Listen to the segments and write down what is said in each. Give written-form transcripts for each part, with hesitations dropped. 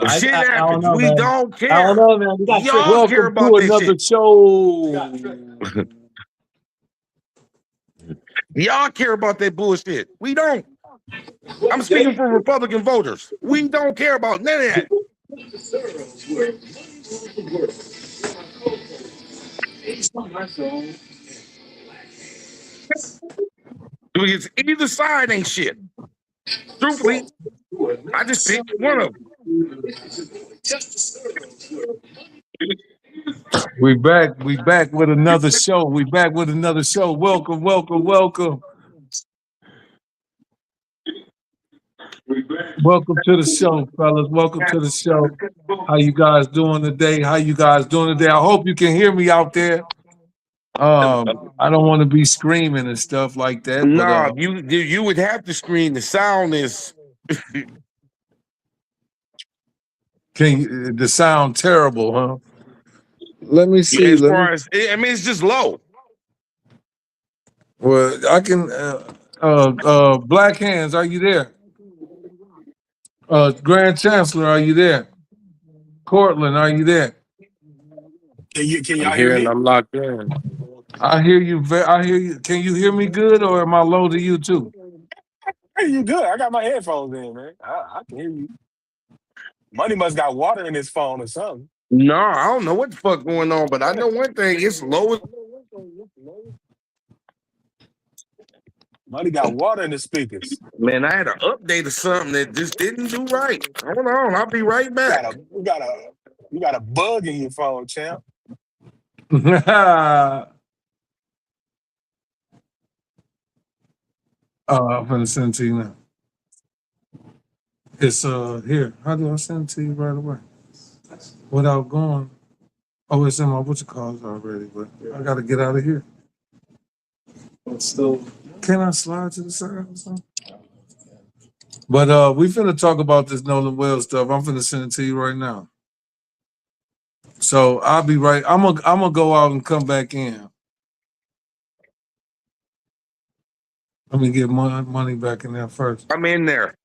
If shit I don't happens, know, we man. don't I don't care. know, man. We got Y'all care Welcome about to that another shit. show. Y'all care about that bullshit. We don't. I'm speaking for Republican voters. We don't care about none of that. Because either side ain't shit. Truthfully, I just picked one of them. We back with another show. We back with another show. Welcome, welcome, welcome. Welcome to the show, fellas. Welcome to the show. How you guys doing today? How you guys doing today? I hope you can hear me out there. I don't want to be screaming and stuff like that, but Nah, you would have to screen. The sound is the sound terrible, huh? Let me see. as far as I mean, it's just low. Well, I can. Black Hands, are you there? Grand Chancellor, are you there? Cortland, are you there? Can I'm y'all hear here and me? I'm locked in. I hear you. I hear you. Can you hear me good, or am I low to you too? Hey, you good? I got my headphones in, man. I can hear you. Money must got water in his phone or something. No, I don't know what the fuck going on, but I know one thing: it's low as Money got water in the speakers. man. I had an update or something that just didn't do right. Hold on, I'll be right You got a back. you got a bug in your phone, champ. I'm gonna send it to you now. It's here. How do I send it to you right away? Without going. Oh, it's in my what you call it already, but I gotta get out of here. Still, can I slide to the side or something? But we finna talk about this Nolan Wells stuff. I'm finna send it to you right now. So I'll be right. I'm gonna go out and come back in. Let me get money back in there first. I'm in there.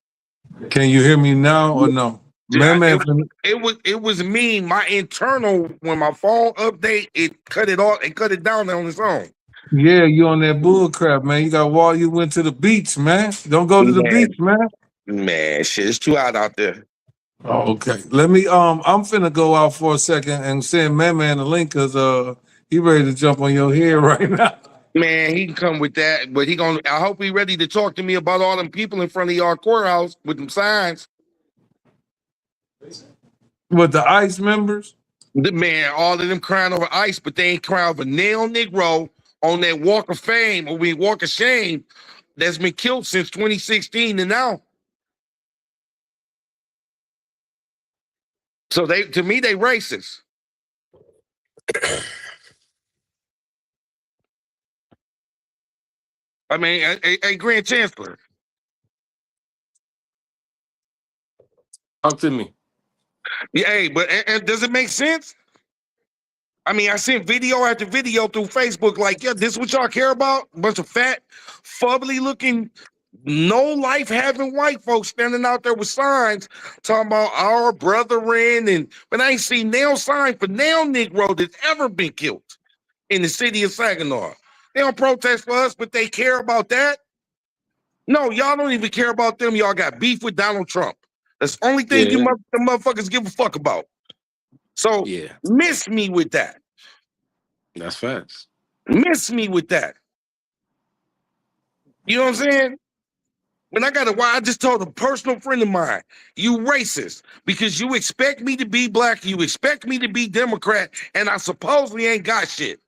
Can you hear me now or no? Yeah, Man, it was me. My internal when my phone update, it cut it off. It cut it down on its own. yeah, you on that bull crap, man. You got wall. You went to the beach, man. Don't go to the Man, beach, man. man, shit, it's too hot out there. Oh, okay. Let me. I'm finna go out for a second and send Man the link because he ready to jump on your head right now. Man, he can come with that, but he gonna. I hope he ready to talk to me about all them people in front of your courthouse with them signs. With the ICE members. The man, all of them crying over ICE, but they ain't crying over Nail Negro on that Walk of Fame or we Walk of Shame that's been killed since 2016 and now. So they, to me, they racist. I mean, a Grand Chancellor. Talk to me. Yeah, hey, but and does it make sense? I mean, I sent video after video through Facebook, like, yeah, this is what y'all care about? A bunch of fat, fubbly looking, no life having white folks standing out there with signs talking about our brethren, and but I ain't seen nail sign for nail Negro that's ever been killed in the city of Saginaw. They don't protest for us, but they care about that. No, y'all don't even care about them. Y'all got beef with Donald Trump. That's the only thing you Yeah, motherfuckers give a fuck about. So yeah, miss me with that. that's facts. Miss me with that. You know what I'm saying? When I got I just told a personal friend of mine, you racist because you expect me to be black, you expect me to be Democrat, and I supposedly ain't got shit.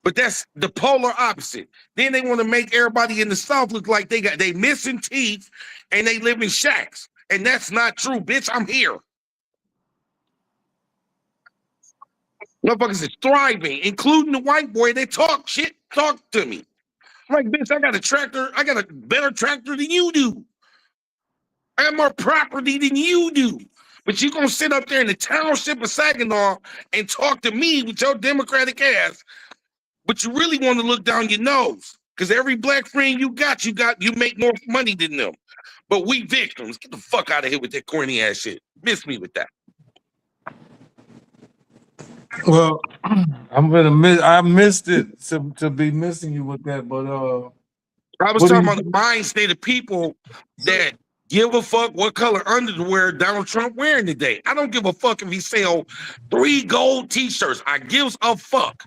But that's the polar opposite. Then they want to make everybody in the South look like they missing teeth and they live in shacks. And that's not true, bitch. I'm here. Motherfuckers is thriving, including the white boy. They talk shit, talk to me. I'm like, bitch, I got a tractor. I got a better tractor than you do. I have more property than you do. But you gonna sit up there in the township of Saginaw and talk to me with your Democratic ass, but you really want to look down your nose. Because every black friend you make more money than them. But we victims. Get the fuck out of here with that corny ass shit. Miss me with that. Well, I missed it to be missing you with that, but I was what do talking you about the mind state of people that give a fuck what color underwear Donald Trump wearing today. I don't give a fuck if he sell 3 gold t-shirts. I gives a fuck.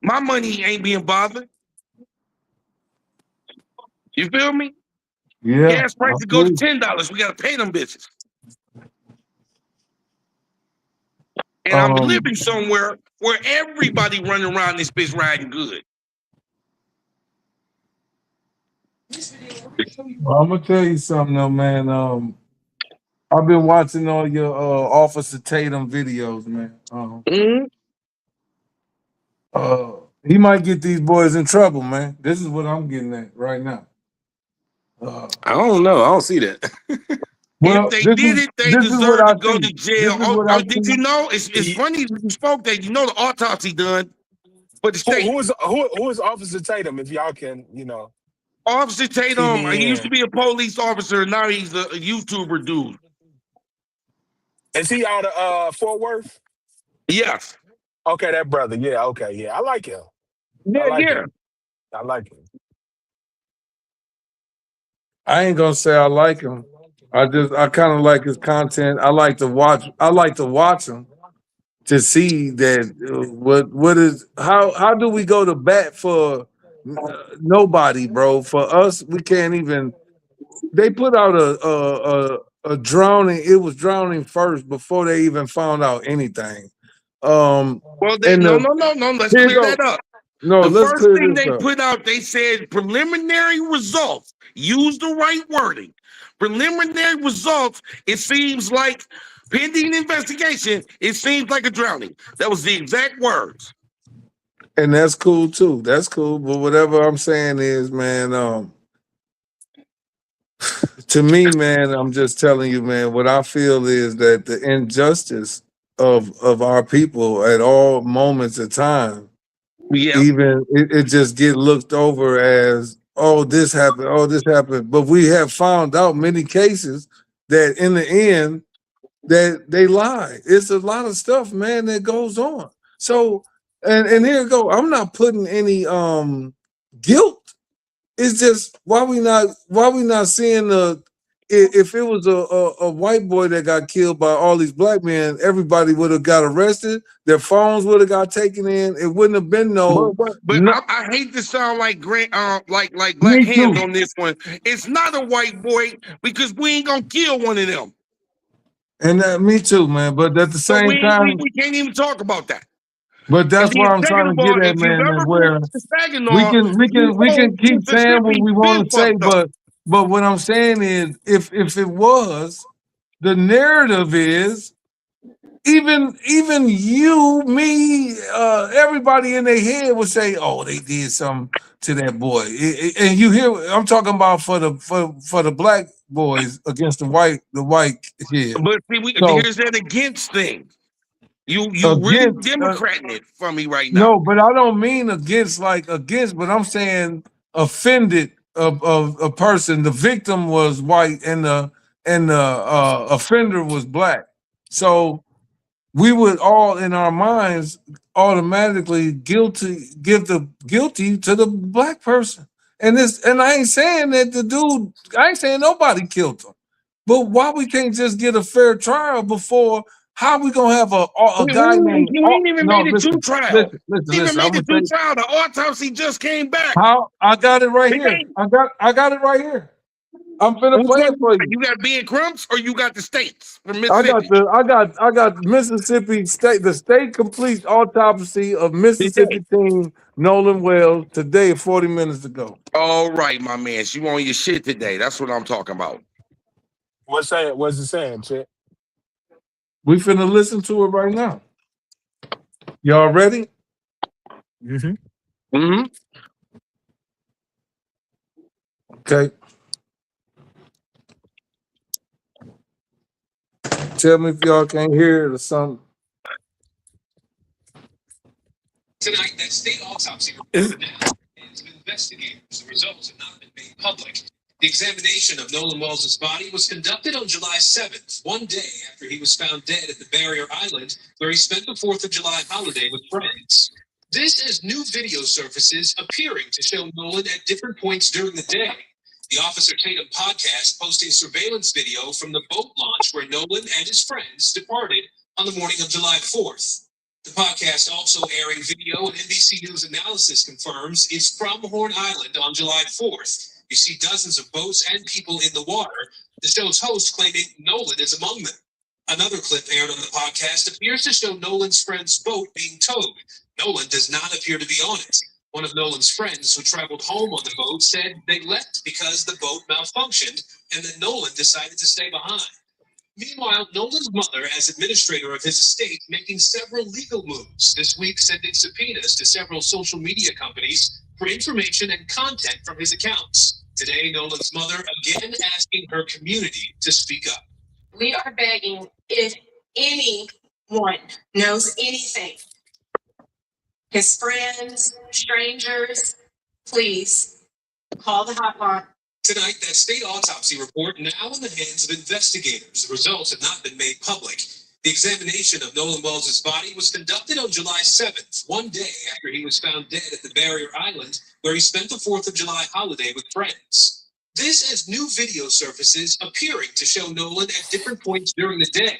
My money ain't being bothered. You feel me? Yeah, Gas I prices go to feel $10. We gotta pay them bitches. And I'm you. living somewhere where everybody running around this bitch riding good. Well, I'm gonna tell you something though, man. I've been watching all your Officer Tatum videos, man. Mhm. Uh, he might get these boys in trouble, man. This is what I'm getting at right now. I don't know. I don't see that. If Well, they this did is it, they this is what deserve I to go see. to jail. This is what I Did you see. know? It's funny when you spoke that. You know the autopsy done for the state. Who is Officer Tatum? If y'all can, Officer key Tatum, he me used to in. be a police officer. Now he's a YouTuber dude. Is he out of Fort Worth? Yes. Okay, that brother. Yeah, okay, yeah. I like him. I Yeah, like yeah. him. I like him. I ain't gonna say I like him. I kind of like his content. I like to watch him to see that what is how do we go to bat for nobody, bro? For us, we can't even. They put out a drowning. It was drowning first before they even found out anything. Um, Well, they and no, the no, no, no. Let's here you clear go. that up. No, The let's first clear thing this they up. put out, they said preliminary results. Use the right wording. Preliminary results. It seems like pending investigation. It seems like a drowning. That was the exact words. And that's cool too. That's cool. But whatever I'm saying is, man, to me, man, I'm just telling you, man, what I feel is that the injustice of our people at all moments of time, Yeah. even it just get looked over as, oh, this happened, oh, this happened. But we have found out many cases that in the end that they lie. It's a lot of stuff, man, that goes on. So and here you go. I'm not putting any guilt. It's just why we not seeing the if it was a white boy that got killed by all these black men, everybody would have got arrested. Their phones would have got taken in. It wouldn't have been But no. I hate to sound like like Black Me Hand too. on this one. It's not a white boy because we ain't gonna kill one of them. And me too, man. But at the So same time, we can't even talk about that. but And that's then what I'm second trying to of get all, at, if you've man. Is ever been where to Saginaw, you we know can keep saying what Mississippi we been want to say, fucked up. but what I'm saying is, if it was, the narrative is even you, me, everybody in their head would say, "Oh, they did something to that boy." And you hear, I'm talking about for the black boys against the white kid. But see, So here's that against thing. You really against democrating it for me right now. no, but I don't mean against like against, but I'm saying offended of a person. The victim was white and the offender was black. So we would all in our minds automatically give the guilty to the black person. And I ain't saying that the dude, I ain't saying nobody killed him. But why we can't just get a fair trial before how we gonna have a guy named You ain't even no made it to trial. You ain't even I'm made gonna it tell to you trial. The autopsy just came back. how I got it right It here. ain't. I got it right here. I'm finna Which play one it for you. you got? Ben Crumps or you got the states from Mississippi? I got Mississippi State, the state complete autopsy of Yeah. Mississippi team Nolan Wells today, 40 minutes ago. All right, my man. You on your shit today. That's what I'm talking about. What's it saying, Chet? We finna listen to it right now. Y'all ready? Mm-hmm. Mm-hmm. Okay. Tell me if y'all can't hear it or something. Tonight, that state autopsy report announced investigators. The results have not been made public. The examination of Nolan Wells' body was conducted on July 7th, one day after he was found dead at the Barrier Island, where he spent the 4th of July holiday with friends. This as new video surfaces appearing to show Nolan at different points during the day. The Officer Tatum podcast posting surveillance video from the boat launch where Nolan and his friends departed on the morning of July 4th. The podcast also airing video and NBC News analysis confirms is from Horn Island on July 4th. You see dozens of boats and people in the water, the show's host claiming Nolan is among them. Another clip aired on the podcast appears to show Nolan's friend's boat being towed. Nolan does not appear to be on it. One of Nolan's friends who traveled home on the boat said they left because the boat malfunctioned and that Nolan decided to stay behind. Meanwhile, Nolan's mother, as administrator of his estate, making several legal moves this week, sending subpoenas to several social media companies for information and content from his accounts. Today, Nolan's mother again asking her community to speak up. We are begging, if anyone knows anything, his friends, strangers, please call the hotline. Tonight, that state autopsy report now in the hands of investigators. The results have not been made public. The examination of Nolan Wells' body was conducted on July 7th, one day after he was found dead at the Barrier Island, where he spent the 4th of July holiday with friends. This as new video surfaces appearing to show Nolan at different points during the day.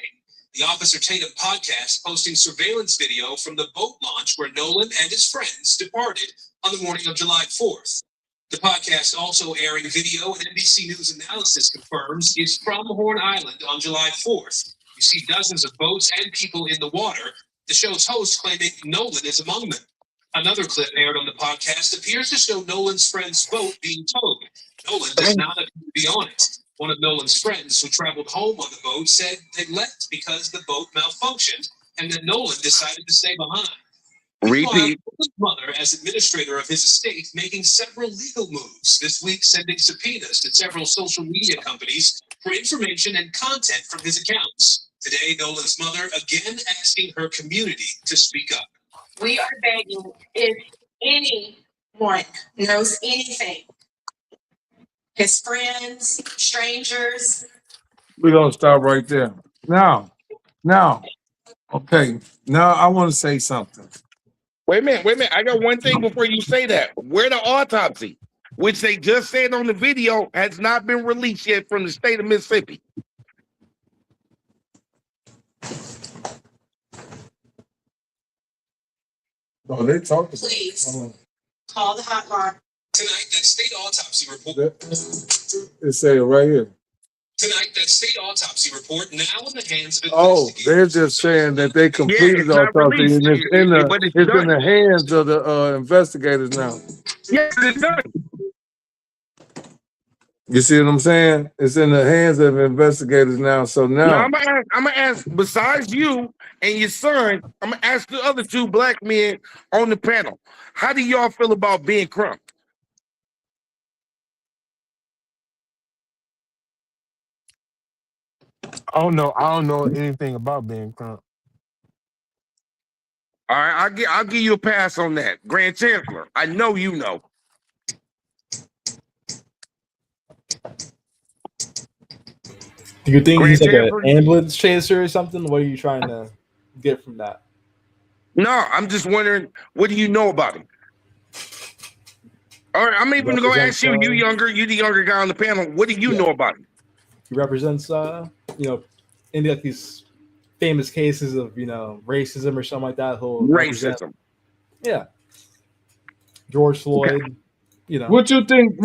The Officer Tatum podcast posting surveillance video from the boat launch where Nolan and his friends departed on the morning of July 4th. The podcast also airing video and NBC News analysis confirms is from Horn Island on July 4th. You see dozens of boats and people in the water, the show's host claiming Nolan is among them. Another clip aired on the podcast appears to show Nolan's friend's boat being towed. Nolan does not appear to be on it. One of Nolan's friends who traveled home on the boat said they left because the boat malfunctioned and that Nolan decided to stay behind. Repeat. His mother, as administrator of his estate, making several legal moves this week, sending subpoenas to several social media companies for information and content from his accounts. Today, Nolan's mother again asking her community to speak up. We are begging, if anyone knows anything, his friends, strangers. We're gonna stop right there. Now, okay. Now I want to say something. Wait a minute. I got one thing before you say that. Where the autopsy, which they just said on the video, has not been released yet from the state of Mississippi. Oh, they talked about Please call the hotline. Tonight, that state autopsy report. It say it right here. Tonight, that state autopsy report now in the hands of Oh, investigators. they're just saying that they completed it's not autopsy and released, but it's it's in the hands of the investigators now. Yes, it's done. You see what I'm saying? It's in the hands of investigators now. So now, Now I'm gonna ask. Besides you and your son, I'm gonna ask the other two black men on the panel. How do y'all feel about being crunk? I don't know anything about being crunk. All right, I'll give you a pass on that, Grand Chancellor. I know you know. Do you think Grand he's like Chancellor? an ambulance chaser or something? What are you trying to get from that? No, I'm just wondering, what do you know about him? All right, I'm even gonna ask you. You the younger guy on the panel. What do you know about him? He represents, any like these famous cases of racism or something like that. He'll represent- Racism. Yeah. George Floyd. Okay. what you think?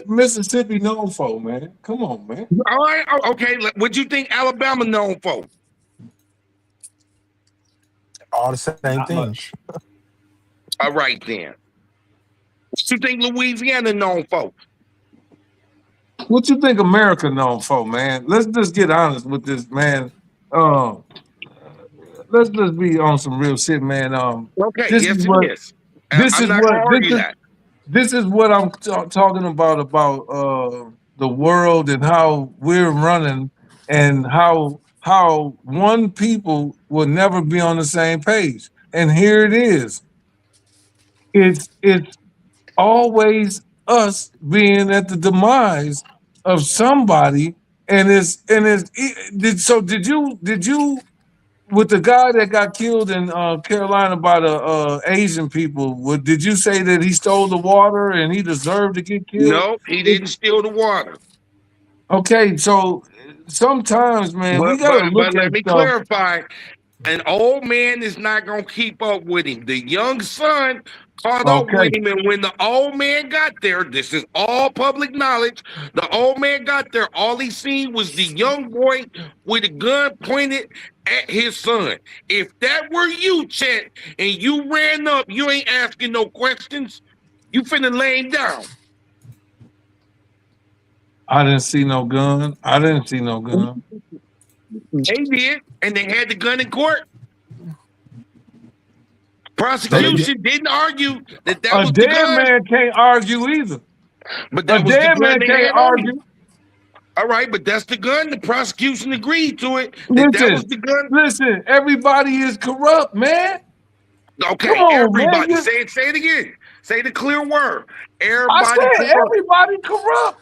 Mississippi known for, man? Come on, man. All right, okay. What you think Alabama known for? All the same Not thing. much. All right then. What you think Louisiana known for? What you think America known for, man? Let's just get honest with this, man. Let's just be on some real shit, man. Okay, This yes is it what- is. this I'm is not what- gonna argue this is- that. This is what I'm talking about the world and how we're running and how one people will never be on the same page. And here it is. It's always us being at the demise of somebody, and did you with the guy that got killed in Carolina by the Asian people? Did you say that he stole the water and he deserved to get killed? No, he didn't steal the water. Okay, so sometimes, man, we But gotta look let at me stuff. clarify. An old man is not gonna keep up with him. The young son caught up Okay, with him, and when the old man got there, this is all public knowledge. The old man got there, all he seen was the young boy with a gun pointed at his son. If that were you, Chet, and you ran up, you ain't asking no questions. You finna lay him down. I didn't see no gun. I didn't see no gun. They did, and they had the gun in court. So Prosecution didn't argue that A was the dead gun, man can't argue either. but A that was the dead gun man they can't had on him. argue. All right, but that's the gun. The prosecution agreed to it. That was the gun. Listen, everybody is corrupt, man. Okay, Come on, everybody. man. Say it again. Say the clear word. I Everybody said corrupt. everybody corrupt.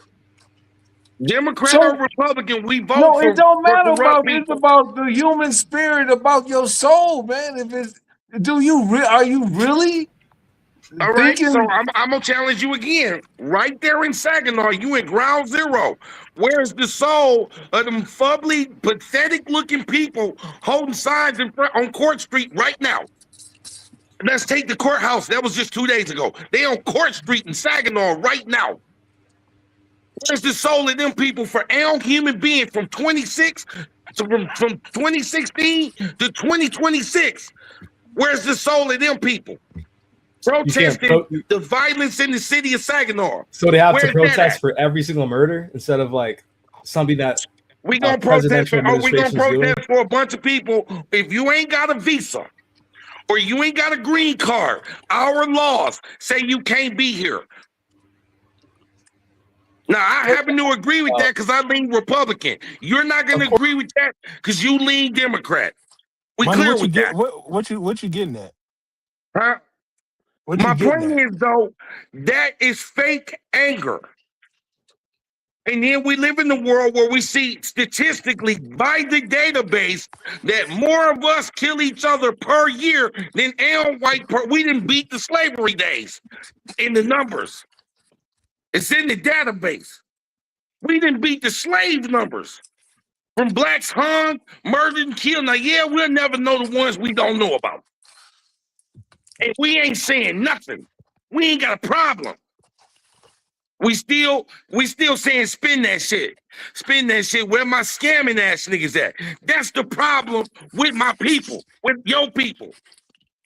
Democrat So or Republican, we vote no, it don't for matter corrupt about it's people. about the human spirit, about your soul, man. If it's are you really All right, so thinking? I'm gonna challenge you again. Right there in Saginaw, you in ground zero. Where's the soul of them fubbly, pathetic-looking people holding signs in front on Court Street right now? Let's take the courthouse. That was just 2 days ago. They on Court Street in Saginaw right now. Where's the soul of them people for our human being from 26 from 2016 to 2026? Where's the soul of them people protesting the violence in the city of Saginaw? So they have to Where's that protest at? for every single murder instead of like something that We gonna protest for? presidential Are we gonna administration is doing? protest for a bunch of people? If you ain't got a visa or you ain't got a green card, our laws say you can't be here. Now, I happen to agree with that because I lean Republican. You're not going to agree with that because you lean Democrat. We Money, clear what you with get? that. What you getting at? Huh? What you My getting point at? is, though, that is fake anger. And then we live in a world where we see statistically by the database that more of us kill each other per year than white. We didn't beat the slavery days in the numbers. It's in the database. We didn't beat the slave numbers from blacks hung, murdered, and killed. Now, yeah, we'll never know the ones we don't know about. And we ain't saying nothing. We ain't got a problem. We still saying spin that shit. Spin that shit. Where my scamming ass niggas at? That's the problem with my people, with your people.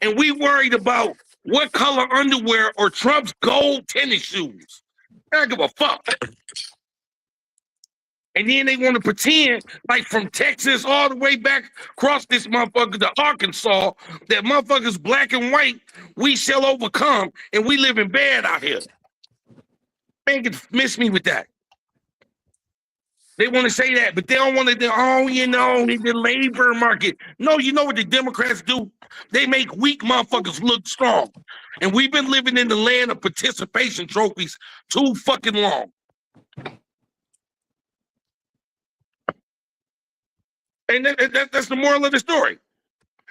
And we worried about what color underwear or Trump's gold tennis shoes. I don't give a fuck. And then they want to pretend like from Texas all the way back across this motherfucker to Arkansas, that motherfuckers black and white, we shall overcome, and we live in bad out here. Man, can miss me with that. They want to say that, but they don't want to, the labor market. No, you know what the Democrats do? They make weak motherfuckers look strong. And we've been living in the land of participation trophies too fucking long. And that's the moral of the story.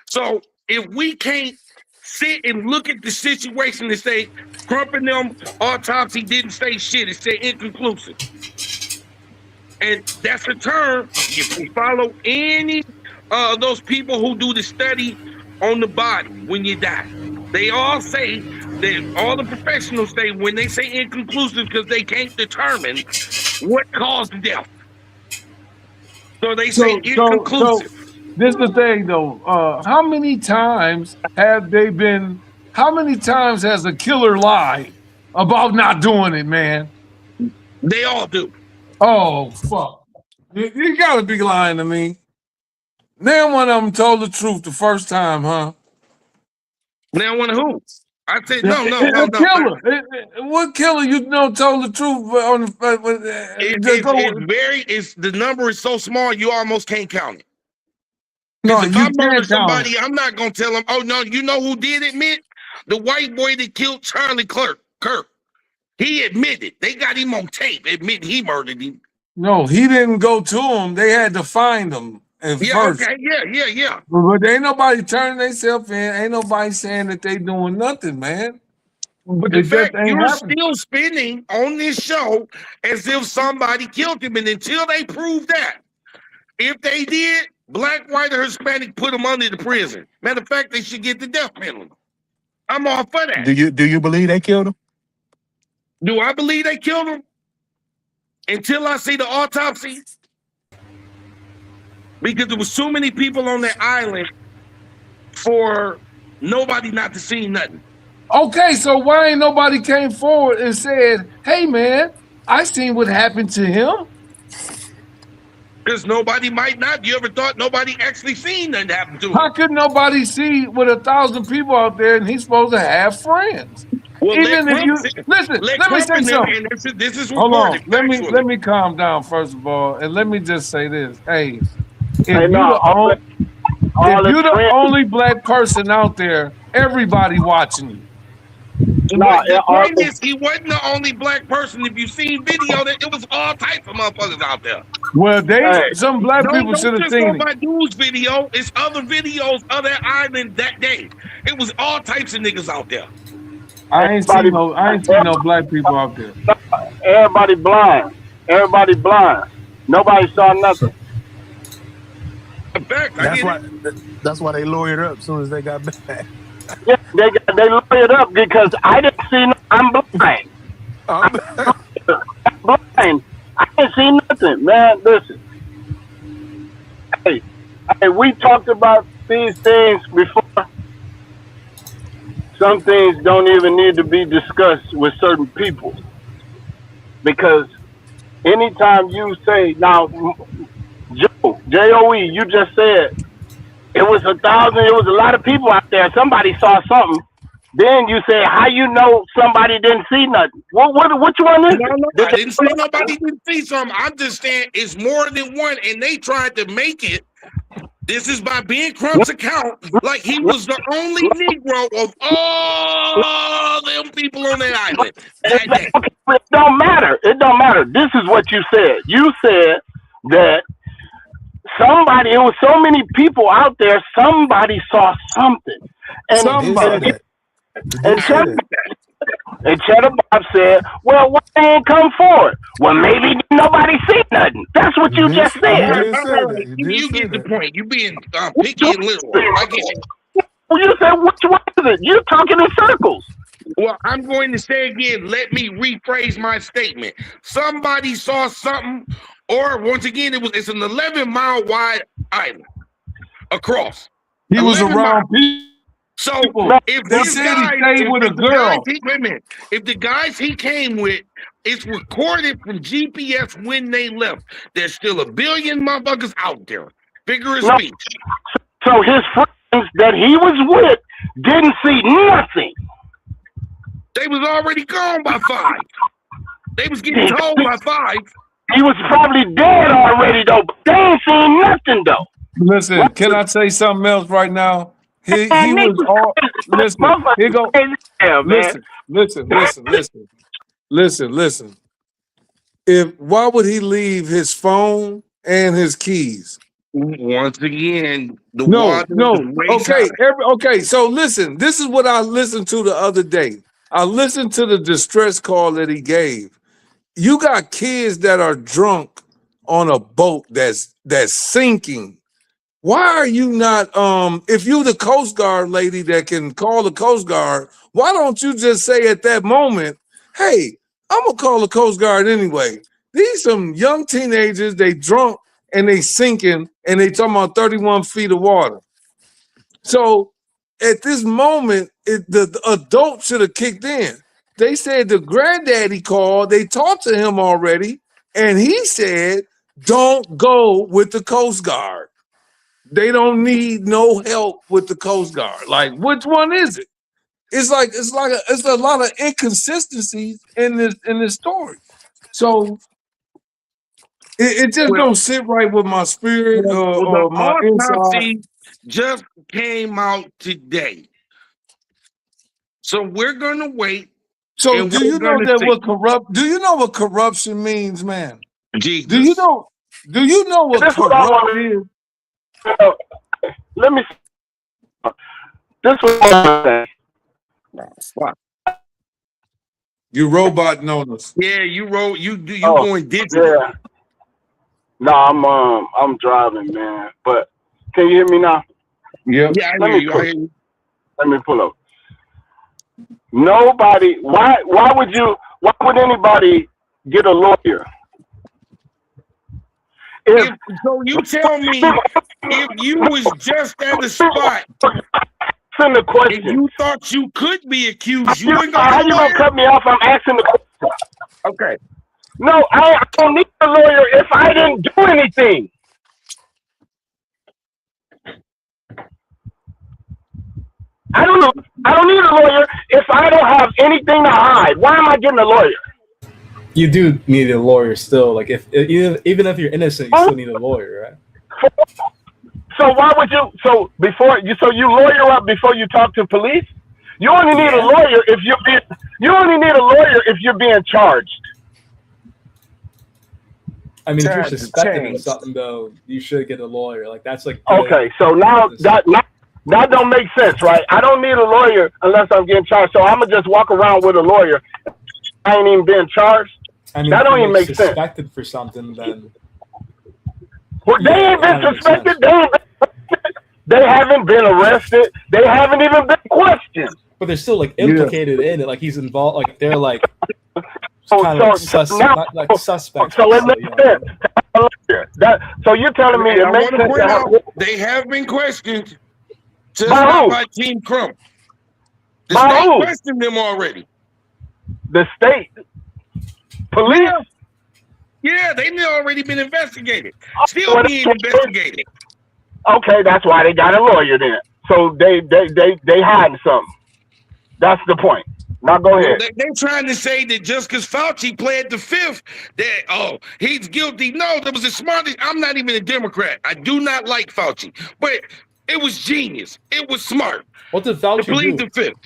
So if we can't sit and look at the situation and say, Trump and them autopsy didn't say shit, it said inconclusive. And that's a term, if we follow any of those people who do the study on the body when you die, they all say that all the professionals say when they say inconclusive because they can't determine what caused death. So they say inconclusive. This is the thing though. How many times has a killer lied about not doing it, man? They all do. Oh fuck. You gotta be lying to me. Now one of them told the truth the first time, huh? Now one of who? I said no. Killer. What killer you know told the truth on the number is so small you almost can't count it. No, if you I murder can't count somebody, I'm not gonna tell them, oh no, you know who did it, man? The white boy that killed Charlie Kirk. He admitted. They got him on tape admitting he murdered him. No, he didn't go to him. They had to find him at first. Okay, yeah. But ain't nobody turning themselves in. Ain't nobody saying that they doing nothing, man. But the fact you're still spinning on this show as if somebody killed him, and until they prove that, if they did, black, white, or Hispanic, put them under the prison. Matter of fact, they should get the death penalty. I'm all for that. Do you believe they killed him? Do I believe they killed him? Until I see the autopsy, because there was so many people on that island for nobody not to see nothing. Okay, so why ain't nobody came forward and said, "Hey, man, I seen what happened to him"? Because nobody might not. You ever thought nobody actually seen nothing happen to him? How could nobody see with 1,000 people out there and he's supposed to have friends? Well, even if you listen, let me say something. This is hold on. Let me calm down first of all, and let me just say this. Hey, if you're the only black person out there, everybody watching you. The point is, he wasn't the only black person. If you seen video, that it was all types of motherfuckers out there. Well, some black people should have seen it. My news video, it's other videos of that island that day. It was all types of niggas out there. I ain't seen no black people out there. Everybody blind. Nobody saw nothing. In fact, that's why they lawyered up as soon as they got back. Yeah, they lawyered up because I didn't see. I'm blind. I'm blind. I didn't see nothing, man. Listen, hey, we talked about these things before. Some things don't even need to be discussed with certain people, because anytime you say, now, Joe, you just said it was 1,000, it was a lot of people out there. Somebody saw something. Then you say, how you know somebody didn't see nothing? Which one is it? No, I didn't say nobody didn't see something. I'm just saying it's more than one, and they tried to make it. This is by Ben Crump's account, like he was the only Negro of all them people on that island. It don't matter. It don't matter. This is what you said. You said that somebody, it was so many people out there, somebody saw something. And Cheddar Bob said, well, why they ain't come forward? Well, maybe nobody see nothing. That's what you just said. You get the point. You being picky and literal. I get it. Well, you said, which one is it? You're talking in circles. Well, I'm going to say again, let me rephrase my statement. Somebody saw something, or once again, it's an 11-mile wide island across. He was around people. So if they said he stayed with a girl, wait a minute. If the guys he came with, it's recorded from GPS when they left. There's still a billion motherfuckers out there. Figure of speech. So his friends that he was with didn't see nothing. They was already gone by 5. They was getting told by 5. He was probably dead already though. But they ain't seen nothing though. Listen, can I say something else right now? He was all listen. Here go. Listen. Why would he leave his phone and his keys? Once again, Okay. So listen. This is what I listened to the other day. I listened to the distress call that he gave. You got kids that are drunk on a boat that's sinking. Why are you not, if you the Coast Guard lady that can call the Coast Guard, why don't you just say at that moment, hey, I'm going to call the Coast Guard anyway. These some young teenagers, they drunk and they sinking and they talking about 31 feet of water. So at this moment, the adult should have kicked in. They said the granddaddy called, they talked to him already, and he said, don't go with the Coast Guard. They don't need no help with the Coast Guard. Like, which one is it? It's a lot of inconsistencies in this story. So it just don't sit right with my spirit or my inside. Just came out today. So we're gonna wait So And do we're you know gonna that see. what corrupt? Do you know what corruption means, man? Jesus. Do you know? Do you know what This is what I corrupt want is? to let me. This is what I want to say. You robot on us. Yeah, you wrote you Oh, going digital. yeah. No, I'm driving, man. But can you hear me now? Yep. Yeah, I Let hear me you. pull. I hear you. Let me pull up. Nobody. Why would anybody get a lawyer? If So you tell me if you was just at the spot asking the and question, you thought you could be accused, you wouldn't go how get a you gonna lawyer? cut me off? I'm asking the question. Okay. No, I don't need a lawyer if I didn't do anything. I don't need a lawyer if I don't have anything to hide. Why am I getting a lawyer? You do need a lawyer still. Like if even if you're innocent, you still need a lawyer, right? So why would you? So you lawyer up before you talk to police? You only need a lawyer if you're being. You only need a lawyer if you're being charged. I mean, if you're Times have suspected of changed. something, though, you should get a lawyer. Like that's like Okay, so now that don't make sense, right? I don't need a lawyer unless I'm getting charged. So I'm gonna just walk around with a lawyer. I ain't even being charged. I mean, That if don't you're even make sense. suspected for something, then Well, they ain't been suspected. They haven't been arrested. They haven't even been questioned. but they're still like implicated in it. Like he's involved. Like they're like So kind of now, like suspects. so it so, makes you know. sense. So you're telling me And it I makes want to sense point to out have they have been questioned, just By not who? by Team Crump. The By state who? questioned them already. the state police. Yeah, they already been investigated. Still Well, being investigated. Okay, that's why they got a lawyer then. So they hiding something. That's the point. Now go ahead. They're trying to say that just because Fauci pled the fifth, that he's guilty. No, that was the smartest. I'm not even a Democrat. I do not like Fauci, but it was genius. It was smart. What did To Fauci plead do? the fifth.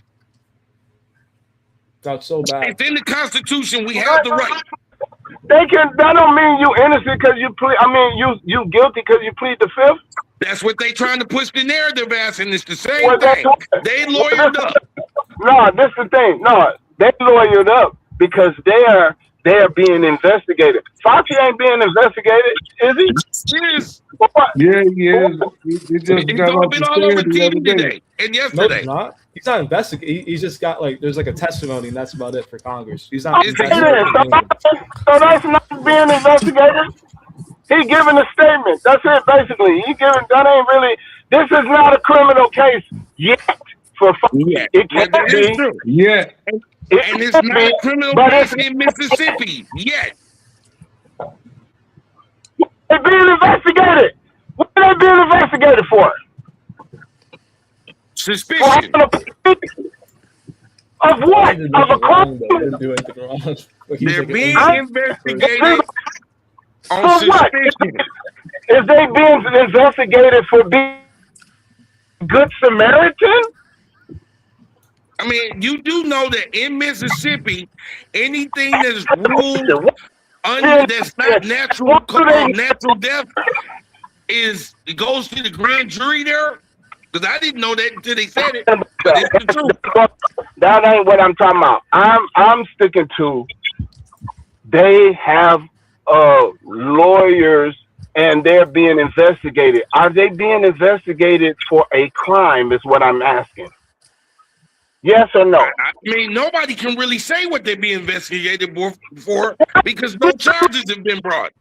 That's so bad. It's in the Constitution. We have the right. That don't mean you innocent because you plead. I mean you guilty because you plead the fifth. That's what they trying to push the narrative as, and it's the same Well, that's thing. what- They lawyered up. No, this is the thing. No, they lawyered up because they are being investigated. Fauci ain't being investigated, is he? Yes. What? Yeah, he is. He just He's got off been the all over stand the other TV day. today and No, yesterday. he's not. He's not investigating. He's just got like there's like a testimony, and that's about it for Congress. He's not Okay, investigating. so that's not being investigated. He giving a statement. That's it, basically. That ain't really. This is not a criminal case yet for Fauci. Yeah, It can't that is be. true. Yeah. And It it's can't not a be. criminal But case it's in Mississippi yet. they being investigated. What are they being investigated for? Suspicion. Of what? Of a crime? They didn't do anything wrong. But he's They're like an being innocent investigated on For what? suspicion. Is they being investigated for being good Samaritan? I mean, you do know that in Mississippi, anything that's ruled under that's not natural death it goes to the grand jury there. Because I didn't know that until they said it. But it's the truth. That ain't what I'm talking about. I'm sticking to they have lawyers and they're being investigated. Are they being investigated for a crime is what I'm asking. Yes or no? I mean, nobody can really say what they're being investigated for because no charges have been brought.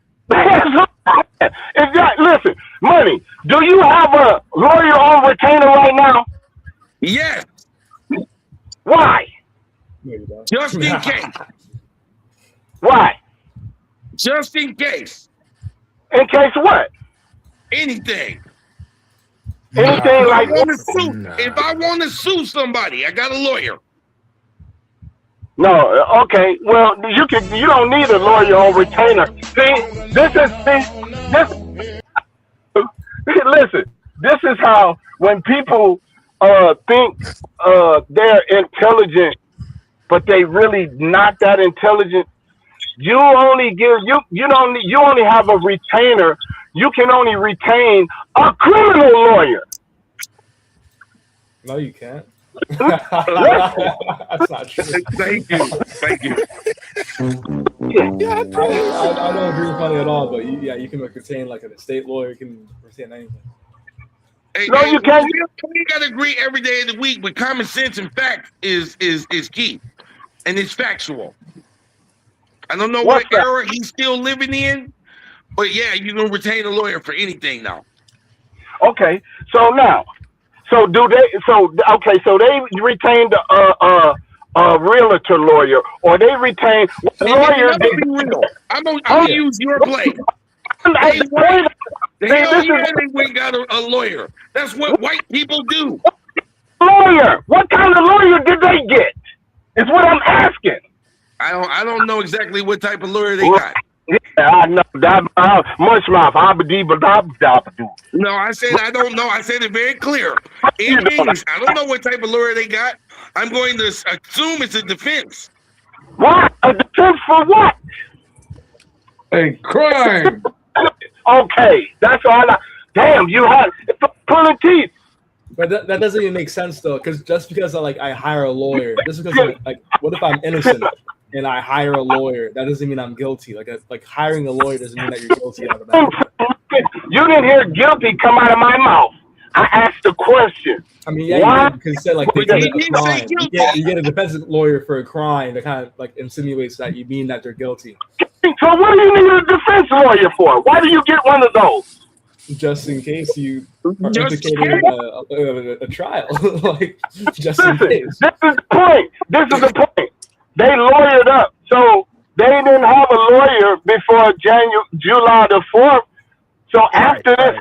Listen, Money, do you have a lawyer on retainer right now? Yes. Why? Just in case. Why? Just in case. In case what? Anything. Anything like if I want to sue somebody, I got a lawyer. No, okay. Well, you don't need a lawyer on retainer. Listen, this is how when people think they're intelligent but they really not that intelligent. You only have a retainer. You can only retain a criminal lawyer. No, you can't. That's not true. Thank you. I don't agree with money at all, but you can retain like an estate lawyer. You can retain anything. Hey, No, you can't. We got to agree every day of the week, but common sense and fact is key, and it's factual. I don't know what era he's still living in, but yeah, you can retain a lawyer for anything now. Okay, so they retained a realtor lawyer, or they retained lawyer. I'm gonna use your play. They went got a lawyer. That's what white people do. Lawyer. What kind of lawyer did they get? Is what I'm asking. I don't know exactly what type of lawyer they got. Yeah, I know. Much mouth. No, I said I don't know. I said it very clear. In English, I don't know what type of lawyer they got. I'm going to assume it's a defense. What? A defense for what? A crime. Okay, that's all. Damn, you had pulling teeth. But that doesn't even make sense though, because just because I hire a lawyer, just because what if I'm innocent and I hire a lawyer? That doesn't mean I'm guilty. Like hiring a lawyer doesn't mean that you're guilty automatically. You didn't hear guilty come out of my mouth. I asked a question. I mean, yeah, you can say they commit a crime. You get a defense lawyer for a crime that kind of insinuates that you mean that they're guilty. So what do you need a defense lawyer for? Why do you get one of those? Just in case you are implicated in a trial. Just in case. This is the point. They lawyered up. So they didn't have a lawyer before July the 4th. So after this,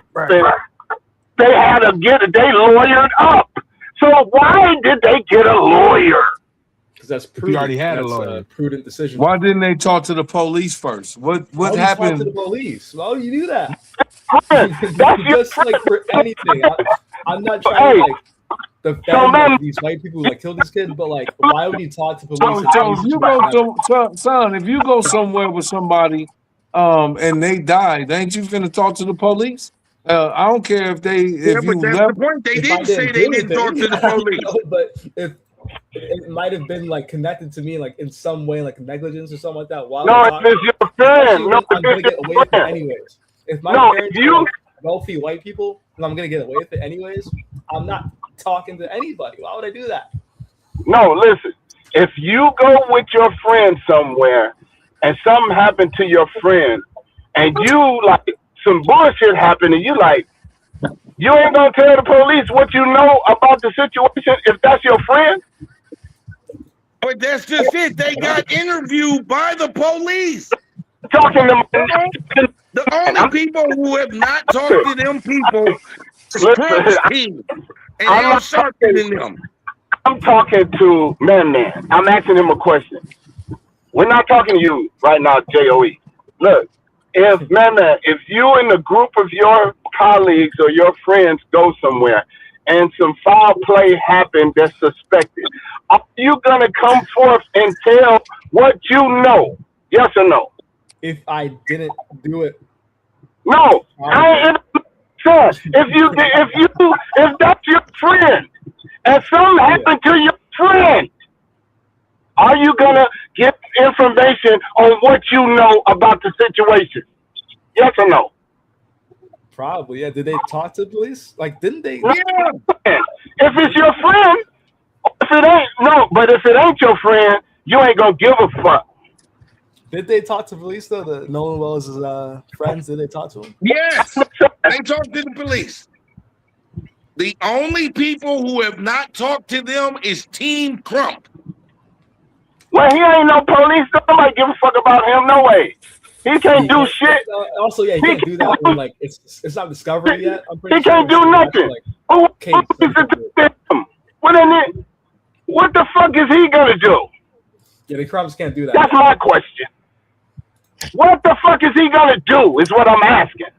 they had to they lawyered up. So why did they get a lawyer? Because that's prudent. You already had a lawyer. A prudent decision. Why didn't they talk to the police first? What happened? Talk to the police. Why would you do that? That's just for anything. I'm not trying to defend these white people who kill these kids, but why would you talk to police? So if you go if you go somewhere with somebody, and they died, ain't you finna talk to the police? I don't care if they. But that's the point. They didn't say they didn't talk to the police. But if it might have been connected to me in some way, negligence or something like that. If it's your friend, I'm gonna get away with it anyways. If my parents are wealthy white people and I'm gonna get away with it anyways, I'm not talking to anybody. Why would I do that? No, listen. If you go with your friend somewhere and something happened to your friend, and you some bullshit happened, and you ain't gonna tell the police what you know about the situation if that's your friend. But that's just it. They got interviewed by the police. Talking to the only people who have not talked to them people is Trump's team, and I'm sharper than them. I'm talking to Man. I'm asking him a question. We're not talking to you right now, Joe. Look, if you and a group of your colleagues or your friends go somewhere and some foul play happened that's suspected, are you gonna come forth and tell what you know? Yes or no? If I didn't do it, no. If that's your friend and something happened to your friend, are you gonna get information on what you know about the situation? Yes or no? Probably, yeah. Did they talk to the police? Didn't they? Yeah. If it's your friend, but if it ain't your friend, you ain't gonna give a fuck. Did they talk to police though? The Nolan Wells' friends, did they talk to him? Yes, they talked to the police. The only people who have not talked to them is Team Crump. Well, he ain't no police. Nobody give a fuck about him. No way. He can't do shit. Also, yeah, he can't do that when it's not discovery yet. I'm pretty he can't do nothing. What the fuck is he gonna do? Yeah, the Crumps can't do that. That's my question. What the fuck is he gonna do? Is what I'm asking.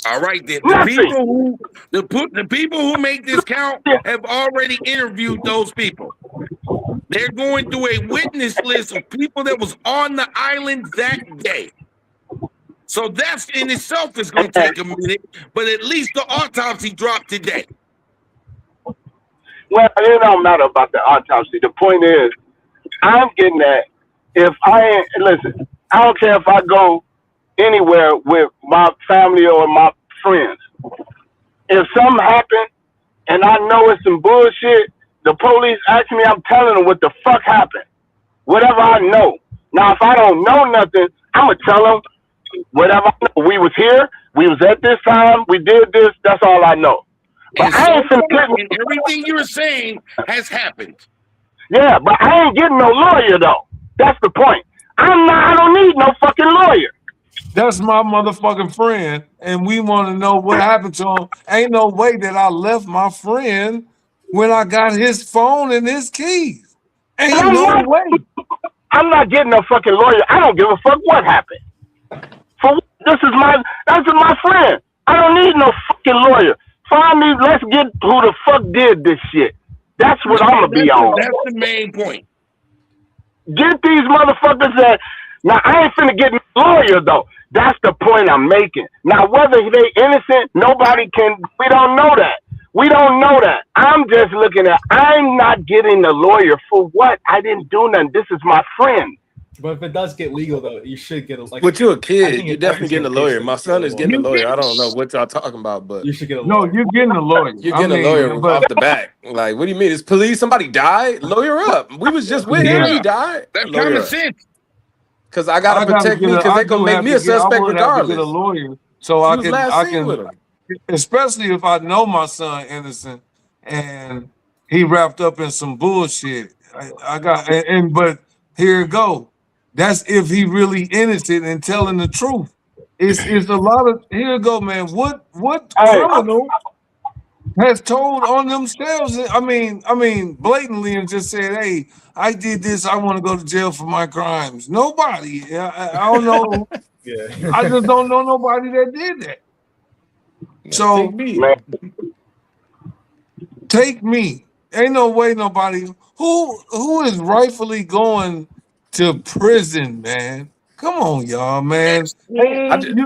All right, then. The people who make this count have already interviewed those people. They're going through a witness list of people that was on the island that day. So that's in itself is going to take a minute, but at least the autopsy dropped today. Well, it don't matter about the autopsy. The point is, I'm getting that if I ain't, listen, I don't care if I go anywhere with my family or my friends. If something happened and I know it's some bullshit, the police ask me, I'm telling them what the fuck happened. Whatever I know. Now, if I don't know nothing, I'm going to tell them whatever I know. We was here. We was at this time. We did this. That's all I know. But And, I ain't so finna far, and everything you're saying has happened. Yeah, but I ain't getting no lawyer though. That's the point. I don't need no fucking lawyer. That's my motherfucking friend, and we want to know what happened to him. Ain't no way that I left my friend when I got his phone and his keys. Ain't no way. I'm not getting no fucking lawyer. I don't give a fuck what happened. That's my friend. I don't need no fucking lawyer. Find me. Let's get who the fuck did this shit. That's what I'm gonna be on. That's the main point. Get these motherfuckers that. Now I ain't finna get no lawyer though. That's the point I'm making. Now whether they innocent, nobody can. We don't know that. We don't know that. I'm just looking at. I'm not getting a lawyer for what? I didn't do nothing. This is my friend. But if it does get legal, though, you should get a like. But you're a I kid. think You're it- definitely getting a lawyer. My son is getting a You lawyer. I get- don't know what y'all talking about, but You should get a No, lawyer. you're getting a lawyer. you're getting a lawyer off the back. Like, what do you mean? It's police. Somebody died. Lawyer up. We was just with him. Yeah. He died. That's Lawyer common up. sense. Because I gotta protect me. Because they gonna make me a suspect I would have to get a regardless. lawyer so He I was can, last seen with him. especially if I know my son innocent and he wrapped up in some bullshit. But here it go. That's if he really innocent and telling the truth. It's a lot of here it go, man. What criminal has told on themselves? I mean, blatantly and just said, "Hey, I did this. I want to go to jail for my crimes." Nobody. I don't know. Yeah. I just don't know nobody that did that. So take me. Ain't no way nobody who is rightfully going to prison, man. Come on, y'all, man. And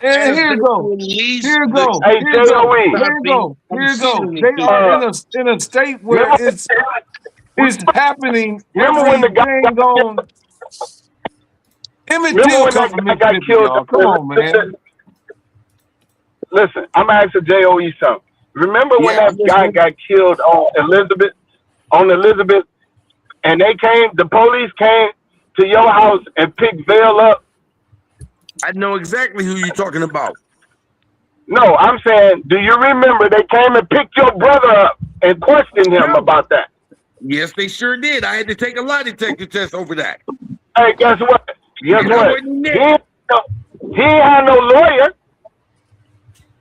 here you go. Here you go. Hey, Here you go. Joey. Here you go. Here you go. They are in a state where it's happening. Remember when the guy Everything on Emmett Remember Till when come that from guy got Mississippi, killed? y'all. Come on, man. Listen, I'm asking Joe something. Remember when that guy got killed on Elizabeth, and the police came to your house and picked Vail up? I know exactly who you're talking about. No, I'm saying, do you remember they came and picked your brother up and questioned him about that? Yes, they sure did. I had to take a lie detector test over that. Hey, guess what? Guess And I what? wasn't there. He ain't had no lawyer.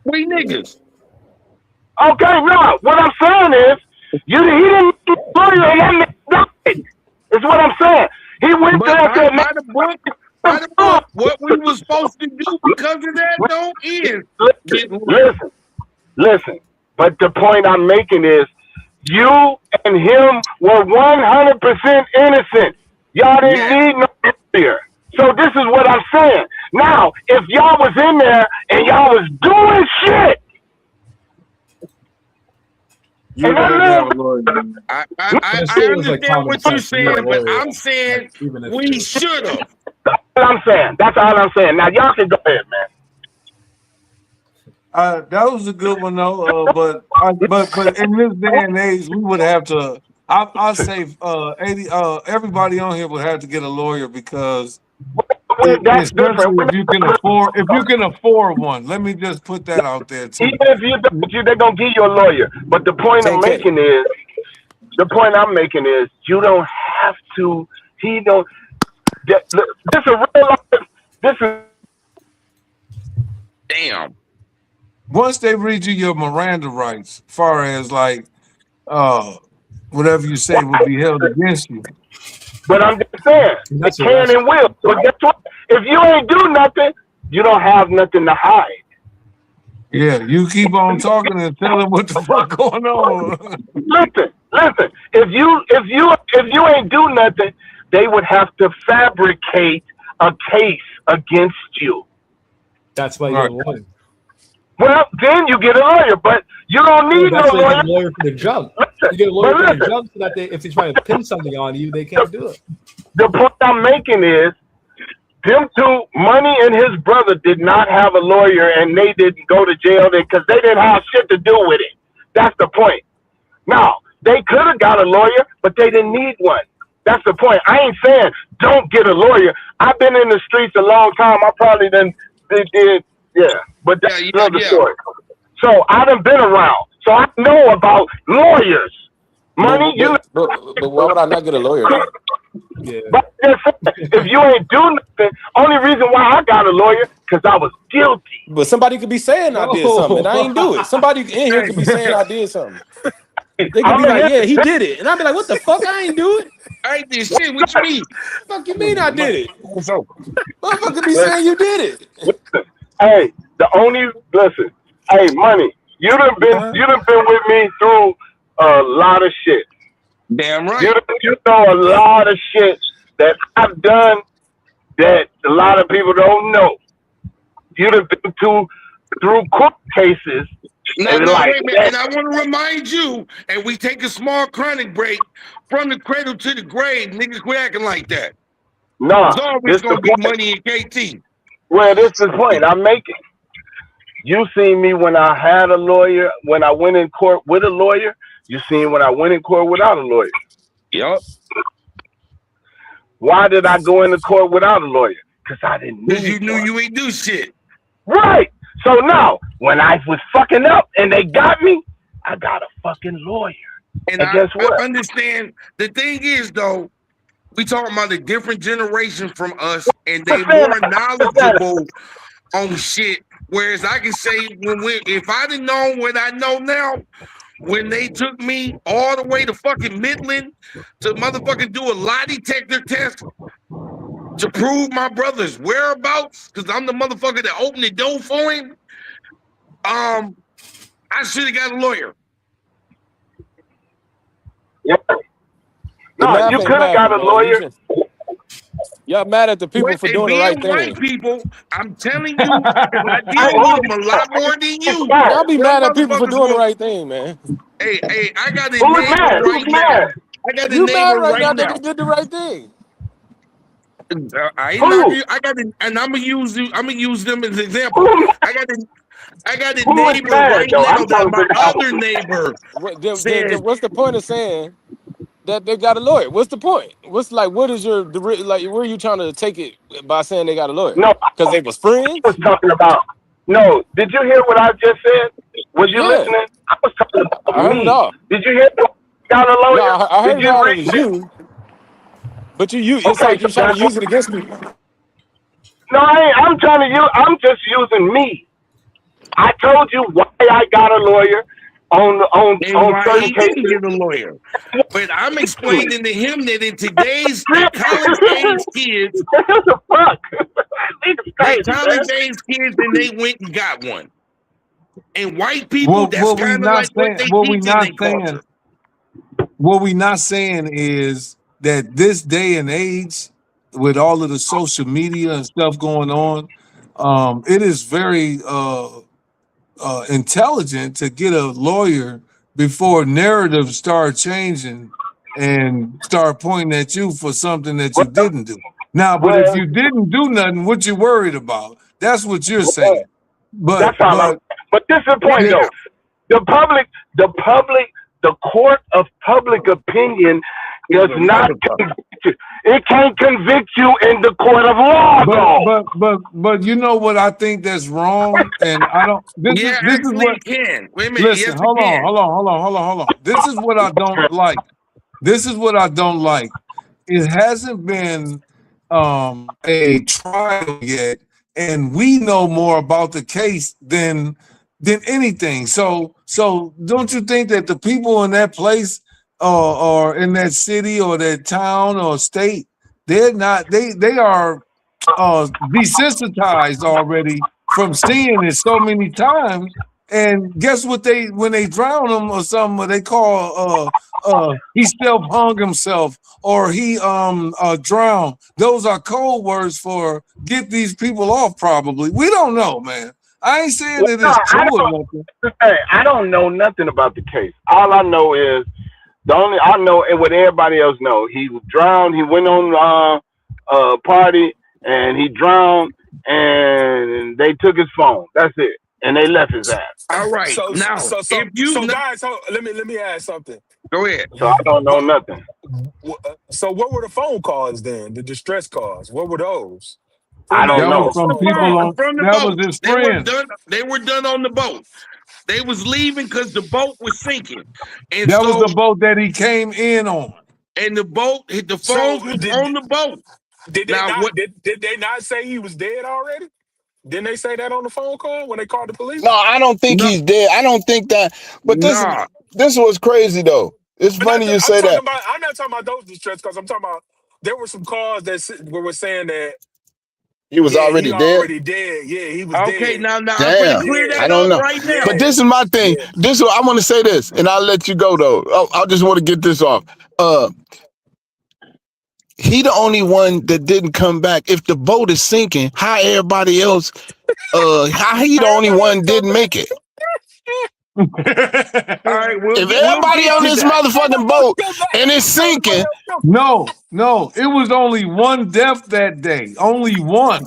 We niggas. Okay, no. What I'm saying is, he didn't get a lawyer and that nigga died. That's what I'm saying. He went But there and said, by the book, what we was supposed to do because of that, though, is Listen. But the point I'm making is, you and him were 100% innocent. Y'all didn't need no lawyer. So this is what I'm saying. Now, if y'all was in there and y'all was doing shit, You gotta have a lawyer. I understand what you're saying, but I'm saying we should have. That's what I'm saying. That's all I'm saying. Now y'all can go ahead, man. That was a good one though. But in this day and age, we would have to. I say 80. Everybody on here would have to get a lawyer because That's especially different. if you can afford one. Let me just put that out there too. Even if you don't, they're gonna give you a lawyer. But the point I'm making is, you don't have to. He don't. This is real life. This is. Damn. Once they read you your Miranda rights, far as like whatever you say will be held against you. But I'm just saying, it can and will. But guess what? If you ain't do nothing, you don't have nothing to hide. Yeah, you keep on talking and telling what the fuck going on. Listen, if you ain't do nothing, they would have to fabricate a case against you. That's why you Right. get a lawyer. Well, then you get a lawyer, but you don't need no That's why you lawyer. get a lawyer for the jump. Listen, You get a lawyer but for the listen, jump so that if they try to pin something on you, they can't do it. the point I'm making is them two, Money and his brother, did not have a lawyer, and they didn't go to jail because they didn't have shit to do with it. That's the point. Now, they could have got a lawyer, but they didn't need one. That's the point. I ain't saying don't get a lawyer. I've been in the streets a long time. I probably did, yeah. But that's another story. So I done been around. So I know about lawyers. Money, but why would I not get a lawyer? Yeah. But if you ain't do nothing, only reason why I got a lawyer because I was guilty. But somebody could be saying I did something and I ain't do it. Somebody in here could be saying I did something. They could be like, yeah, he did it. And I'd be like, what the fuck? I ain't do it. I ain't did shit. What you mean? Fuck you mean I did it? So, Motherfucker be saying you did it. Hey, listen. Hey, Money, you done been with me through a lot of shit. damn right. You know a lot of shit that I've done that a lot of people don't know. You done been through court cases. No, wait a minute. And I want to remind you, and we take a small chronic break from the cradle to the grave. Niggas quit acting like that. No, It's always going to be Money and KT. Well, this is the point I'm making. You seen me when I had a lawyer, when I went in court with a lawyer. You seen when I went in court without a lawyer. Yup. Why did I go into court without a lawyer? Because I didn't need Because you knew one. you ain't do shit. Right. So now, when I was fucking up and they got me, I got a fucking lawyer. And guess what? I understand. The thing is, though, we talking about a different generation from us, and they more knowledgeable on shit. Whereas I can say, if I didn't know what I know now, when they took me all the way to fucking Midland to motherfucking do a lie detector test to prove my brother's whereabouts, because I'm the motherfucker that opened the door for him, I should have got a lawyer. Yeah. No, you could have got a lawyer. Y'all mad at the people for doing the right thing. White people, I'm telling you, I deal with them a lot more than you. Y'all be mad at people for doing the right thing, man. Hey, I got a Who's neighbor mad? right now. I got a You mad neighbor right now right that now. they did the right thing. I got it, and I'm gonna use them as an example. I got a neighbor right now that my other neighbor said. What's the point of saying that they got a lawyer? What's the point? What is your where are you trying to take it by saying they got a lawyer? No, because they was friends. I was talking about. No, did you hear what I just said? Was you listening? I was talking about I heard it all. Did you hear? Got a lawyer? No, I heard it all. It was you. But it's like you're trying to use it against me. No, I ain't. I'm just using me. I told you why I got a lawyer on why certain he cases. didn't get a lawyer. But I'm explaining to him that in today's college age kids, What the fuck? college age kids, and they went and got one. And white people, that's kind of like what they teach in their culture. What we not saying is that this day and age, with all of the social media and stuff going on, it is very intelligent to get a lawyer before narratives start changing and start pointing at you for something that you didn't do. Now, but if you didn't do nothing, what you worried about? That's what you're saying. But this is the point, though. The court of public opinion does not convict you. It can't convict you in the court of law. But you know what I think that's wrong, and I don't. This is what. Can. Wait a minute. Listen, yes, hold on. This is what I don't like. This is what I don't like. It hasn't been a trial yet, and we know more about the case than anything. So don't you think that the people in that place or in that city or that town or state, they are desensitized already from seeing it so many times And guess what when they drown him or something, what they call he self-hung himself or he drowned. Those are code words for get these people off probably. We don't know, man. I ain't saying that it's true or nothing. Hey, I don't know nothing about the case. All I know is I know and what everybody else know. He was drowned. He went on a party and he drowned and they took his phone. That's it. And they left his ass. All right. So Now, if you guys, let me ask something. Go ahead. So I don't know nothing. So what were the phone calls then? The distress calls. What were those? I don't know. From people from the that boat. was his friend. They were done on the boat. They was leaving because the boat was sinking. And that was the boat that he came in on. And the phone was on the boat. Did they not say he was dead already? Didn't they say that on the phone call when they called the police? No, I don't think he's dead. I don't think that. But this was crazy though. It's funny you say that. I'm not talking about those distress calls. I'm talking about there were some calls that were saying that he was already dead. Already dead. Yeah, he was dead. Okay, now damn. I'm gonna clear that I don't know. right now. But this is my thing. Yeah. I want to say this, and I'll let you go though. I just want to get this off. He the only one that didn't come back. If the boat is sinking, how everybody else? How he the only one didn't make it? All right, if everybody on this motherfucking boat and it's sinking, no, it was only one death that day. Only one.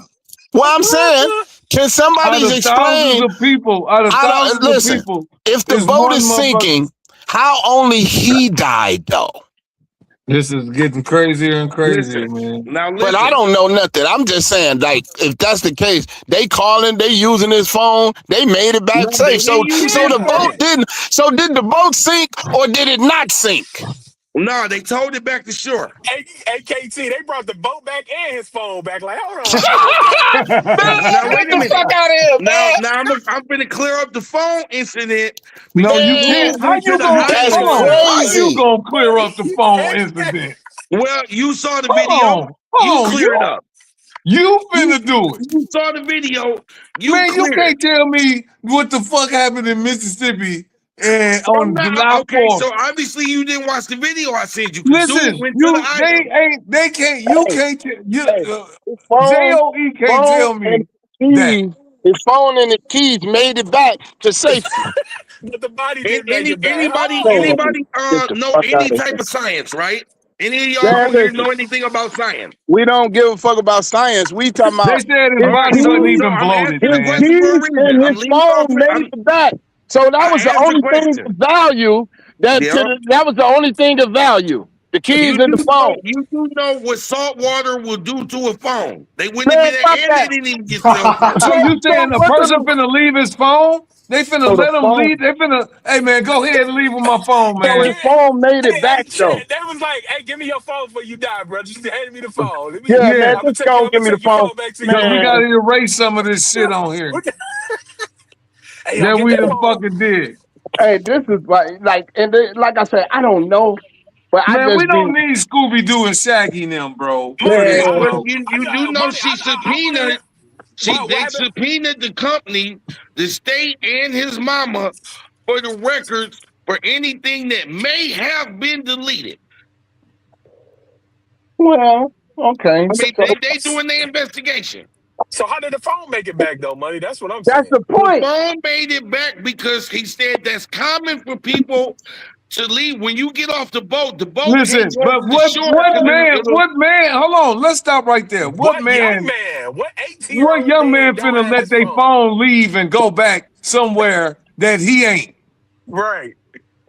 Well, I'm saying, can somebody explain? Thousands of people, thousands of people. If the boat is sinking, how only he died though? This is getting crazier and crazier, man. Now, but I don't know nothing. I'm just saying, like, if that's the case, they calling, they using his phone, they made it back safe. So the boat didn't. So did the boat sink or did it not sink? No, they towed it back to shore. AKT, they brought the boat back and his phone back. Like, hold on. Now wait a minute. Fuck out of here, now I'm gonna clear up the phone incident. No, you can't. How you gonna clear up the phone incident? Well, you saw the video. You clear it up. You finna do it. You saw the video. You can't tell me what the fuck happened in Mississippi. And on July 4th. So obviously you didn't watch the video I sent you. Listen, they can't. You can't. JOE can't tell me that his phone and the keys made it back to safety. But the body didn't make it back. Anybody know any type of science, right? Any of y'all out here know anything about science? We don't give a fuck about science. We talking about. They said his body wasn't even bloated, man. His phone made it back. So that was the only thing of value. That was the only thing of value. The keys and the phone. You do know what salt water will do to a phone. They wouldn't have been there and they didn't even get cell. So you saying a person finna leave his phone? They finna let him leave? They finna, hey man, go ahead and leave with my phone, man. So his phone made it back though. They was like, hey, give me your phone before you die, bro. Just hand me the phone. Man, just go give me the phone. Man, we gotta erase some of this shit on here. That we done fucking did. Hey, this is like I said, I don't know. But man, we don't need Scooby Doo and Shaggy them, bro. You do know she subpoenaed. They subpoenaed the company, the state, and his mama for the records for anything that may have been deleted. Well, okay. I mean, they doing their investigation. So how did the phone make it back though, Money? That's what I'm saying. That's the point. The phone made it back because he said that's common for people to leave when you get off the boat. Listen, but what man? Hold on, let's stop right there. What man? What 18? What young man finna let their phone leave and go back somewhere that he ain't? Right.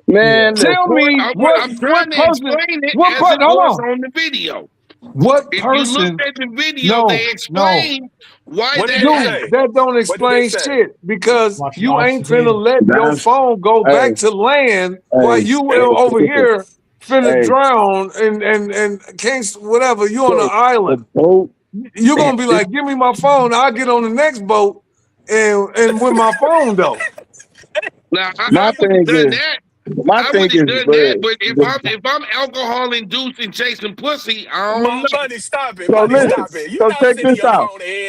Man, tell me I'm trying to explain it as it was on the video. What if person? You look at the video, they explain why that don't explain shit because you ain't finna let your phone go back to land while you over here finna drown and can't whatever. You on an island. You gonna be like, give me my phone. I'll get on the next boat and with my phone though. Now I would have done that. My thing is that, but if I'm alcohol induced and chasing pussy, I don't know. Money, stop it. So listen, stop it.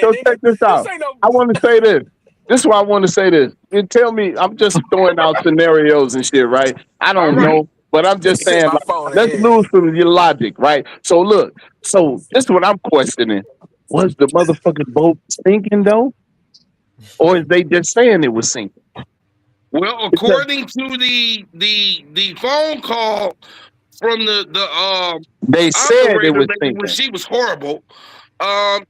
So check this out. I want to say this. this is why I want to say this. You tell me, I'm just throwing out scenarios and shit, right? I All don't right. know, but I'm just Hit saying, my like, phone let's ahead. lose some of your logic, right? So look, so this is what I'm questioning. Was the motherfucking boat sinking though? Or is they just saying it was sinking? Well, Because according to the phone call from the they said it operator was lady, when sinking. she was horrible,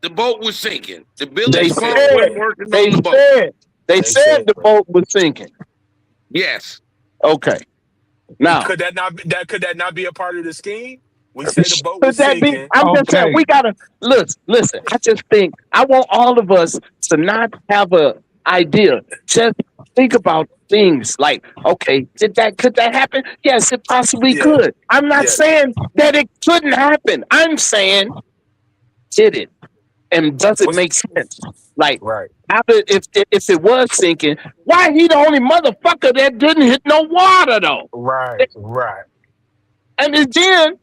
the boat was sinking. The They billet pump said. wasn't said, working they on the boat. said, they They said said. the boat was sinking. Yes. Okay. Now, Could that not be a part of the scheme? We say the boat could was that be? sinking. I'm just saying Okay. we gotta listen. I just think I want all of us to not have a idea. Just think about things like, okay, could that happen? Yes, it possibly Yeah. could. I'm not Yeah. saying that it couldn't happen. I'm saying did it? And does it What's make sense? Like, right? if it was sinking, why he the only motherfucker that didn't hit no water though? Right. Right. And then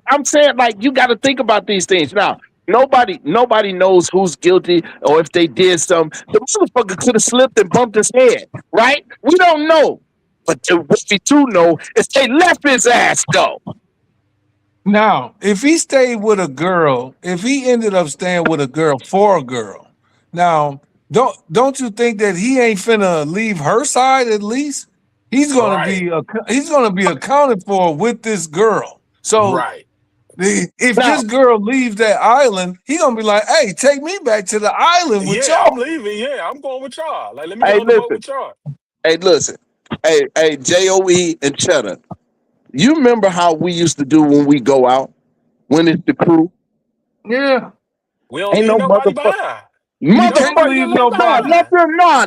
I'm saying, like, you got to think about these things now. Nobody knows who's guilty or if they did something. The motherfucker could have slipped and bumped his head, right? We don't know. But what we do know is they left his ass though. Now, if he stayed with a girl, if he ended up staying with a girl for a girl, now don't you think that he ain't finna leave her side at least? He's gonna Right. be he's gonna be accounted for with this girl. So Right. if Now, this girl leaves that island, he gonna be like, "Hey, take me back to the island with Yeah, I'm y'all." leaving. Yeah, I'm going with y'all. Like, let me get hey, on the boat listen, with y'all. hey, listen, hey, Joe and Cheddar. You remember how we used to do when we go out when it's the crew? Yeah, We don't Ain't leave no nobody motherfucker. behind. you Don't can't Motherfucker, nobody get leave left no, nobody. behind.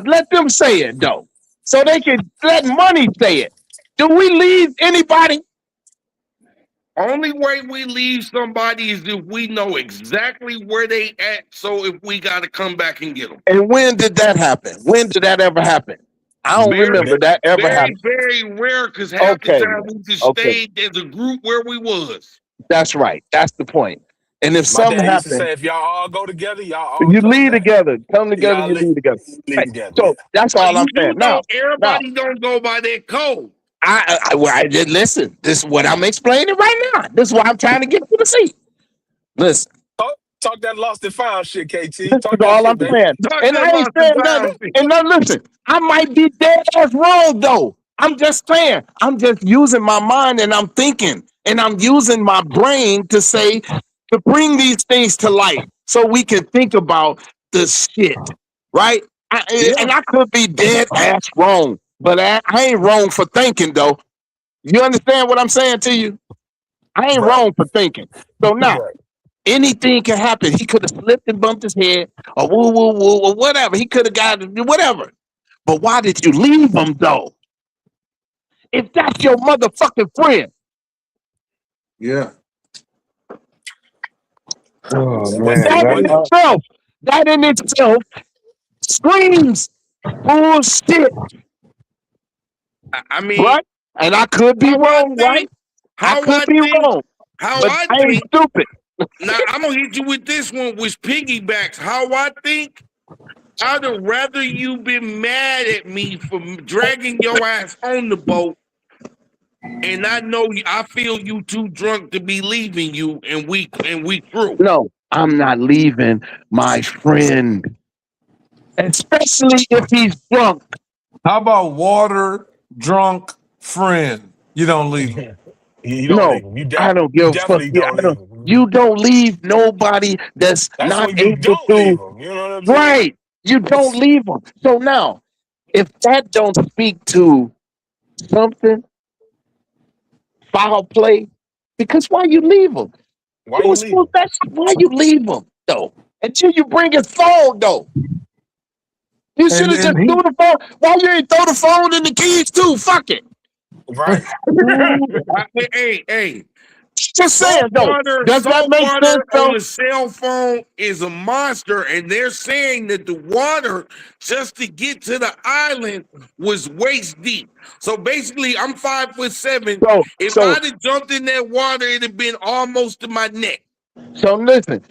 let them say it though. So they can let money say it. Do we leave anybody? Only way we leave somebody is if we know exactly where they at. So if we got to come back and get them. And when did that happen? When did that ever happen? I don't Very, remember that ever very, happening. very rare because half the Okay, time we just okay, stayed as a group where we was. that's right. That's the point. And if My something dad used to happened, say, if y'all all go together, y'all all you come leave back. together, come together, Y'all you leave together. leave Right. together. Yeah. So that's But all you I'm do saying. know Now, everybody don't go by that code. I did listen. This is what I'm explaining right now. This is what I'm trying to get you to see. Listen. Talk that lost and found shit, KT. This is Talk that all shit, I'm baby. saying. Talk And that I ain't lost and saying nothing. found shit. And now listen, I might be dead ass wrong though. I'm just saying, I'm just using my mind and I'm thinking and I'm using my brain to say, to bring these things to light so we can think about the shit, right? Yeah. And I could be dead ass wrong, but I ain't wrong for thinking though. You understand what I'm saying to you? I ain't Right. wrong for thinking. So now, Right. anything can happen. He could have slipped and bumped his head, or woo woo woo, or whatever. He could have got whatever. But why did you leave him though? If that's your motherfucking friend, Yeah. Oh Was man, it? that Was in that, itself, that in itself screams bullshit, I mean, right? And I could be how I wrong, right? think, I how could I be think, wrong, how but I I ain't think. stupid. Now I'm gonna hit you with this one, which piggybacks. How I think. I'd have rather you been mad at me for dragging your ass on the boat, and I feel you too drunk to be leaving you, and we through. No, I'm not leaving my friend, especially if he's drunk. How about water drunk friend? You don't leave him. You don't No, leave him. I don't You give a fuck. definitely Yeah, don't I leave don't. him. You don't leave nobody that's That's not when you able don't leave to. him. You know what I'm saying? Right. You don't leave them. So now, if that don't speak to something foul play, because why you leave them? Why You you was leave supposed him? that's why you leave them though. Until you bring his phone though. You should And have just and threw the phone. Why you ain't throw the phone and the keys too? Fuck it. Right. Hey, Just saying though. Does that salt make sense water on though? a cell phone is a monster, and they're saying that the water just to get to the island was waist deep. So basically, I'm 5'7". So If so I'd have jumped in that water, it'd have been almost to my neck. So listen,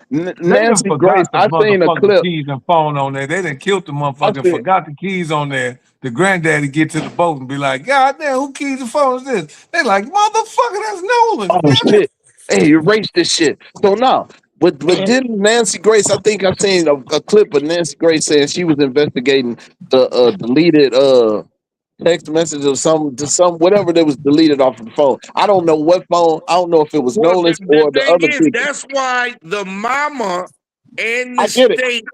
They done Nancy Grace. forgot the I seen a motherfucking clip. keys and phone on there. They done killed the I motherfucker, said, forgot the keys on there. The granddaddy get to the boat and be like, God damn, who keys the phone is this? They like, motherfucker, that's Nolan's. "Oh Damn it. shit, hey, erase this shit." So now, but didn't Nancy Grace? I think I seen a clip of Nancy Grace saying she was investigating the deleted text message or some whatever that was deleted off of the phone. I don't know what phone. I don't know if it was Well, Nolan's the or the thing other is, people. that's why the mama and I the get it. state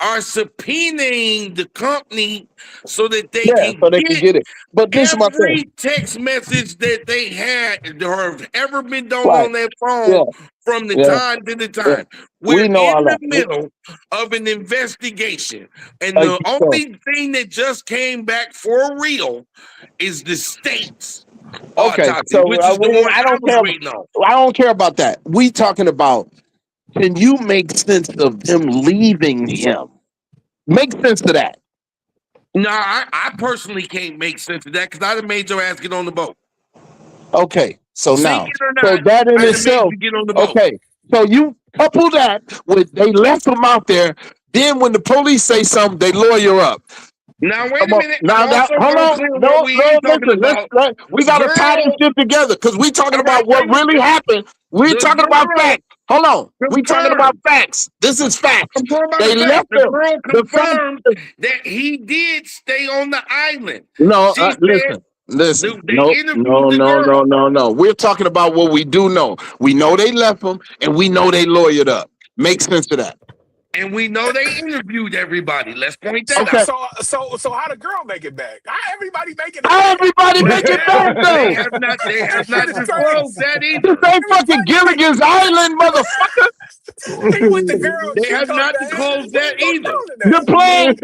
are subpoenaing the company so that they Yeah, can so they can get get it. But this is my thing. every text message that they had or have ever been done Right. on their Yeah. phone from the Yeah. time to the Yeah. time. We We're know in all the that. middle of an investigation, and Like the so. only thing that just came back for real is the state's Okay. autopsy, So which is the one I I don't was care. waiting on. I don't care about that. We talking about. Can you make sense of them leaving him? Make sense of that. No, I personally can't make sense of that because I'd have made your ass get on the boat. Okay. So Sink now, it or so not, that in I'd have made itself. you get on the boat. Okay. So you couple that with they left him out there. Then when the police say something, they lawyer up. Now, wait Come a on. minute. I'm Now that also hold going to on. clear what No, we no, ain't talking listen. about. We The gotta tie this girl, shit together because we talking all right, about what wait a really minute. happened. We The talking about girl facts. Hold on. We talking about confirmed. facts. This is facts. I'm talking about They the fact. left The him. girl The fact confirmed that he did stay on the island. no, She said listen. they No, interviewed no, the no, no, girl. no, no. We're talking about what we do know. We know they left him, and we know they lawyered up. Make sense of that. And we know they interviewed everybody. Let's point that So Okay. out. so so how the girl make it back? How everybody making it How back? everybody They make it have back they though? have not they have This shit not is disclosed crazy. that This either. ain't fucking Gilligan's Island, motherfucker. He with the girl, They she have come not to him. disclosed We that ain't gonna either. know that. The plane,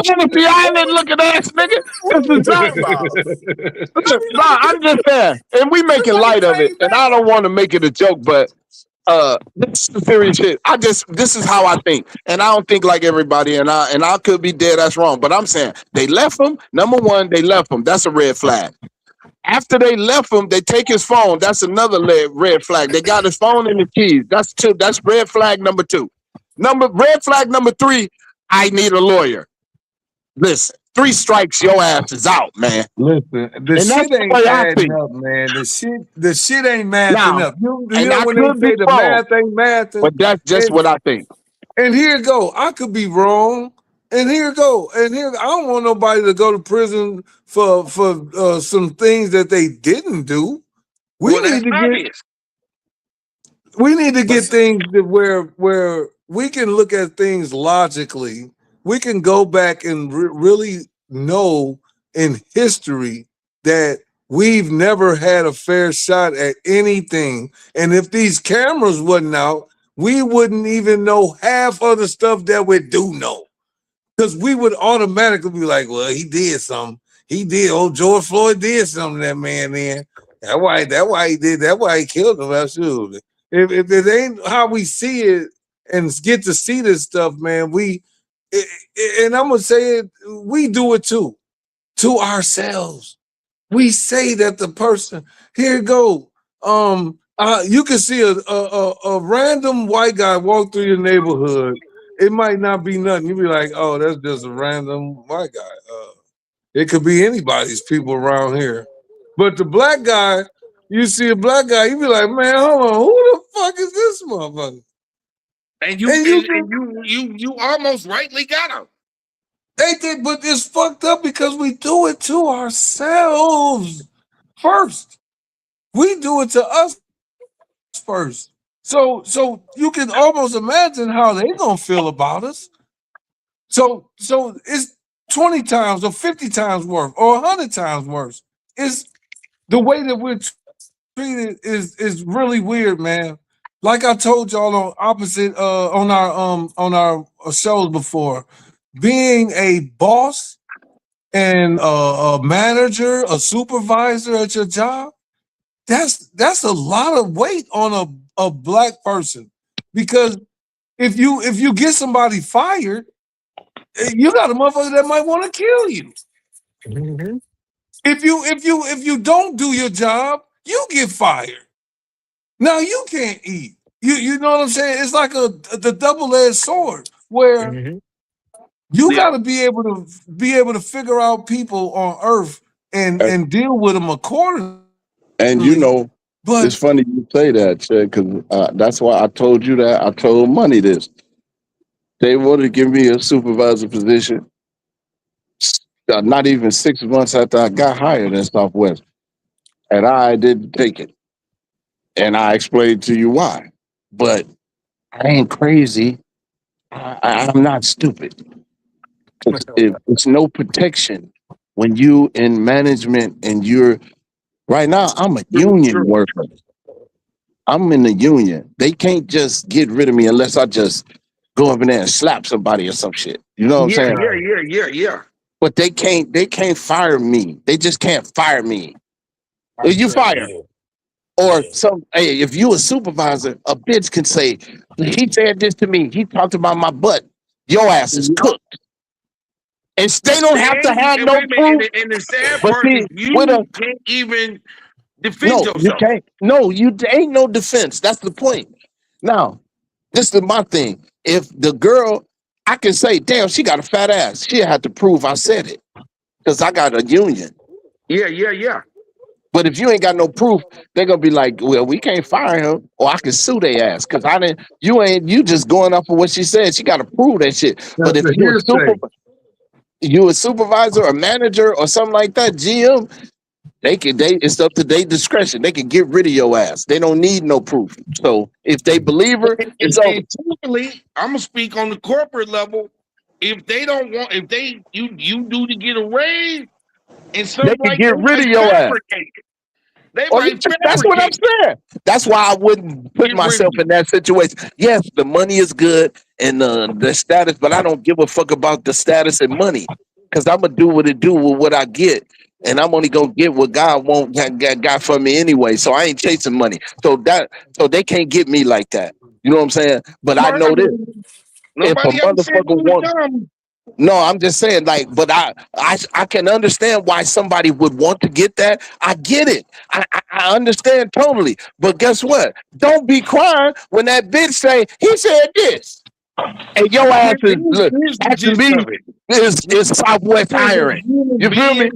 Fantasy Island looking ass nigga. What This are you is not. talking about? No, Everybody, I'm just saying, and we making everybody light of it, came and back. I don't want to make it a joke, but this is serious shit. This is how I think, and I don't think like everybody, and I could be dead. That's wrong, but I'm saying they left him. Number one, they left him. That's a red flag. After they left him, they take his phone. That's another red flag. They got his phone and his keys. That's two. That's red flag number two. Red flag number three. I need a lawyer. Listen, 3 strikes, your ass is out, man. Listen, the And that's shit the ain't way I adding think. up, man. The shit ain't mathing Now, up. You and know I when they could be say the wrong, math ain't mathing, but that's just and what I think. here it go. I could be wrong, and here it go. And here I don't want nobody to go to prison for some things that they didn't do. We Well, need that's to get obvious. But things that where we can look at things logically. We can go back and really know in history that we've never had a fair shot at anything. And if these cameras wasn't out, we wouldn't even know half of the stuff that we do know. Because we would automatically be like, well, he did something. He did. Oh, George Floyd did something to that man then. That's why he did. That's why he killed him. Absolutely. If it ain't how we see it and get to see this stuff, man, and I'm gonna say it, we do it too, to ourselves. We say that the person, here you go. You can see a random white guy walk through your neighborhood. It might not be nothing. You be like, oh, that's just a random white guy. It could be anybody's people around here. But the black guy, you see a black guy, you be like, man, hold on, who the fuck is this motherfucker? and you And and, you and can, you almost rightly got him. but it's fucked up because we do it to ourselves first. We do it to us first. So you can almost imagine how they gonna feel about us. So it's 20 times or 50 times worse or 100 times worse. It's the way that we're treated is really weird, man. Like I told y'all on our shows before, being a boss and a manager, a supervisor at your job, that's a lot of weight on a black person. Because if you get somebody fired, you got a motherfucker that might want to kill you. Mhm. If you don't do your job, you get fired. Now you can't eat. You know what I'm saying? It's like the double-edged sword where you got to be able to figure out people on Earth and deal with them accordingly. And you know, but it's funny you say that, Chad, because that's why I told you that. I told Money this. They wanted to give me a supervisor position. Not even 6 months after I got hired in Southwest, and I didn't take it. And I explained to you why. But I ain't crazy. I'm not stupid. It's no protection when you in management and you're right now. I'm a union worker. I'm in the union. They can't just get rid of me unless I just go up in there and slap somebody or some shit. You know what I'm saying? Yeah. But they can't fire me. They just can't fire me. You fire. Or some hey, if you a supervisor, a bitch can say, he said this to me. He talked about my butt. Your ass is cooked. And they don't have to have no proof. And the sad But part see, is you can't even defend yourself. You can't. No, you ain't no defense. That's the point. Now, this is my thing. If the girl, I can say, damn, she got a fat ass. She'll have to prove I said it. Because I got a union. Yeah. But if you ain't got no proof, they're gonna be like, well, we can't fire him, or I can sue their ass. Cause you just going off of what she said. She gotta prove that shit. But if you a supervisor, a manager, or something like that, GM, it's up to their discretion. They can get rid of your ass. They don't need no proof. So if they believe her, it's over. Typically, I'm gonna speak on the corporate level. If they don't want, you do to get a raise, and they can get rid of your ass. That's what I'm saying. That's why I wouldn't put myself in that situation. Yes, the money is good and the status, but I don't give a fuck about the status and money because I'm gonna do what it do with what I get, and I'm only gonna get what God got for me anyway. So I ain't chasing money. So they can't get me like that. You know what I'm saying? But I know this. If a motherfucker wants. No, I'm just saying, like, but I can understand why somebody would want to get that. I get it. I understand totally. But guess what? Don't be crying when that bitch say he said this, and your ass is look. Asking me is Southwest hiring. You feel me?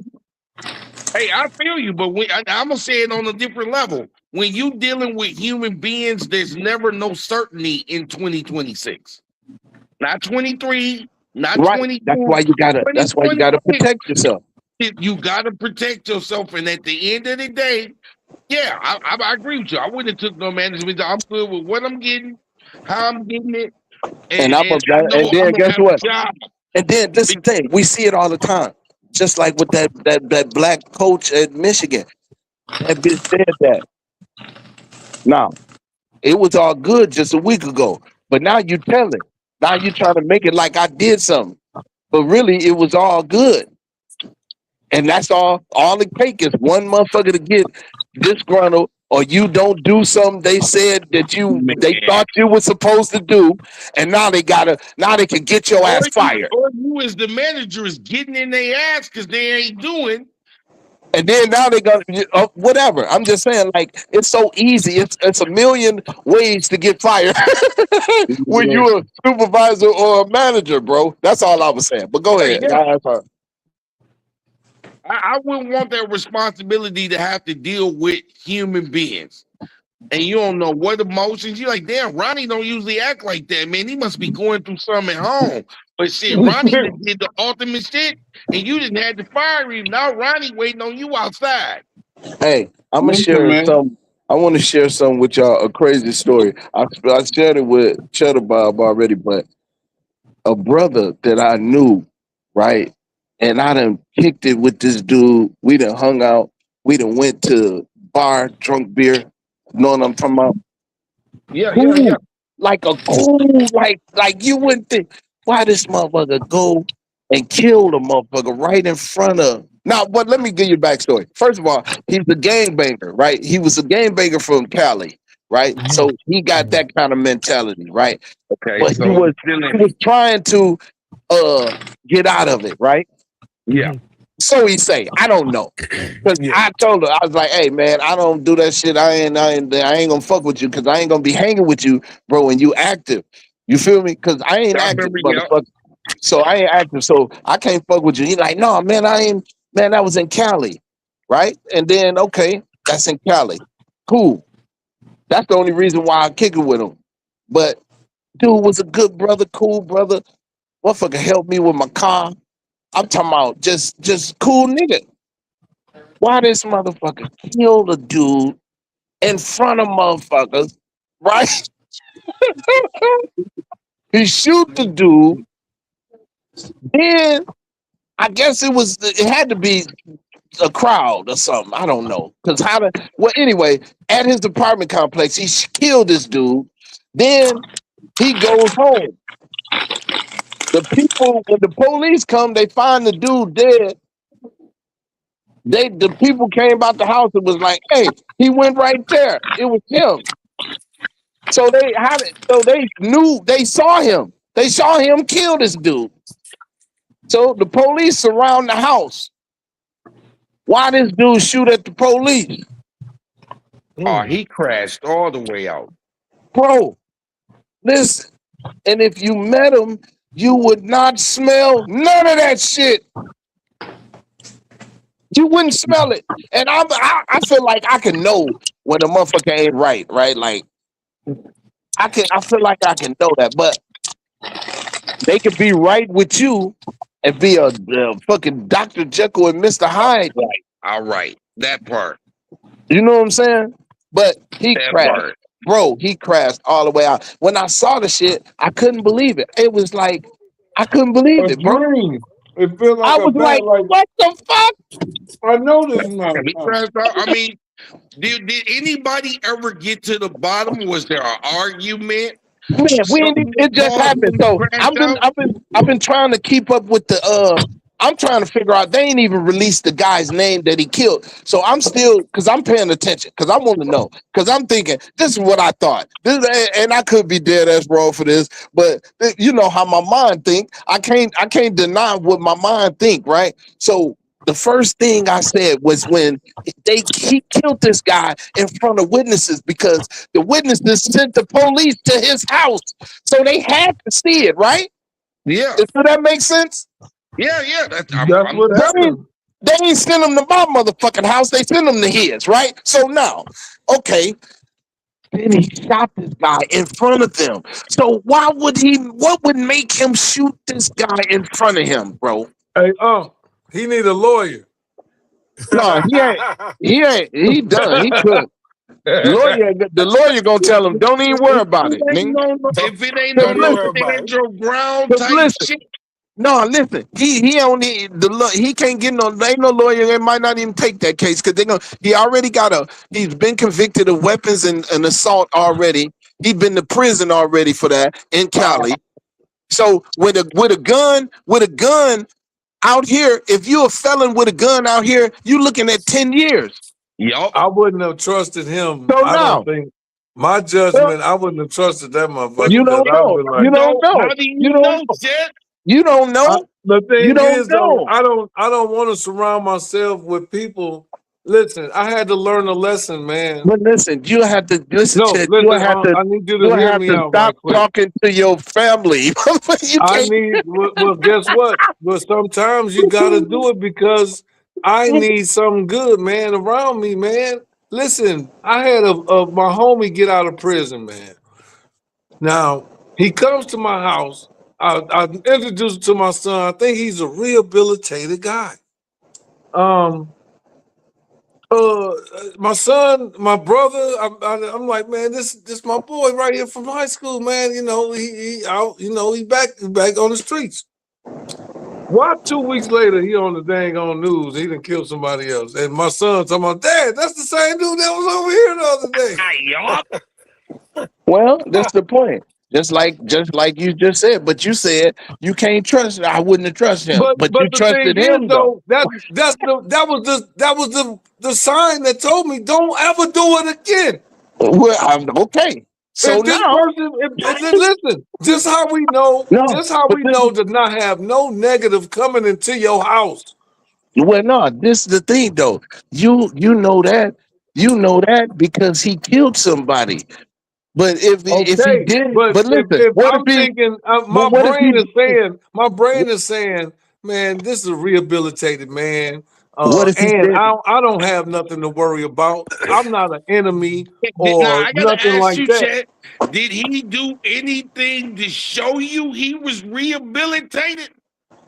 Hey, I feel you, but I'm gonna say it on a different level. When you dealing with human beings, there's never no certainty in 2026. Not 23. Not right. 24. That's why you gotta protect yourself. You gotta protect yourself, and at the end of the day, yeah, I agree with you. I wouldn't have took no management. I'm good with what I'm getting, how I'm getting it, and then guess what? And then this is the thing, we see it all the time. Just like with that black coach at Michigan, that bitch said that. Now, it was all good just a week ago, but now you telling. Now you trying to make it like I did something. But really, it was all good. And that's all it takes is one motherfucker to get disgruntled or you don't do something they said that they thought you were supposed to do, and now they can get your ass fired. Or you as the manager is getting in their ass because they ain't doing. And then now they got whatever. I'm just saying, like, it's so easy. It's a million ways to get fired when you're a supervisor or a manager, bro. That's all I was saying. But go ahead. Yeah. I wouldn't want that responsibility to have to deal with human beings. And you don't know what emotions. You're like, damn, Ronnie don't usually act like that, man. He must be going through something at home. But shit, Ronnie did the ultimate shit, and you didn't have to fire him. Now Ronnie waiting on you outside. Hey, I'm gonna share some. I want to share some with y'all. A crazy story. I shared it with Cheddar Bob already, but a brother that I knew, right? And I done kicked it with this dude. We done hung out. We done went to bar, drunk beer. Know what I'm talking about? Yeah. Like a cool, like you wouldn't think, why this motherfucker go and kill the motherfucker right in front of. Now, but let me give you a backstory. First of all, he's a gangbanger, right? He was a gangbanger from Cali, right? So he got that kind of mentality, right? Okay. But so he was trying to get out of it, right? Yeah. So he say, I don't know. Cause Yeah. I told her, I was like, hey man, I don't do that shit. I ain't gonna fuck with you because I ain't gonna be hanging with you, bro, when you active. You feel me? Cause I ain't I active, remember, yeah. motherfucker. So I ain't active. So I can't fuck with you. He like, no, man, I ain't man, that was in Cali. Right? And then okay, that's in Cali. Cool. That's the only reason why I kick it with him. But dude was a good brother, cool brother. Motherfucker helped me with my car. I'm talking about just cool nigga. Why this motherfucker killed a dude in front of motherfuckers, right? He shoot the dude. Then I guess it had to be a crowd or something. I don't know. Cause well anyway, at his apartment complex, he killed this dude. Then he goes home. The people, when the police come, they find the dude dead. The people came out the house and was like, hey, he went right there. It was him. So they knew they saw him. They saw him kill this dude. So the police surround the house. Why this dude shoot at the police? Oh, he crashed all the way out. Bro, listen. And if you met him, you would not smell none of that shit. You wouldn't smell it. And I feel like I can know when a motherfucker ain't right, right? Like I feel like I can know that, but they could be right with you and be a fucking Dr. Jekyll and Mr. Hyde. Right. All right. That part. You know what I'm saying? But he That crashed. part. Bro, he crashed all the way out. When I saw the shit, I couldn't believe it. It was like, I couldn't believe A it, bro. dream. It feels like I a was bad, like, like what the fuck? I know this man. He crashed out. I mean, did anybody ever get to the bottom? Was there an argument? Man, it just happened. So I've been trying to keep up with I'm trying to figure out they ain't even released the guy's name that he killed. So I'm still because I'm paying attention because I want to know. Because I'm thinking this is what I thought. And I could be dead ass wrong for this, but you know how my mind think. I can't deny what my mind think, right? So the first thing I said was when he killed this guy in front of witnesses because the witnesses sent the police to his house. So they had to see it, right? Yeah. Does that make sense? Yeah. That's what happened. They ain't send them to my motherfucking house. They send them to his, right? So now, okay. Then he shot this guy in front of them. So what would make him shoot this guy in front of him, bro? Hey, he need a lawyer. No, he done. He could. The lawyer gonna tell him, don't even worry about it. If it ain't no Alejandro Brown type shit. No, listen. He only he can't get ain't no lawyer. They might not even take that case because he already he's been convicted of weapons and assault already. He's been to prison already for that in Cali. So with a gun out here, if you're a felon with a gun out here, you looking at 10 years. Yup. I wouldn't have trusted him. So I don't think my judgment. I wouldn't have trusted that motherfucker. You don't know. Like, You don't know. How do you know, Jet? You don't know. The thing You don't is, know. though, I don't want to surround myself with people. Listen, I had to learn a lesson, man. But listen, you have to listen. No, Chet, listen, you have to. I need you You to hear have me to out stop right quick. talking to your family. I need. Well, guess what? But sometimes you got to do it because I need something good, man, around me, man. Listen, I had my homie get out of prison, man. Now he comes to my house. I introduced him to my son. I think he's a rehabilitated guy. My son, my brother, I'm like, man, this my boy right here from high school, man. You know, he out, you know, he back on the streets. Why 2 weeks later he on the dang on news? He done killed somebody else, and my son talking about, Dad, that's the same dude that was over here the other day. Well, that's the point. Just like you just said, but you said you can't trust. I wouldn't have trusted him, but you the trusted thing him is, though. that was the sign that told me don't ever do it again. Well, okay. So if this now, person, listen, just how we know, to not have no negative coming into your house. Well, no, this is the thing though. You know that because he killed somebody. But if he Okay, did, but but listen, if what if I'm he? thinking, But my what if brain he? is saying, man, this is a rehabilitated man, What if he and did? I don't have nothing to worry about. I'm not an enemy Now or I gotta nothing ask like you, that. Chet. Did he do anything to show you he was rehabilitated?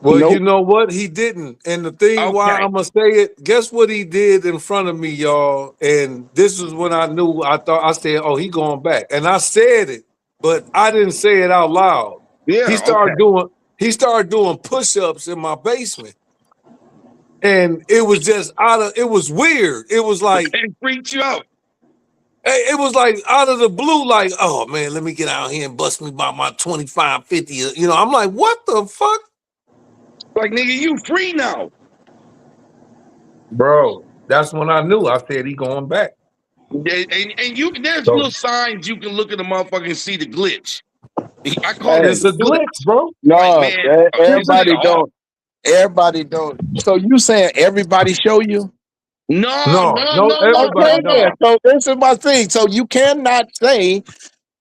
Well, you Nope. know what? He didn't. And the thing why Okay. I'm gonna say it, guess what he did in front of me, y'all? And this is when I knew I said, oh, he going back. And I said it, but I didn't say it out loud. He Yeah. started Okay. doing he started doing push-ups in my basement. And it was just it was weird. It was like And freaked you out. it was like out of the blue, like, oh man, let me get out here and bust me by my 25, 50. You know, I'm like, what the fuck? Like, nigga, you free now. Bro, that's when I knew. I said he going back. And you there's So little signs you can look at the motherfucker and see the glitch. I call it Hey, it's the a glitch. glitch, bro. Like, no, man, this nigga everybody off. don't. Everybody don't. So you saying everybody show you? No, No, no, no, no, no, everybody Okay, no, then. don't. no. So this is my thing. So you cannot say,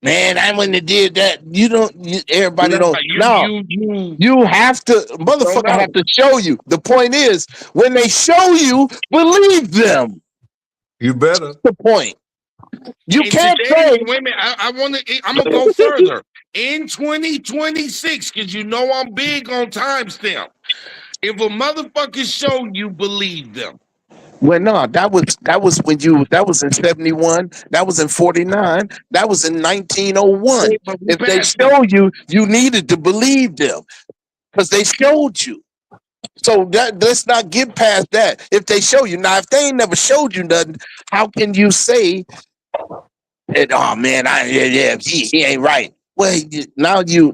man, I wouldn't have did that. You don't. Everybody No, don't. No, you you have to. don't Motherfucker have know. to show you. The point is, when they show you, believe them. You better. The point. You In can't today's say. women, I'm gonna go further. In 2026, because you know I'm big on timestamp. If a motherfucker show you, believe them. Well, no, that was when you that was in 71, that was in 49, that was in 1901. Okay, but we If they passed that. show you, you needed to believe them because they showed you. So that let's not get past that. If they show you now, if they ain't never showed you nothing, how can you say that? Oh man, he ain't right. Well, now you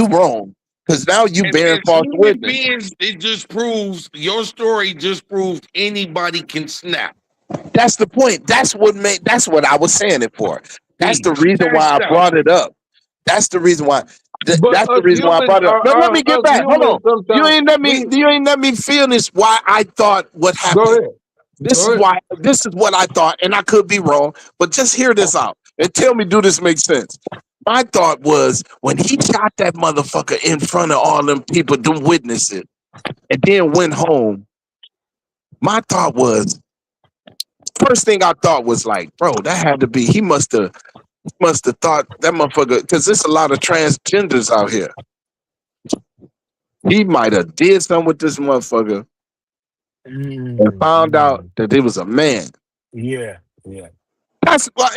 wrong because now you And bearing as false human witness. beings, it just proves your story just proves anybody can snap. That's the point. That's what I was saying it for. That's the Peace. reason why Passed I out. brought it up. That's the reason why. But That's the reason why I brought it up. But let me get us back. Hold on. humans sometimes we You ain't let me finish why I thought what go happened. ahead. Go ahead. This is what I thought, and I could be wrong, but just hear this out and tell me, do this make sense? My thought was when he shot that motherfucker in front of all them people, them witnesses, and then went home. My thought was first thing I thought was like, bro, that had to be. He must have thought that motherfucker because there's a lot of transgenders out here. He might have did something with this motherfucker and found out Mm. that it was a man. Yeah, yeah.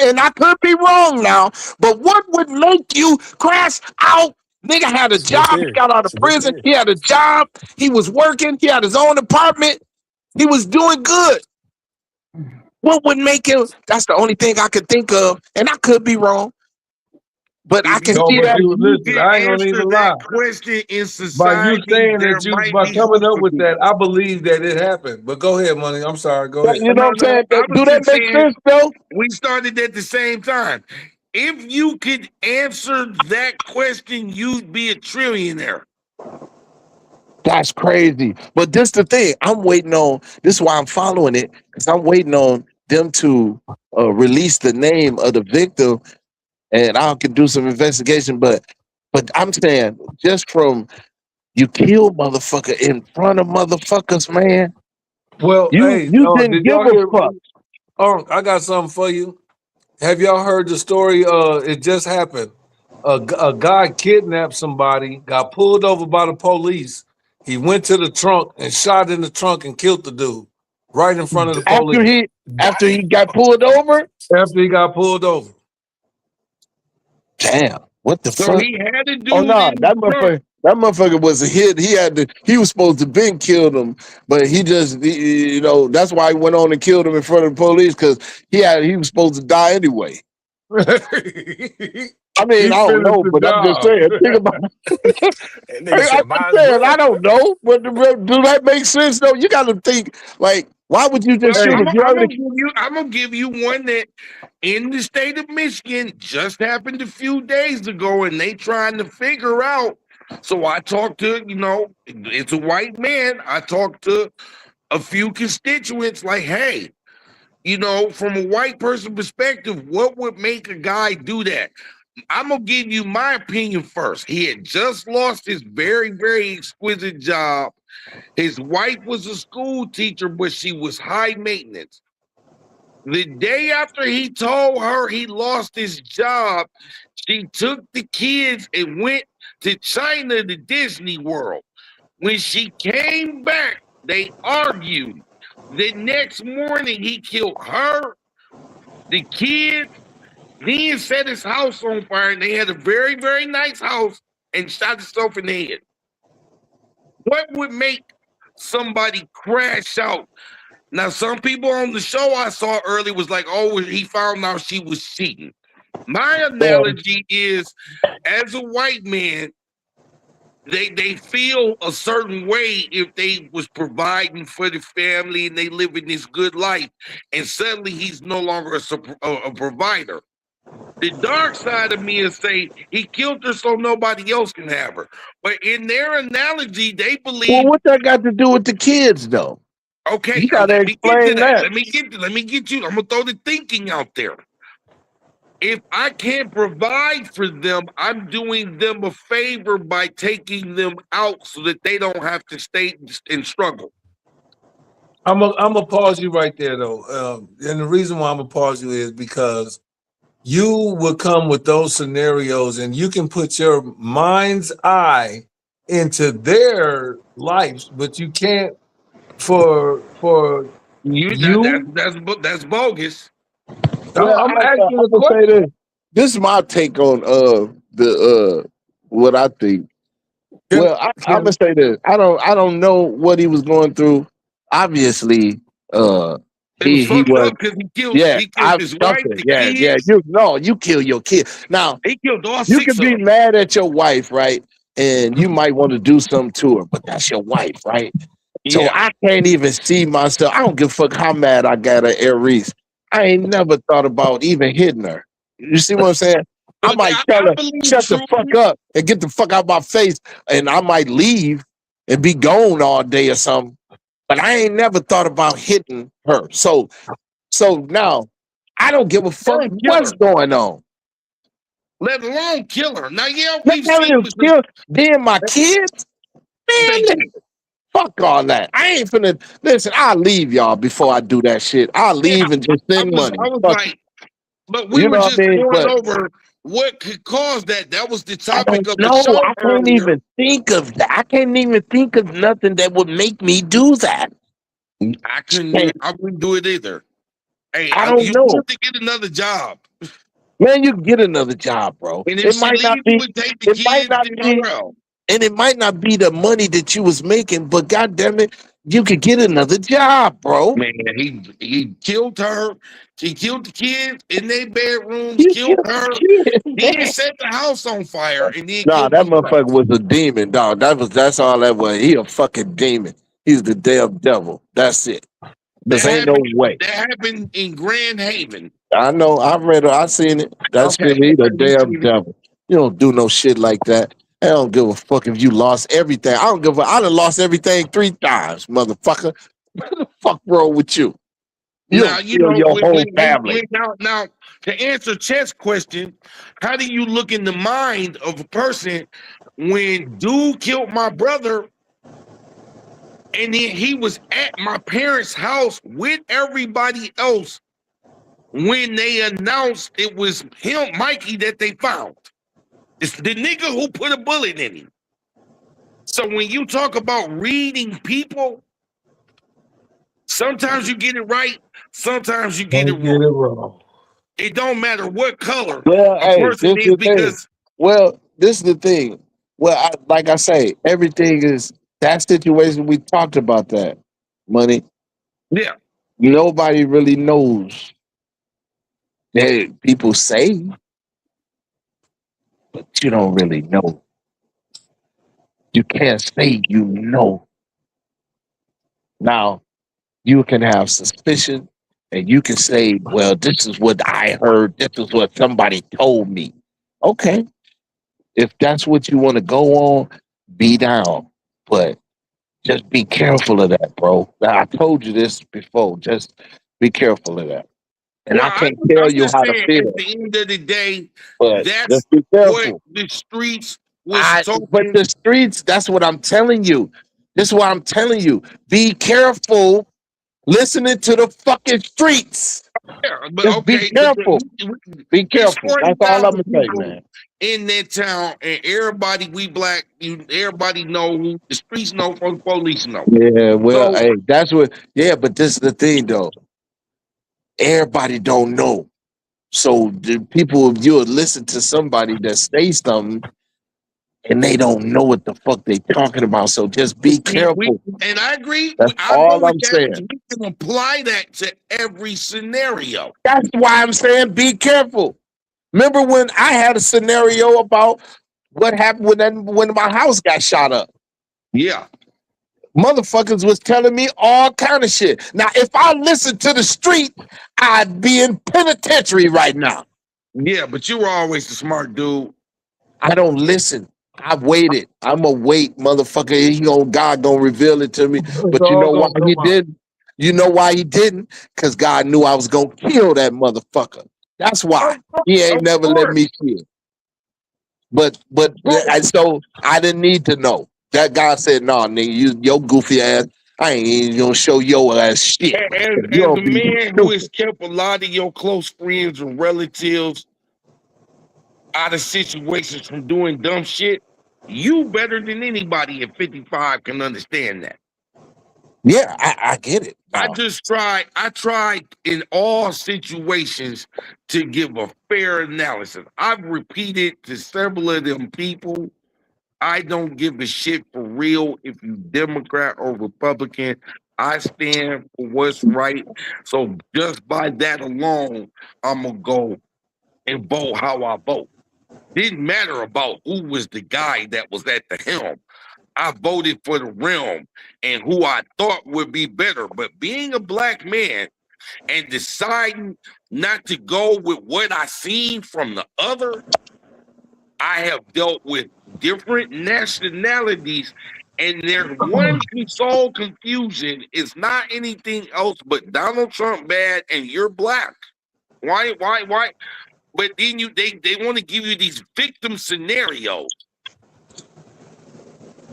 And I could be wrong now, but what would make you crash out? Nigga had a It's a good job. He theory. got out of It's a good prison. theory. He had a job. He was working. He had his own apartment. He was doing good. What would make him? That's the only thing I could think of, and I could be wrong, but I If can you No, see but that. if you you listen, can I ain't gonna answer even lie. that question in By you society, saying there that might by be coming hope up for with that, people. I believe that it happened. But go ahead, money. I'm sorry. Go ahead. You know No, what I'm no, saying? I was Do that just make saying sense, though? we started at the same time. If you could answer that question, you'd be a trillionaire. That's crazy. But this the thing. I'm waiting on. This is why I'm following it because I'm waiting on them to release the name of the victim, and I can do some investigation. But I'm saying just from you kill motherfucker in front of motherfuckers, man. Well, hey, You didn't did give y'all a hear? fuck. I got something for you. Have y'all heard the story? It just happened. A guy kidnapped somebody, got pulled over by the police. He went to the trunk and shot in the trunk and killed the dude right in front of the After police he got pulled over. after he got pulled over. Damn. What the So fuck? he had a Oh dude no, in the trunk. that motherfucker was a hit. He was supposed to been killed him, but that's why he went on and killed him in front of the police because he was supposed to die anyway. I He mean, I don't finished know, the but I'm just job. saying. Think about That nigga I'm said, just might as saying, I well. don't know. But do that make sense though? You gotta think like, why would you just Well, shoot Hey, him? You already I'm gonna give you one that in the state of Michigan just happened a few days ago, and they trying to figure out So I talked to, it's a white man. I talked to a few constituents like, hey, from a white person perspective, what would make a guy do that? I'm gonna give you my opinion first. He had just lost his very, very exquisite job. His wife was a school teacher, but she was high maintenance. The day after he told her he lost his job, she took the kids and went to China to Disney World. When she came back, they argued. The next morning, he killed her, the kids, then set his house on fire, and they had a very, very nice house and shot himself in the head. What would make somebody crash out? Now, some people on the show I saw earlier was like, oh, he found out she was cheating. My analogy is, as a white man, they feel a certain way if they was providing for the family and they living this good life, and suddenly he's no longer a provider. The dark side of me is say he killed her so nobody else can have her. But in their analogy, they believe. Well, what that got to do with the kids, though? Okay, you gotta let me get to explain that. Let me get you. I'm gonna throw the thinking out there. If I can't provide for them, I'm doing them a favor by taking them out so that they don't have to stay and struggle. I'm gonna pause you right there though, and the reason why I'm gonna pause you is because you will come with those scenarios, and you can put your mind's eye into their lives, but you can't for That's bogus. Well, I'm asking a say question. this is my take on the what I think. Well, I'm gonna say this. I don't know what he was going through. Obviously, It was he fucked was. up because he killed his wife, something. the Yeah, kids. you kill your kid. Now He killed all you 6 can of be them. mad at your wife, right? And you might want to do something to her, but that's your wife, right? So Yeah. I can't even see myself. I don't give a fuck how mad I got at Aries. I ain't never thought about even hitting her. You see what I'm saying? I But might tell her, believe shut the fuck up and get the fuck out of my face, and I might leave and be gone all day or something. But I ain't never thought about hitting her. So now I don't give a fuck Don't kill what's her. going on. Let alone kill her. Now, yeah, Let we've me seen. kill then my kids. Man, Thank you. listen, fuck all that. I ain't finna listen. I'll leave y'all before I do that shit. I'll leave and just I send was money. like, but we You were know what just I mean? going But over what could cause that. That was the I topic of the don't know. show I can't earlier. even think of that. I can't even think of nothing that would make me do that. I wouldn't do it either. Hey, I don't you know. have to get another job. Man, you get another job, bro. And if It she might not leaves, be. you would take the It might kids not and be. well. And it might not be the money that you was making, but goddamn it, you could get another job, bro. Man, he killed her. He killed the kids in their bedrooms, You killed killed her, the kid, then man. set the house on fire, and then Nah, killed that himself. motherfucker was a demon, dog. That's all that was. He a fucking demon. He's the damn devil. That's it. Cause ain't no way. That happened in Grand Haven. I know. I read it. I seen it. That Okay. shit. He the damn devil. You don't do no shit like that. I don't give a fuck if you lost everything. I don't give a. I done lost everything 3 times, motherfucker. What the fuck wrong with you? Now, You kill your whole family. now, to answer Chet's question, how do you look in the mind of a person when dude killed my brother and then he was at my parents' house with everybody else when they announced it was him, Mikey, that they found? It's the nigga who put a bullet in him. So when you talk about reading people, sometimes you get it right, sometimes you get it wrong. It don't matter what color Well, a hey, person this is the thing. because Well, this is the thing. Well, like I say, everything is that situation. We talked about that money. yeah, Nobody really knows. That people say, but you don't really know. You can't say you know. Now, you can have suspicion and you can say, well, this is what I heard. This is what somebody told me. Okay. If that's what you want to go on, be down, but just be careful of that, bro. Now, I told you this before. Just be careful of that. And Well, I can't tell I'm you just how to saying, at feel, the end of the day, but that's just be what careful. the streets was But talking. the streets, that's what I'm telling you. This is what I'm telling you. Be careful listening to the fucking streets. Yeah, but Just be okay, careful. Be it's careful. That's all I'm 40,000 gonna say, people man. in that town, and everybody we black, everybody know who the streets know from the police know. Yeah, well, So hey, that's what. Yeah, but this is the thing, though. Everybody don't know. So the people, if you would listen to somebody that say something and they don't know what the fuck they talking about, so just be we careful. and I agree. That's I go all with I'm that. saying. We can apply that to every scenario. That's why I'm saying be careful. Remember when I had a scenario about what happened when my house got shot up? Yeah, Motherfuckers was telling me all kind of shit. Now, if I listened to the street, I'd be in penitentiary right now. yeah, but you were always the smart dude. I don't listen. I waited. I'm a wait, motherfucker. God gonna reveal it to me. It's But you all know why gonna he come out. didn't? You know why he didn't? Because God knew I was gonna kill that motherfucker. That's why he ain't Of never let course, me kill. But of course. and so I didn't need to know. That God said, "No, nigga, your goofy ass. I ain't even gonna show your ass shit. As, You as don't a be man who has stupid." kept a lot of your close friends and relatives out of situations from doing dumb shit, you better than anybody at 55 can understand that. Yeah, I get it now. I tried in all situations to give a fair analysis. I've repeated to several of them people, I don't give a shit for real if you Democrat or Republican. I stand for what's right. So just by that alone, I'm gonna go and vote how I vote. Didn't matter about who was the guy that was at the helm. I voted for the realm and who I thought would be better. But being a black man and deciding not to go with what I seen from the other, I have dealt with different nationalities, and there's one sole confusion. It's not anything else but Donald Trump bad and you're black. Why? But then they want to give you these victim scenarios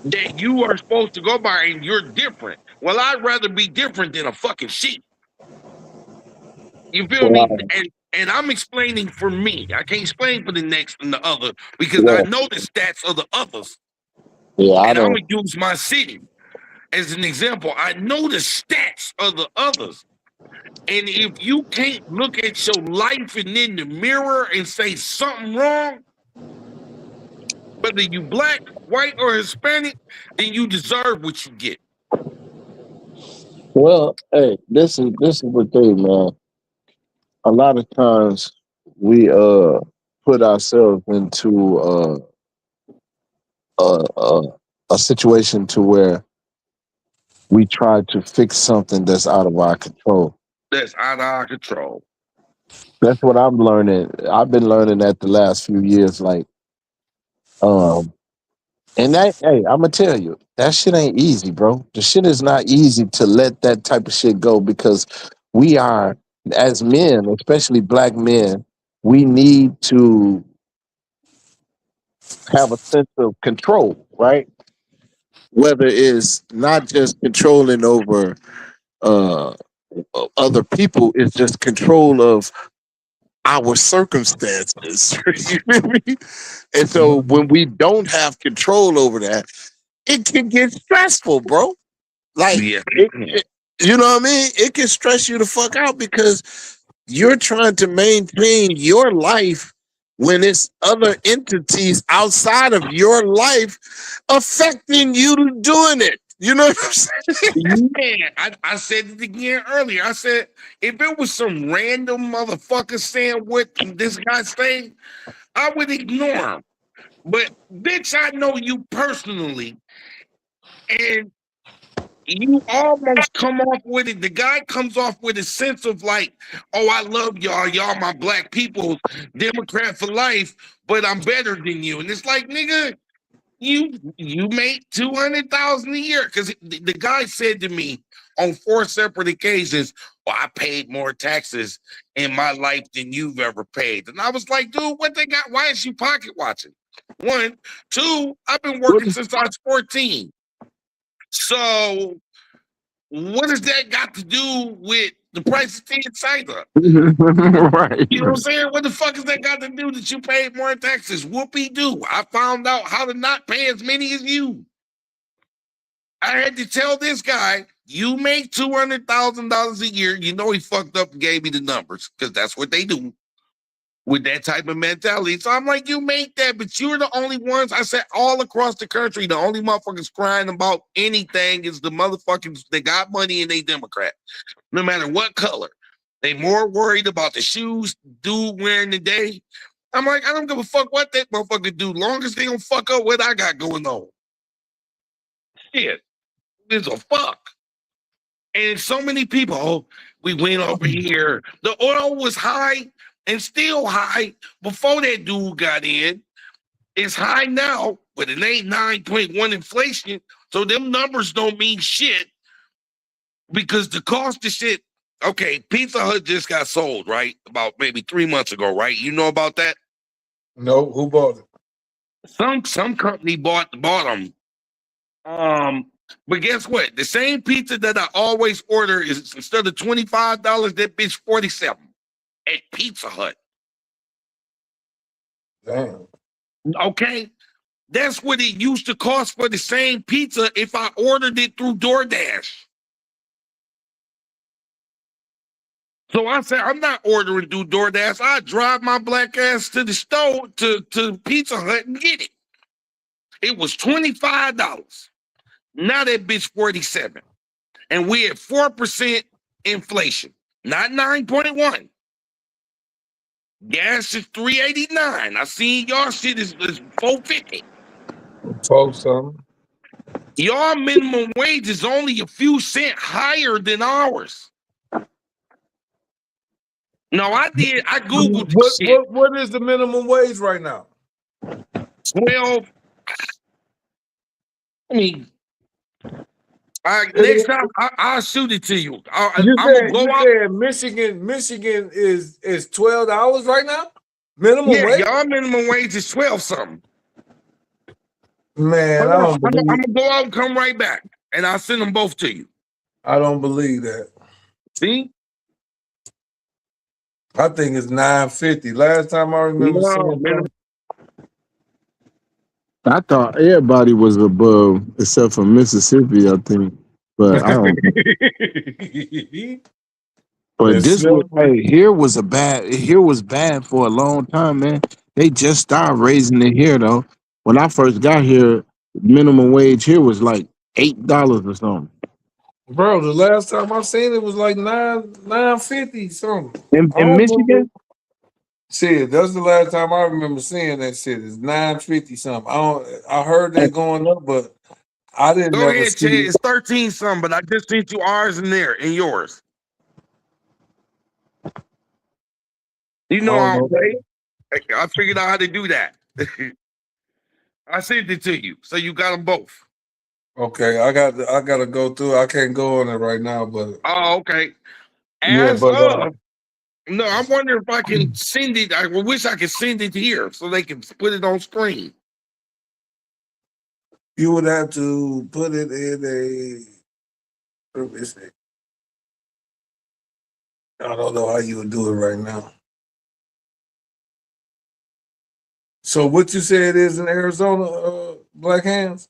that you are supposed to go by, and you're different. Well, I'd rather be different than a fucking sheep. You feel me? Wow. And I'm explaining for me. I can't explain for the next and the other because I Yeah, know the stats of the others. yeah, I And I'm don't. gonna use my city as an example. I know the stats of the others. And if you can't look at your life and in the mirror and say something wrong, whether you black, white, or Hispanic, then you deserve what you get. Well, hey, this is the thing, man. A lot of times we put ourselves into uh a situation to where we try to fix something that's out of our control. That's out of our control. That's what I'm learning. I've been learning that the last few years. Like, um, and that, hey, I'm gonna tell you, that shit ain't easy, bro. The shit is not easy to let that type of shit go because we are, as men, especially black men, we need to have a sense of control, right? Whether it's not just controlling over uh other people, it's just control of our circumstances. You feel me? And so when we don't have control over that, it can get stressful, bro. Like Yeah. you know what I mean? It can stress you the fuck out because you're trying to maintain your life when it's other entities outside of your life affecting you doing it. You know what I'm saying? Man, I said it again earlier. I said if it was some random motherfucker saying what this guy's saying, I would ignore him. But bitch, I know you personally, and you almost come off with it. The guy comes off with a sense of like, oh, I love y'all. Y'all my black people, Democrat for life, but I'm better than you. And it's like, nigga, You make 200,000 a year because the guy said to me on 4 separate occasions, "Well, I paid more taxes in my life than you've ever paid," and I was like, "Dude, what they got? Why is you pocket watching?" 1, 2. I've been working since I was 14. So what does that got to do with the price of tea and cider? Right. You know what I'm saying? What the fuck has that got to do that you paid more in taxes? Whoopie doo. I found out how to not pay as many as you. I had to tell this guy, you make $200,000 a year. You know he fucked up and gave me the numbers because that's what they do with that type of mentality. So I'm like, you make that, but you're the only ones. I said all across the country, the only motherfuckers crying about anything is the motherfuckers that got money and they Democrat. No matter what color. They more worried about the shoes dude wearing today. I'm like, I don't give a fuck what that motherfucker do, long as they don't fuck up what I got going on. Shit, there's a fuck. And so many people, oh, we went over here. The oil was high and still high before that dude got in. It's high now, but it ain't 9.1 inflation. So them numbers don't mean shit because the cost of shit. Okay, Pizza Hut just got sold, right? About maybe 3 months ago, right? You know about that? No, who bought it? Some company bought them. But guess what? The same pizza that I always order is instead of $25, that bitch $47 at Pizza Hut. Damn. Okay, that's what it used to cost for the same pizza if I ordered it through DoorDash. So I said, I'm not ordering through DoorDash. I drive my black ass to the store to Pizza Hut and get it. It was $25. Now that bitch 47. And we at 4% inflation, not 9.1. Gas is $3.89. I seen y'all shit is $4.50. Folks, something. Y'all minimum wage is only a few cents higher than ours. No, I Googled this shit. What is the minimum wage right now? 12. I mean, next time I'll shoot it to you. I'm gonna go out. Said Michigan is $12 right now? Minimum wage? Y'all minimum wage is 12 something. Man, I'm gonna go out and come right back, and I'll send them both to you. I don't believe that. See? I think it's $9.50. Last time I remember seeing I thought everybody was above except for Mississippi, I think. But I don't know. But this was here was bad for a long time, man. They just started raising it here though. When I first got here, minimum wage here was like $8 or something. Bro, the last time I seen it was like $9.50 something. In Michigan? Shit, that's the last time I remember seeing that shit. It's $9.50 something. I heard that going up, but I didn't Go never ahead, see Chad. It's 13 something, but I just sent you ours and yours. You know I don't play. I figured out how to do that. I sent it to you, so you got them both. Okay, I got to go through. I can't go on it right now, but okay. No, I'm wondering if I can send it. I wish I could send it here so they can put it on screen. You would have to put it in a. I don't know how you would do it right now. So what you said is in Arizona, Black Hands?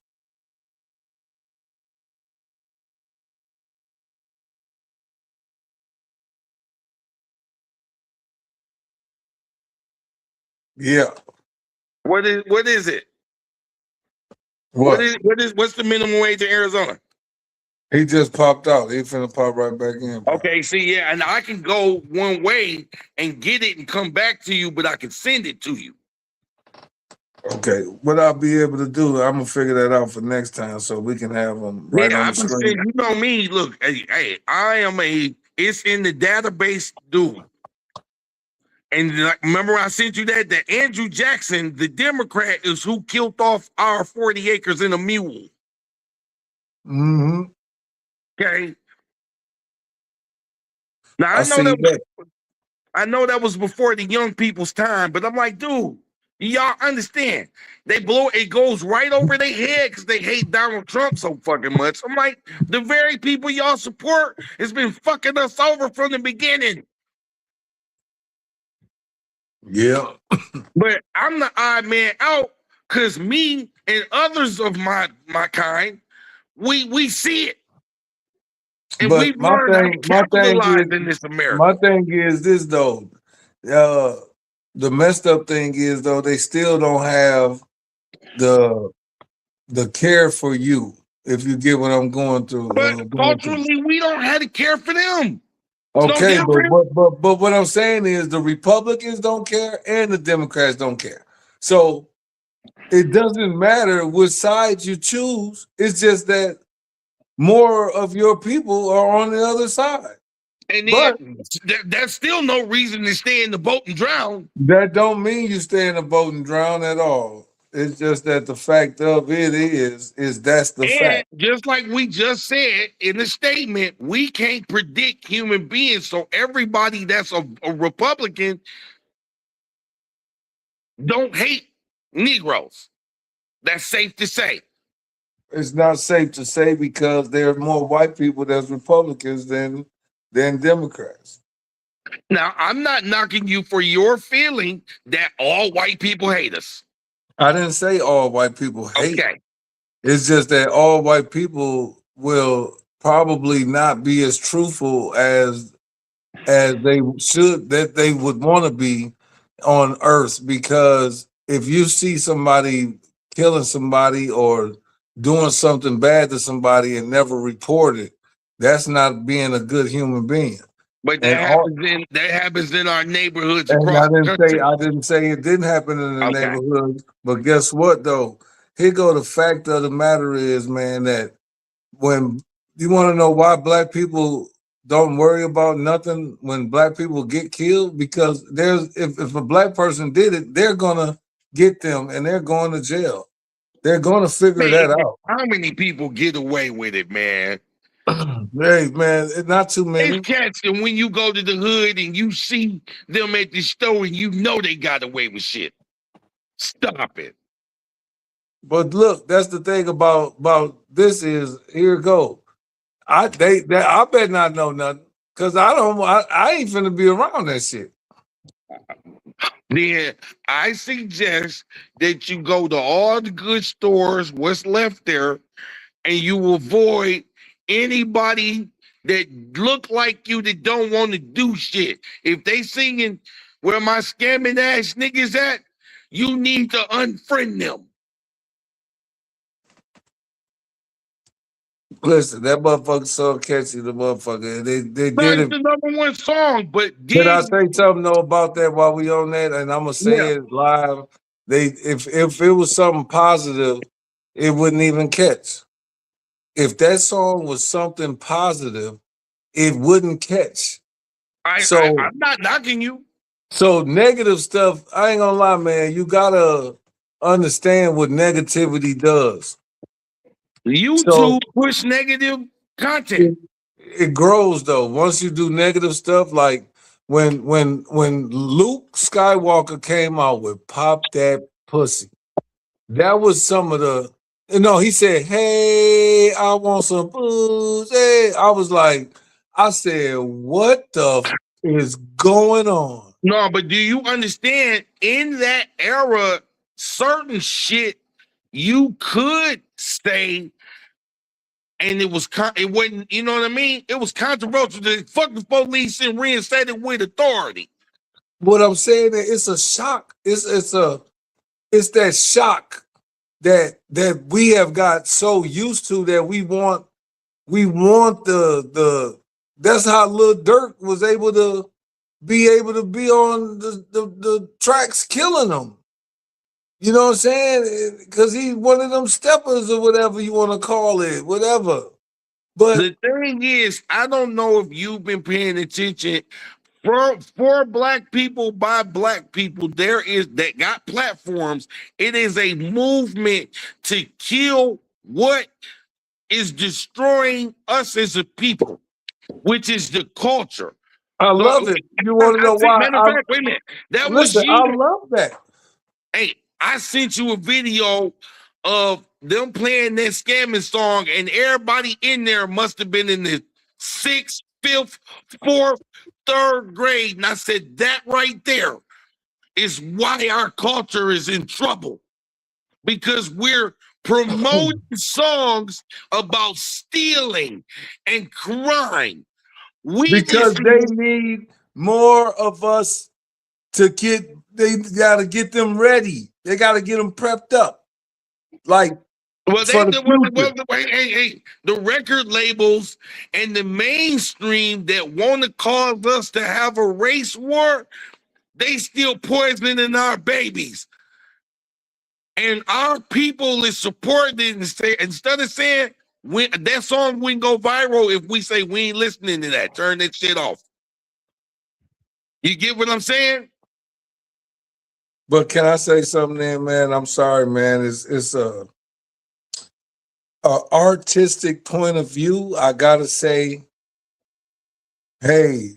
Yeah. What is it? What's the minimum wage in Arizona? He just popped out. He finna pop right back in. Bro. Okay, see, yeah, and I can go one way and get it and come back to you, but I can send it to you. Okay, what I'll be able to do, I'm gonna figure that out for next time so we can have them right on the screen. You know me, look, hey, I am it's in the database, dude. And remember, I sent you that Andrew Jackson, the Democrat, is who killed off our 40 acres and a mule. Mm-hmm. Okay. Now I see that. I know that was before the young people's time, but I'm like, dude, y'all understand? It goes right over their head because they hate Donald Trump so fucking much. I'm like, the very people y'all support has been fucking us over from the beginning. Yeah. But I'm the odd man out because me and others of my kind, we see it. And But we've learned how to capitalize in this America. my thing is this though. The messed up thing is though, they still don't have the care for you, if you get what I'm going through. But culturally, we don't have to care for them. Okay, but what I'm saying is the Republicans don't care and the Democrats don't care. So it doesn't matter which side you choose. It's just that more of your people are on the other side. And then that's still no reason to stay in the boat and drown. That don't mean you stay in the boat and drown at all. It's just that the fact of it is that's the fact. Just like we just said in the statement, we can't predict human beings. So everybody that's a Republican don't hate Negroes. That's safe to say. It's not safe to say because there are more white people that's Republicans than Democrats. Now, I'm not knocking you for your feeling that all white people hate us. I didn't say all white people hate. Okay. It's just that all white people will probably not be as truthful as they should, that they would want to be on Earth. Because if you see somebody killing somebody or doing something bad to somebody and never report it, that's not being a good human being. But that happens in our neighborhoods And across the country. I didn't say it didn't happen in the neighborhood, but guess what though? Here go the fact of the matter is, man, that when you want to know why black people don't worry about nothing when black people get killed, because if a black person did it, they're gonna get them and they're going to jail. They're gonna figure that out. How many people get away with it, man? Hey man, not too many. It's cats, and when you go to the hood and you see them at the store and you know they got away with shit, stop it. But look, that's the thing about this is here it go. I bet not know nothing because I ain't finna be around that shit. Then I suggest that you go to all the good stores, what's left there, and you avoid anybody that look like you that don't want to do shit. If they singing where my scamming ass niggas at, you need to unfriend them. Listen, that motherfucker so catchy, the motherfucker. They did it. The number one song, but can I say something though about that while we on that? And I'm gonna say it live. If it was something positive, it wouldn't even catch. If that song was something positive, it wouldn't catch. I'm not knocking you. So negative stuff, I ain't gonna lie, man. You understand what negativity does. YouTube push negative content. It grows though. Once you do negative stuff, like when Luke Skywalker came out with "Pop That Pussy," that was some of the. He said, "Hey, I want some booze." Hey, I said, "What the is going on?" No, but do you understand? In that era, certain shit you could say, and it wasn't. You know what I mean? It was controversial. The fucking police and reinstated with authority. What I'm saying is, it's a shock. It's that shock that we have got so used to that we want the that's how Lil Durk was able to be on the tracks killing them. You know what I'm saying? Because he's one of them steppers or whatever you want to call it, whatever. But the thing is, I don't know if you've been paying attention. for black people by black people, there is that got platforms. It is a movement to kill what is destroying us as a people, which is the culture. I So love it. You want to know why? matter of fact, wait a minute. That was Listen, you. I love that. Hey, I sent you a video of them playing that scamming song, and everybody in there must have been in the 6th, 5th, 4th, 3rd grade. And I said, that right there is why our culture is in trouble. Because we're promoting songs about stealing and crime. Because they need more of us to get, they got to get them ready. They got to get them prepped up. Like, well, for the the record labels and the mainstream that want to cause us to have a race war, they still poisoning our babies. And our people is supporting it instead of saying that song wouldn't go viral if we say we ain't listening to that. Turn that shit off. You get what I'm saying? But can I say something there, man? I'm sorry, man. It's a artistic point of view. I gotta say, hey,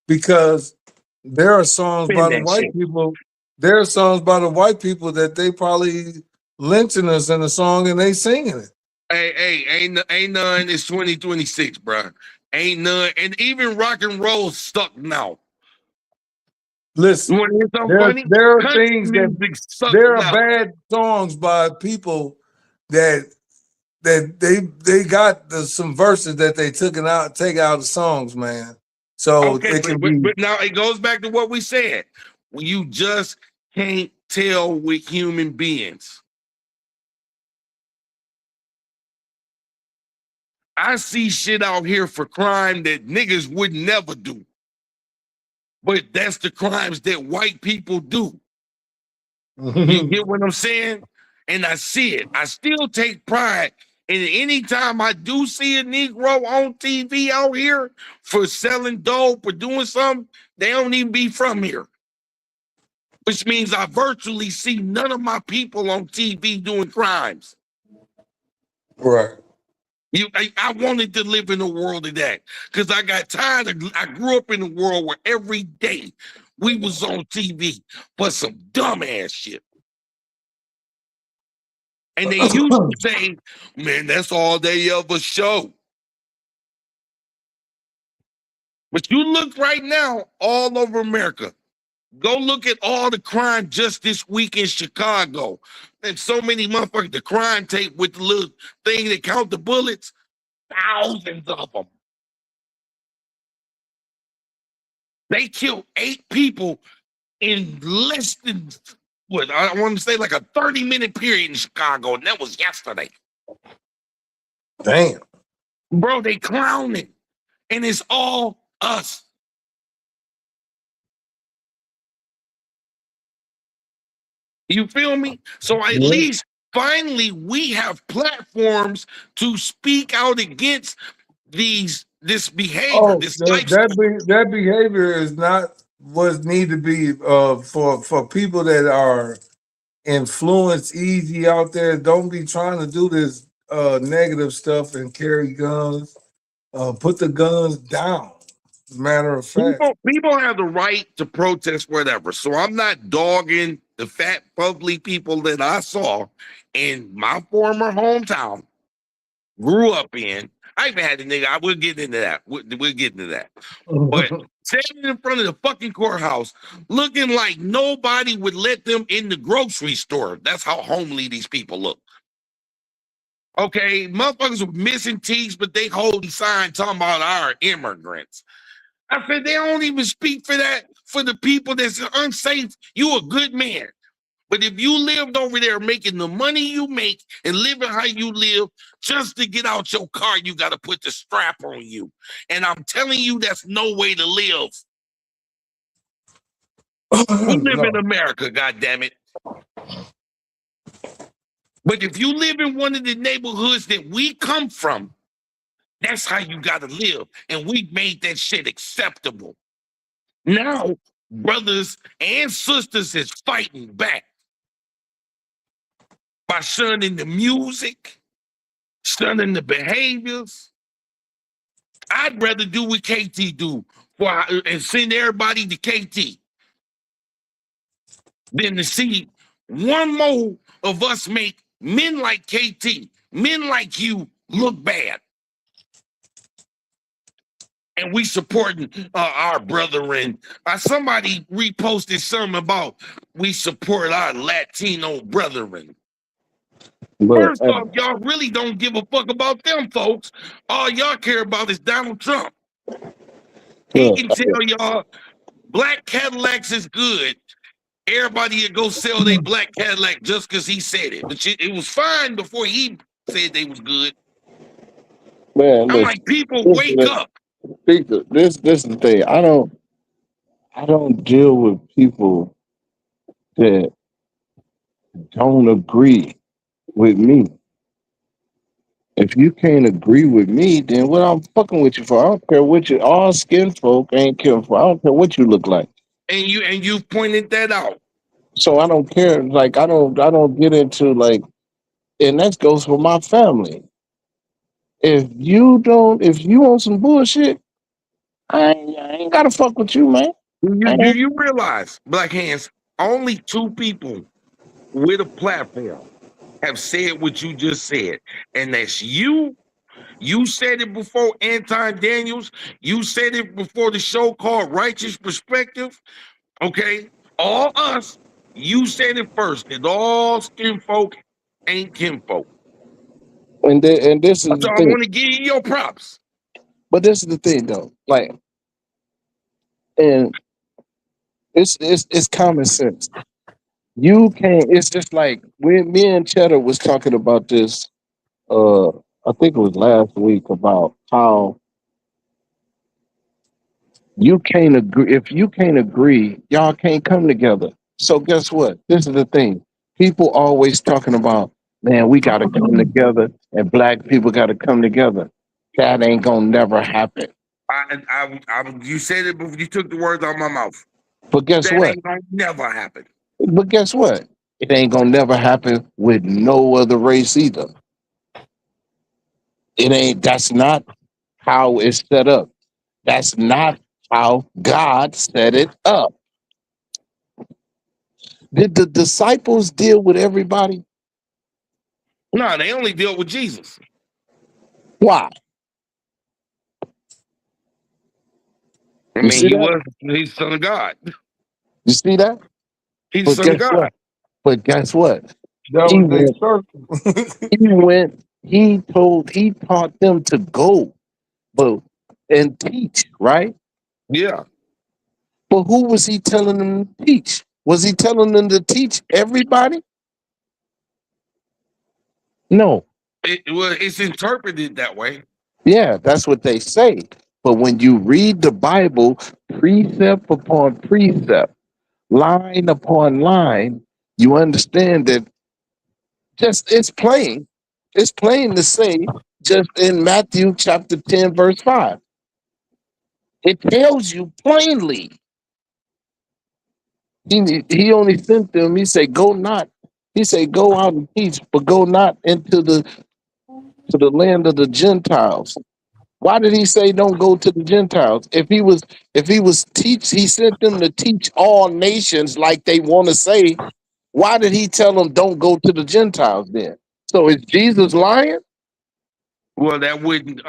because there are songs by the white people. There are songs by the white people that they probably lynching us in a song and they singing it. Hey, ain't none. It's 2026, bro. Ain't none. And even rock and roll stuck now. Listen, there are things that there are bad songs by people that they got some verses that they take out of songs, man. So okay, but now it goes back to what we said. You just can't tell with human beings. I see shit out here for crime that niggas would never do. But that's the crimes that white people do. You get what I'm saying? And I see it. I still take pride. And anytime I do see a Negro on TV out here for selling dope or doing something, they don't even be from here. Which means I virtually see none of my people on TV doing crimes. Right. I wanted to live in a world of that because I got tired of, I grew up in a world where every day we was on TV for some dumbass shit. And they used to say, man, that's all they ever show. But you look right now all over America. Go look at all the crime just this week in Chicago. And so many motherfuckers, the crime tape with the little thing that count the bullets, thousands of them. They killed 8 people in less than, what, I want to say like a 30-minute period in Chicago, and that was yesterday. Damn. Bro, they clowning, and it's all us. You feel me? So at least finally we have platforms to speak out against this behavior. That behavior is not what need to be for people that are influenced easy out there. Don't be trying to do this negative stuff and carry guns. Put the guns down. Matter of fact, people have the right to protest whatever. So I'm not dogging the fat, bubbly people that I saw in my former hometown, grew up in. I even had a nigga. We'll get into that. We'll get into that. But standing in front of the fucking courthouse, looking like nobody would let them in the grocery store. That's how homely these people look. Okay, motherfuckers were missing teeth, but they hold the sign talking about our immigrants. I said, they don't even speak for that, for the people that's unsafe. You a good man. But if you lived over there making the money you make and living how you live, just to get out your car, you got to put the strap on you. And I'm telling you, that's no way to live. We live in America, goddammit. But if you live in one of the neighborhoods that we come from, that's how you got to live. And we made that shit acceptable. Now, brothers and sisters is fighting back by shunning the music, shunning the behaviors. I'd rather do what KT do and send everybody to KT than to see one more of us make men like KT, men like you look bad. And we supporting our brethren. Somebody reposted something about we support our Latino brethren. First off, y'all really don't give a fuck about them folks. All y'all care about is Donald Trump. He can tell y'all black Cadillacs is good. Everybody would go sell their black Cadillac just because he said it. But it was fine before he said they was good. Man, I'm like, people wake up. This is the thing. I don't deal with people that don't agree with me. If you can't agree with me, then what I'm fucking with you for? I don't care what you all skin folk ain't care for. I don't care what you look like. And you pointed that out. So I don't care. Like I don't get into like, and that goes for my family. If you want some bullshit, I ain't gotta fuck with you, man. Do you realize, Black Hands, only 2 people with a platform have said what you just said, and that's you. You said it before Anton Daniels. You said it before the show called Righteous Perspective. Okay, all us. You said it first. That all skin folk ain't kinfolk. And this is So the I thing. want to give you your props. But this is the thing, though. Like, and it's common sense. You can't. It's just like when me and Cheddar was talking about this. I think it was last week about how you can't agree. If you can't agree, y'all can't come together. So guess what? This is the thing. People always talking about, man, we got to come together, and black people got to come together. That ain't gonna never happen. You said it before. You took the words out of my mouth. But guess that what? Ain't gonna never happen. But guess what? It ain't gonna never happen with no other race either. It ain't. That's not how it's set up. That's not how God set it up. Did the disciples deal with everybody? No, they only dealt with Jesus. Why? I mean, he's the Son of God. You see that? He's the Son of God. What? But guess what? He taught them to go, and teach, right? Yeah. But who was he telling them to teach? Was he telling them to teach everybody? No. It's interpreted that way. Yeah, that's what they say. But when you read the Bible, precept upon precept, line upon line, you understand that it's plain. It's plain to say just in Matthew chapter 10, verse 5. It tells you plainly. He only sent them, he said, go not. He said, go out and teach, but go not into the land of the Gentiles. Why did he say don't go to the Gentiles? If he was he sent them to teach all nations like they want to say. Why did he tell them don't go to the Gentiles then? So is Jesus lying? Well, that wouldn't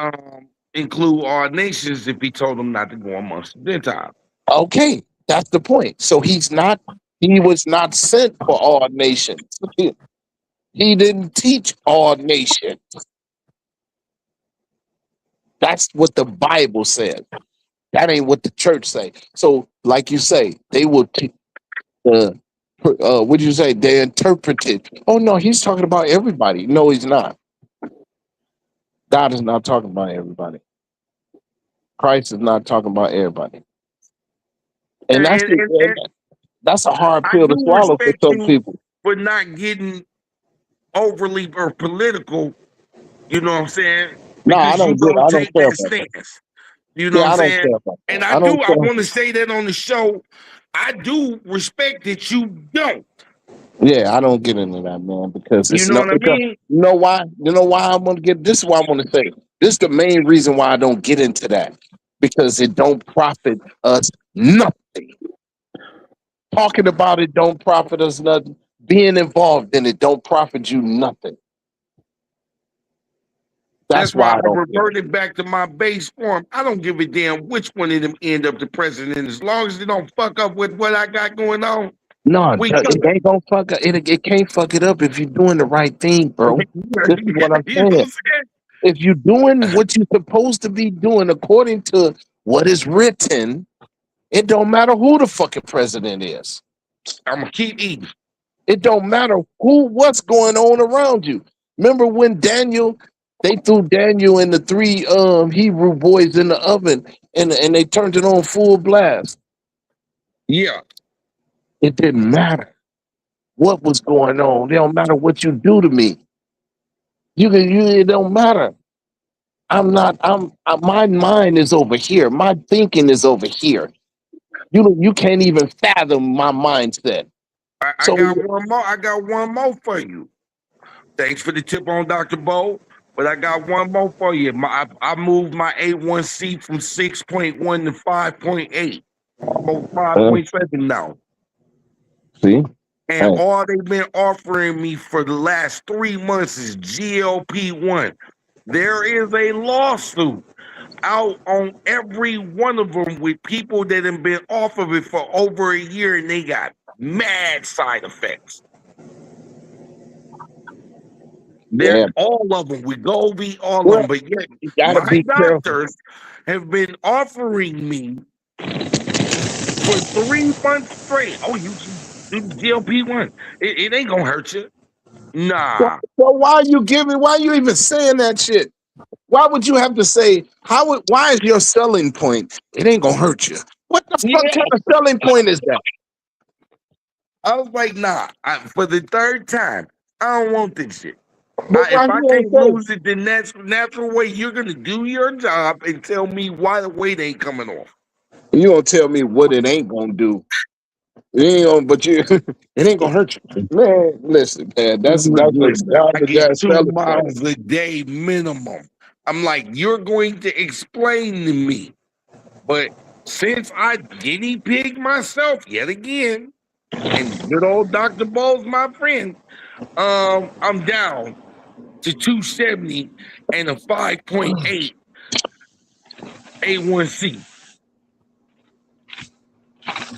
include all nations if he told them not to go amongst the Gentiles. Okay, that's the point. So he was not sent for all nations. He didn't teach all nations. That's what the Bible said. That ain't what the church say. So, like you say, they will teach. What did you say? They interpreted. Oh no, he's talking about everybody. No, he's not. God is not talking about everybody. Christ is not talking about everybody. And that's a hard pill to swallow for some people. For not getting overly or political, you know what I'm saying? No, I don't care about stance. You know Yeah, what I'm I don't saying? care about And that. I I don't care. want to say that on the show. I do respect that you don't. Yeah, I don't get into that, man, because You it's know not what I because mean? you know why? You know why I want to get this is why I want to say. This is the main reason why I don't get into that. Because it don't profit us nothing. Talking about it don't profit us nothing. Being involved in it don't profit you nothing. That's That's why why I I don't get it. reverted back to my base form. I don't give a damn which one of them end up the president. As long as they don't fuck up with what I got going on, No, we it good. ain't gonna fuck up. It can't fuck it up if you're doing the right thing, bro. This is what I'm You know what saying. I'm saying? If you're doing what you're supposed to be doing according to what is written, it don't matter who the fucking president is. I'm gonna keep eating. It don't matter what's going on around you. Remember when they threw Daniel and the three Hebrew boys in the oven and they turned it on full blast. Yeah, It didn't matter what was going on. It don't matter what you do to me. It don't matter. My mind is over here. My thinking is over here. You can't even fathom my mindset. I So got one more. I got one more for you. Thanks for the tip on Dr. Bo. But I got one more for you. I moved my A1C from 6.1 to 5.8, almost uh, 5.7 now. see, And hey, all they've been offering me for the last 3 months is GLP-1. There is a lawsuit out on every one of them with people that have been off of it for over a year and they got mad side effects. They're yeah. all of them with Goldie, all of Well, them. But yet, you gotta my be careful. doctors have been offering me for 3 months straight. Oh, you should do the GLP-1. It ain't gonna hurt you. Nah. So why are you even saying that shit? Why would you have to say why is your selling point? It ain't gonna hurt you. What the fuck Yeah. kind of selling point is that? I was like, nah. For the third time, I don't want this shit. But why If I you ain't can't say? lose it the natural way, you're gonna do your job and tell me why the weight ain't coming off. You gonna tell me what it ain't gonna do? It ain't gonna, but you, it ain't gonna hurt you, man. Listen, man, that's a Listen, I garbage get ass two selling point. miles a day minimum. I'm like, you're going to explain to me. But since I guinea pig myself yet again, and good old Dr. Bowles, my friend, I'm down to 270 and a 5.8 A1C.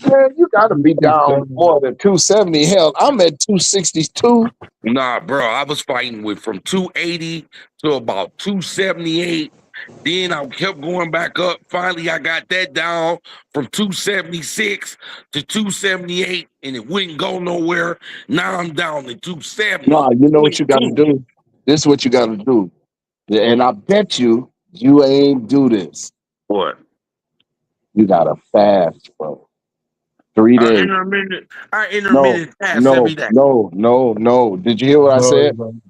Man, you gotta be down 270. more than 270. Hell, I'm at 262. Nah, bro, I was fighting with from 280 to about 278. Then I kept going back up. Finally, I got that down from 276 to 278, and it wouldn't go nowhere. Now I'm down to Nah, you know what you gotta 270.2. do? This is what you gotta do. And I bet you ain't do this. What? You gotta fast, bro. 3 days. I No, intermittent fast no, every day. no, no, no. Did you hear what I No, said? you don't.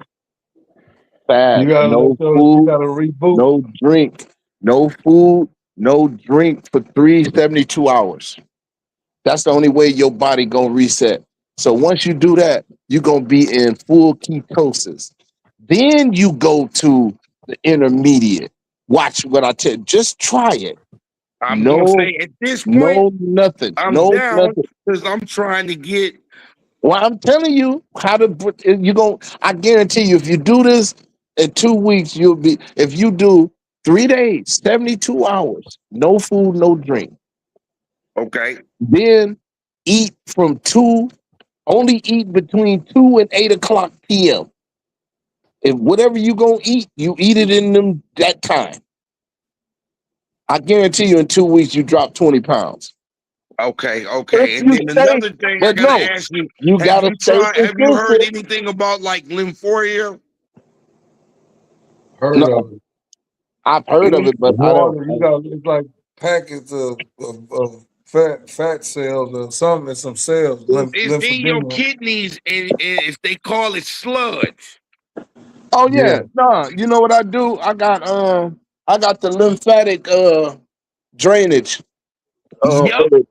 You Fast. gotta No you food, gotta reboot. no drink. No food, no drink for 372 hours. That's the only way your body gonna reset. So once you do that, you're gonna be in full ketosis. Then you go to the intermediate. Watch what I tell you. Just try it. I'm gonna No, say at this point, no, nothing. I'm No, down nothing. because I'm trying to get. Well, I'm telling you how to put you going I guarantee you if you do this in 2 weeks, you'll be if you do 3 days, 72 hours, no food, no drink. Okay. Then eat from only eat between 2 and 8 o'clock PM. If whatever you gonna eat, you eat it in that time. I guarantee you in 2 weeks you drop 20 pounds. Okay, If okay. And you then stay, another thing I but gotta no, ask you, you gotta stay have you heard consistent. anything about like lymphoria? Heard No, of it. I've heard of it, but I don't. Water, you got it's like packets of fat cells or something and some cells, It's in your lymphedema. kidneys, and if they call it sludge. Oh Yeah. yeah, no. You know what I do? I got the lymphatic. drainage. Yep.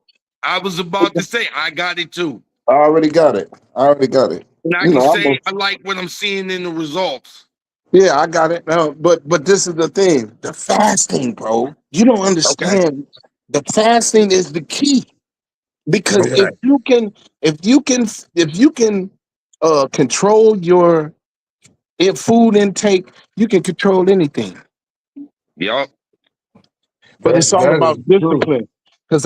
I was about to say I got it too. I already got it. And I You can know, say I like what I'm seeing in the results. yeah, I got it. Now, but this is the thing: the fasting, bro. You don't Okay. understand. The fasting is the key because Okay. if you can control your food intake, you can control anything. Yep. But it's all That is about true. discipline. Because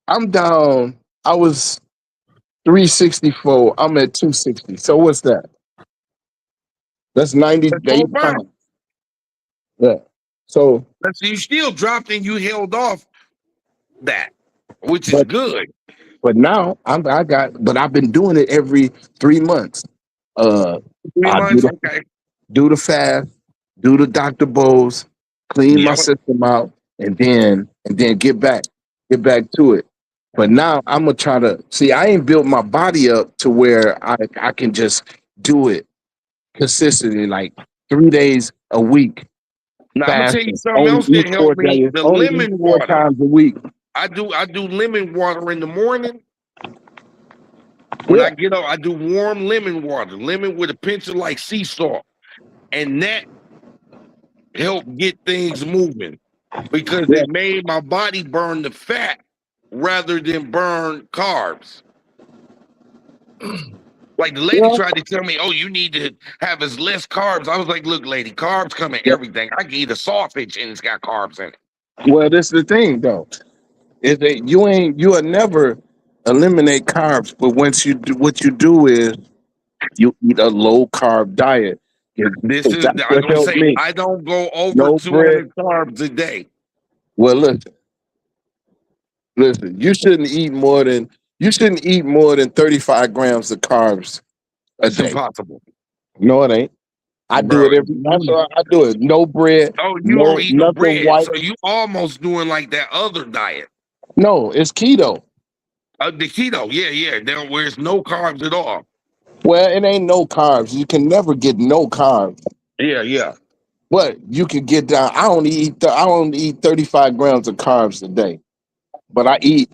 I'm down. I was 364. I'm at 260. So what's that? That's That's 4 98 pounds. pounds. Yeah. So, So you still dropped and you held off that, which is but good. now but I've been doing it every 3 months. Uh, 3 months. Okay. do the fast, do the Dr. Bowls, clean my Yep. system out, and then get back to it. But now I'm gonna try to see. I ain't built my body up to where I can just do it consistently, like 3 days a week, Now I'm gonna tell you fasting. something Only else eat that helped four me: days. the Only eat lemon four water. times a week. I do lemon water in the morning. When Yeah, I get up, I do warm lemon water, lemon with a pinch of like sea salt, and that helped get things moving because yeah. it made my body burn the fat rather than burn carbs. Like the lady Well, tried to tell me, "Oh, you need to have as less carbs." I was like, "Look, lady, carbs come in yeah. everything. I can eat a sausage and it's got carbs in it." Well, this is the thing though. Is that you will never eliminate carbs, but once you do what you do is you eat a low carb diet. Yeah, This 'cause is that's I'm what gonna helped say me. I don't go over No bread. 200 carbs a day. Well, listen. You shouldn't eat more than 35 grams of carbs a That's day. impossible, No, it ain't. I do bro. it every. That's what I do it. No bread. Oh, you don't No eat no nothing bread, white. so you almost doing like that other diet, No, it's keto. the keto. Yeah, yeah. There where it's no carbs at all. Well, it ain't no carbs. You can never get no carbs. Yeah, yeah. But you can get down. I don't eat 35 grams of carbs a day, but I eat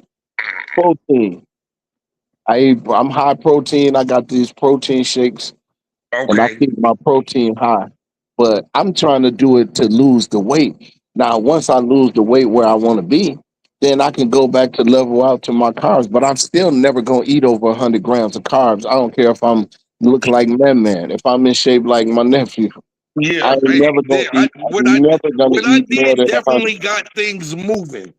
protein. I'm high protein. I got these protein shakes, and I Okay. keep my protein high. But I'm trying to do it to lose the weight. Now, once I lose the weight where I want to be, then I can go back to level out to my carbs. But I'm still never gonna eat over 100 grams of carbs. I don't care if I'm looking like Man. If I'm in shape like my nephew, I Yeah. ain't Hey, never gonna there, eat. I'm never gonna what I eat more did than 100. definitely got things moving,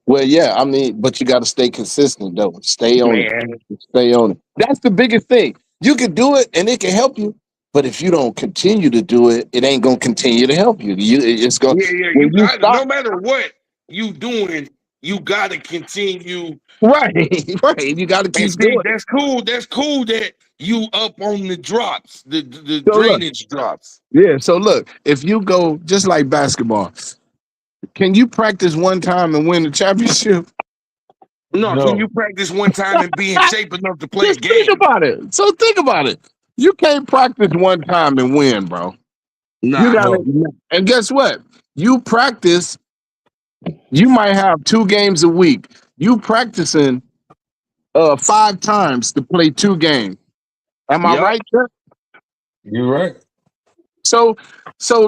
Well, yeah, I mean, but you got to stay consistent though. Stay on it. man. Stay on it. That's the biggest thing. You can do it, and it can help you. But if you don't continue to do it, it ain't gonna continue to help you. It's gonna Yeah, yeah. You when you got it. stop. No matter what you doing, you got to continue. Right, right. You got to And keep see, doing it. that's cool. That's cool that you up on the drops, the So look, drainage drops. yeah. So look, if you go just like basketball, can you practice one time and win the championship? No, can No. you practice one time and be in shape enough to play a Just think game? about it. So think about it. You can't practice one time and win, bro. You Nah. gotta, No. and guess what? You practice. You might have 2 games a week. You practicing 5 times to play 2 games. Am I Yep. right, Chuck? You're right. So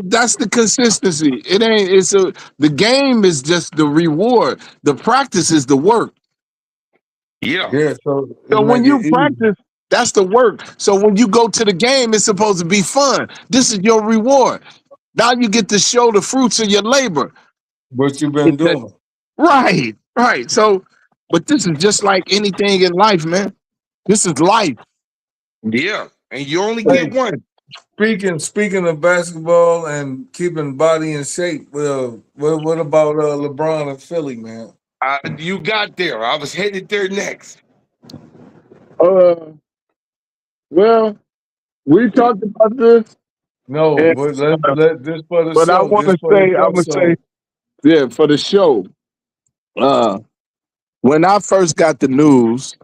that's the consistency. It ain't. The game is just the reward. The practice is the work. Yeah. Yeah, so it So when make you it easy. practice, that's the work. So when you go to the game, it's supposed to be fun. This is your reward. Now you get to show the fruits of your labor. What you've been It's that- doing. right, right. So, but this is just like anything in life, man. This is life. Yeah. And you only Hey, get one. speaking of basketball and keeping body in shape, what about LeBron and Philly, man? You got there. I was headed there next. Uh, well, we talked about this, No, and but let this for the but I show. want This to for the say, show. I'm gonna say, So yeah, for the show. Uh, when I first got the news,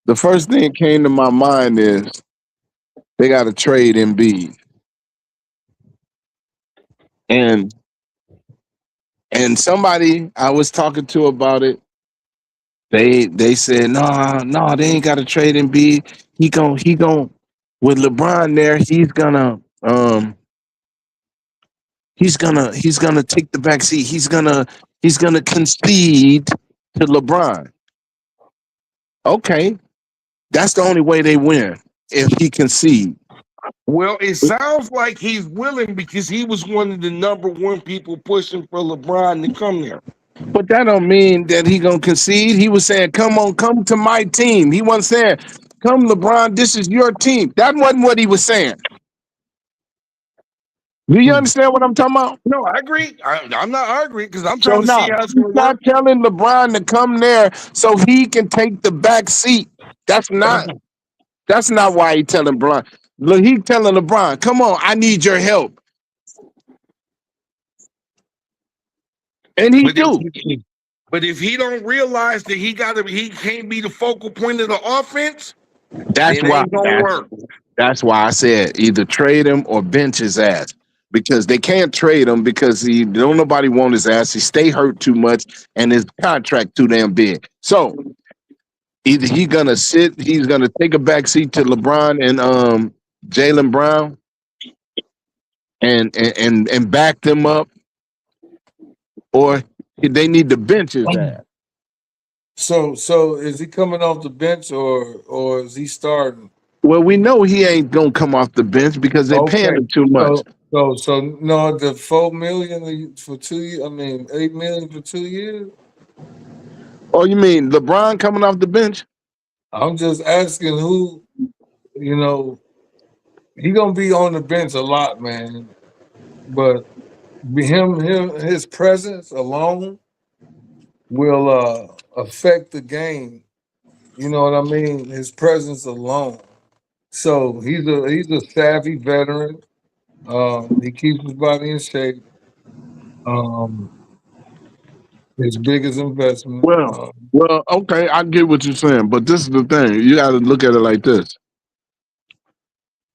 the first thing that came to my mind is they got to trade Embiid, and And somebody I was talking to about it, they said, no, they ain't got to trade Embiid. He gon' with LeBron there, he's gonna take the back seat. He's gonna concede to LeBron. Okay, that's the only way they win if he concedes. Well, it sounds like he's willing because he was one of the number one people pushing for LeBron to come there. But that don't mean that he gonna concede. He was saying, "Come on, come to my team." He wasn't saying, "Come, LeBron, this is your team." That wasn't what he was saying. Do you understand what I'm talking about? No, I agree. I'm not arguing because I'm So trying to now see how it's he's going to not work. telling LeBron to come there so he can take the back seat. That's not why he telling LeBron. Look, he telling LeBron, "Come on, I need your help," and he But if, do. but if he don't realize that he can't be the focal point of the offense, That's then it why. ain't gonna work. That's why I said either trade him or bench his ass because they can't trade him because he don't nobody want his ass. He stay hurt too much and his contract too damn big. So either he's gonna take a back seat to LeBron and Jalen Brown and back them up, or they need to bench his ass. So is he coming off the bench or is he starting? Well, we know he ain't gonna come off the bench because they paying Okay. him too much. So no, the 4 million for 2 years. I mean, 8 million for 2 years. Oh, you mean LeBron coming off the bench? I'm just asking who. You know, he gonna be on the bench a lot, man. But his presence alone will affect the game. You know what I mean? His presence alone. So he's a savvy veteran. He keeps his body in shape. Um, his biggest investment. Well, okay, I get what you're saying, but this is the thing: you got to look at it like this.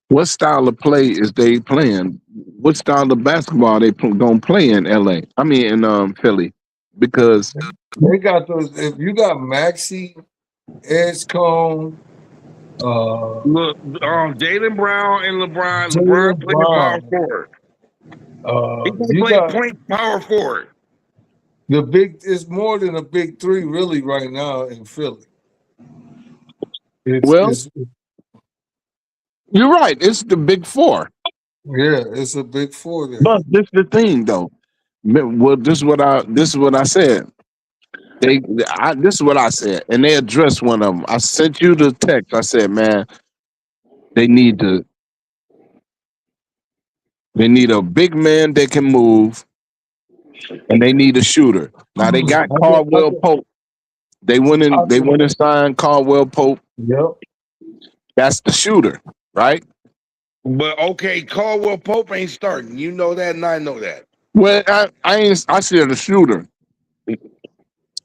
What style of play is they playing? What style of basketball they gonna play in LA? I mean, in Philly, because They got those. If you got Maxi, Edgecombe, Look, Jalen Brown and LeBron. LeBron Jalen playing power Brown, forward. He can you play got point power forward. the big. It's more than a big three, really, right now in Philly. well, It's you're right. It's the big four. yeah, it's a big four there. But this is the thing, though. Well, this is what I said. This is what I said, and they addressed one of them. I sent you the text. I said, man, they need a big man that can move, and they need a shooter. Now they got Caldwell Pope. They went and signed Caldwell Pope. Yep. That's the shooter, right? But okay, Caldwell Pope ain't starting. You know that, and I know that. Well, I said the shooter.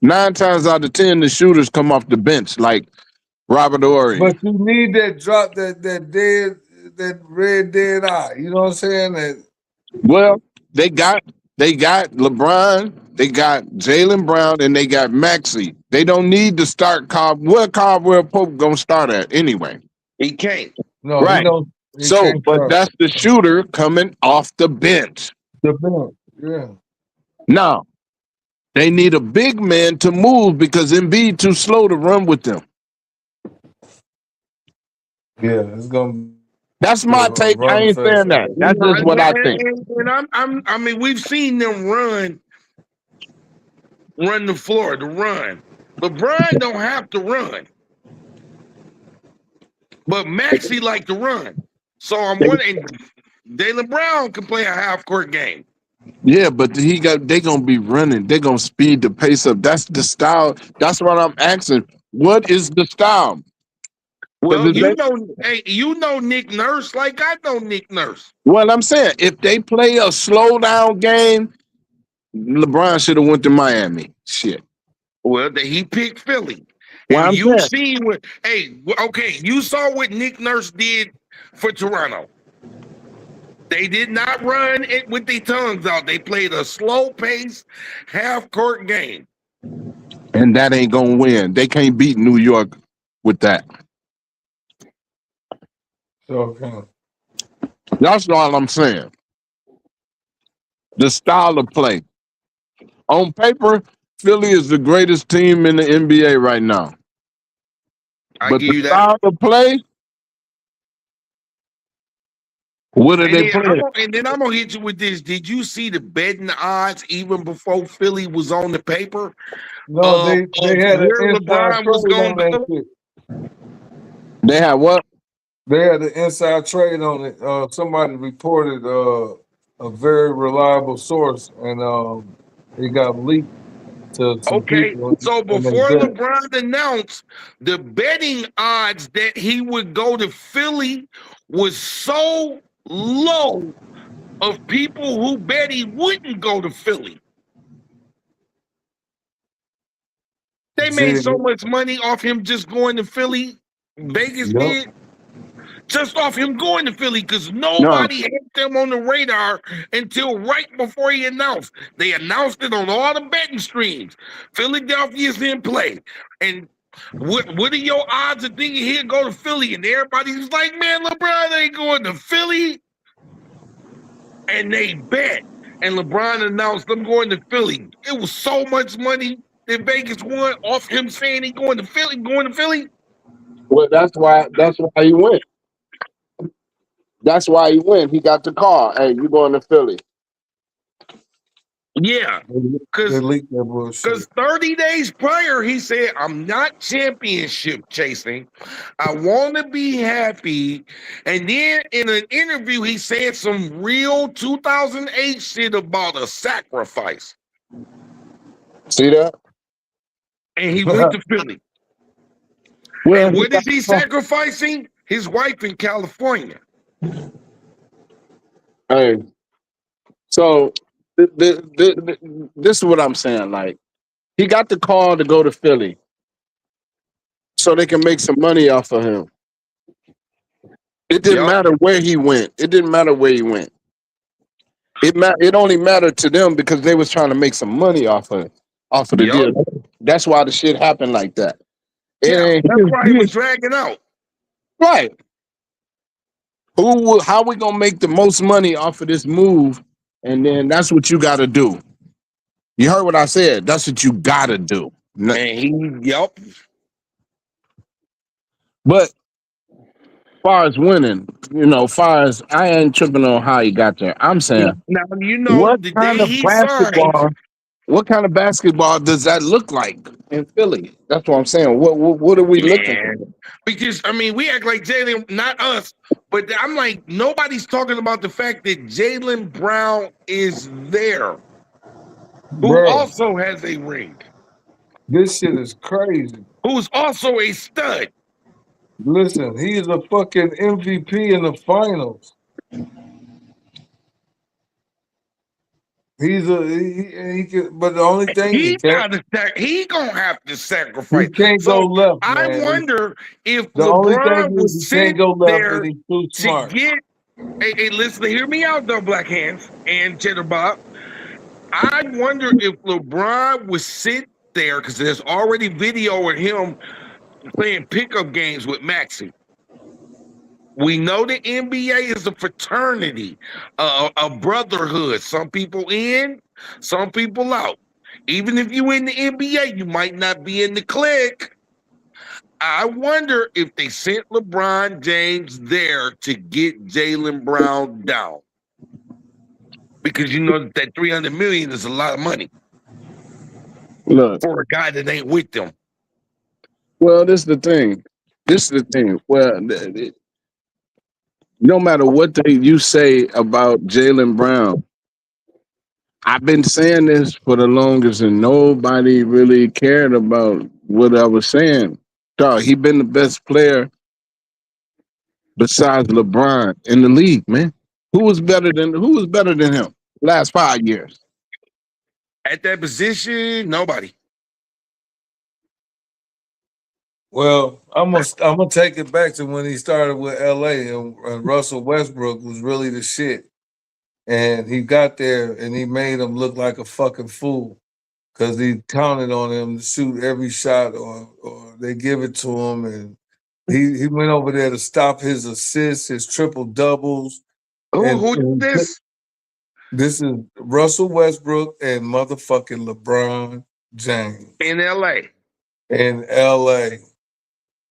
9 times out of 10, the shooters come off the bench, like Robert Ory. But you need that drop, that red dead eye. You know what I'm saying? Well, they got LeBron, they got Jalen Brown, and they got Maxey. They don't need to start Caldwell Pope gonna start at anyway. He can't. No, right. So, but start. that's the shooter coming off the bench. The bench, yeah. Now, they need a big man to move because Embiid too slow to run with them. Yeah, it's gonna. That's my take. I ain't saying that. That's just what I think. And I mean, we've seen them run the floor to run. LeBron don't have to run, but Maxey like to run. So I'm wondering, Jalen Brown can play a half court game. Yeah, but they gonna be running. They're gonna speed the pace up. That's the style. That's what I'm asking. What is the style? Well, you know Nick Nurse like I know Nick Nurse. Well, I'm saying if they play a slow down game, LeBron should have went to Miami. Shit. Well, he picked Philly. Well, And you seen what? Hey, okay, you saw what Nick Nurse did for Toronto. They did not run it with their tongues out. They played a slow pace, half court game. And that ain't gonna win. They can't beat New York with that. Okay. That's all I'm saying. The style of play. On paper, Philly is the greatest team in the NBA right now. I But give the you that. style of play, what are they playing? And then I'm gonna hit you with this. Did you see the betting odds even before Philly was on the paper? No, they had an Where inside LeBron was trade going on that to shit. They had what? They had an inside trade on it. Somebody reported a very reliable source, and it got leaked to some Okay, people, so and they before bet. LeBron announced, the betting odds that he would go to Philly was so low of people who bet he wouldn't go to Philly. They made so much money off him just going to Philly. Vegas did. Just off him going to Philly, because nobody had them on the radar until right before he announced. They announced it on all the betting streams. Philadelphia's in play. And what are your odds of thinking he'll go to Philly? And everybody's like, man, LeBron ain't going to Philly. And they bet. And LeBron announced them going to Philly. It was so much money that Vegas won off him saying he going to Philly. Well, that's why he went. That's why he went. He got the call. Hey, you going to Philly? Yeah. They leaked that bullshit. Because 30 days prior, he said, I'm not championship chasing. I want to be happy. And then in an interview, he said some real 2008 shit about a sacrifice. See that? And he went to Philly. Well, and what is he sacrificing? His wife in California. Hey, so this is what I'm saying. Like, he got the call to go to Philly so they can make some money off of him. It didn't matter where he went. It didn't matter where he went. It only mattered to them because they was trying to make some money off of the deal. That's why the shit happened like that. Yeah, that's why he was dragging out. Right. How we gonna make the most money off of this move? And then that's what you gotta do. You heard what I said. That's what you gotta do. And But far as winning, far as I ain't tripping on how he got there. I'm saying, now what the kind day of he basketball? signed. What kind of basketball does that look like in Philly? That's what I'm saying. What are we looking at? Because we act like Jaylen, not us, but I'm like, nobody's talking about the fact that Jaylen Brown is there, who also has a ring. This shit is crazy. Who's also a stud. Listen, he is a fucking MVP in the finals. He's he can, but the only thing He gonna have to sacrifice. He can't go left. I Man. wonder if the only LeBron thing was is he can't go left and he's too smart. to get. Hey, listen, hear me out though, Black Hands and Cheddar Bob. I wonder if LeBron would sit there because there's already video of him playing pickup games with Maxey. We know the NBA is a fraternity, a brotherhood. Some people in, some people out. Even if you in the NBA, you might not be in the clique. I wonder if they sent LeBron James there to get Jaylen Brown down. Because that 300 million is a lot of money. Look, for a guy that ain't with them. Well, this is the thing. Well, no matter what you say about Jaylen Brown, I've been saying this for the longest, and nobody really cared about what I was saying. Dog, he been the best player besides LeBron in the league, man. Who was better than him last 5 years? At that position, nobody. Well, I'm gonna take it back to when he started with LA and Russell Westbrook was really the shit. and he got there and he made him look like a fucking fool because he counted on him to shoot every shot, or they give it to him, and he went over there to stop his assists, his triple doubles. Who did this? This is Russell Westbrook and motherfucking LeBron James In LA. in LA.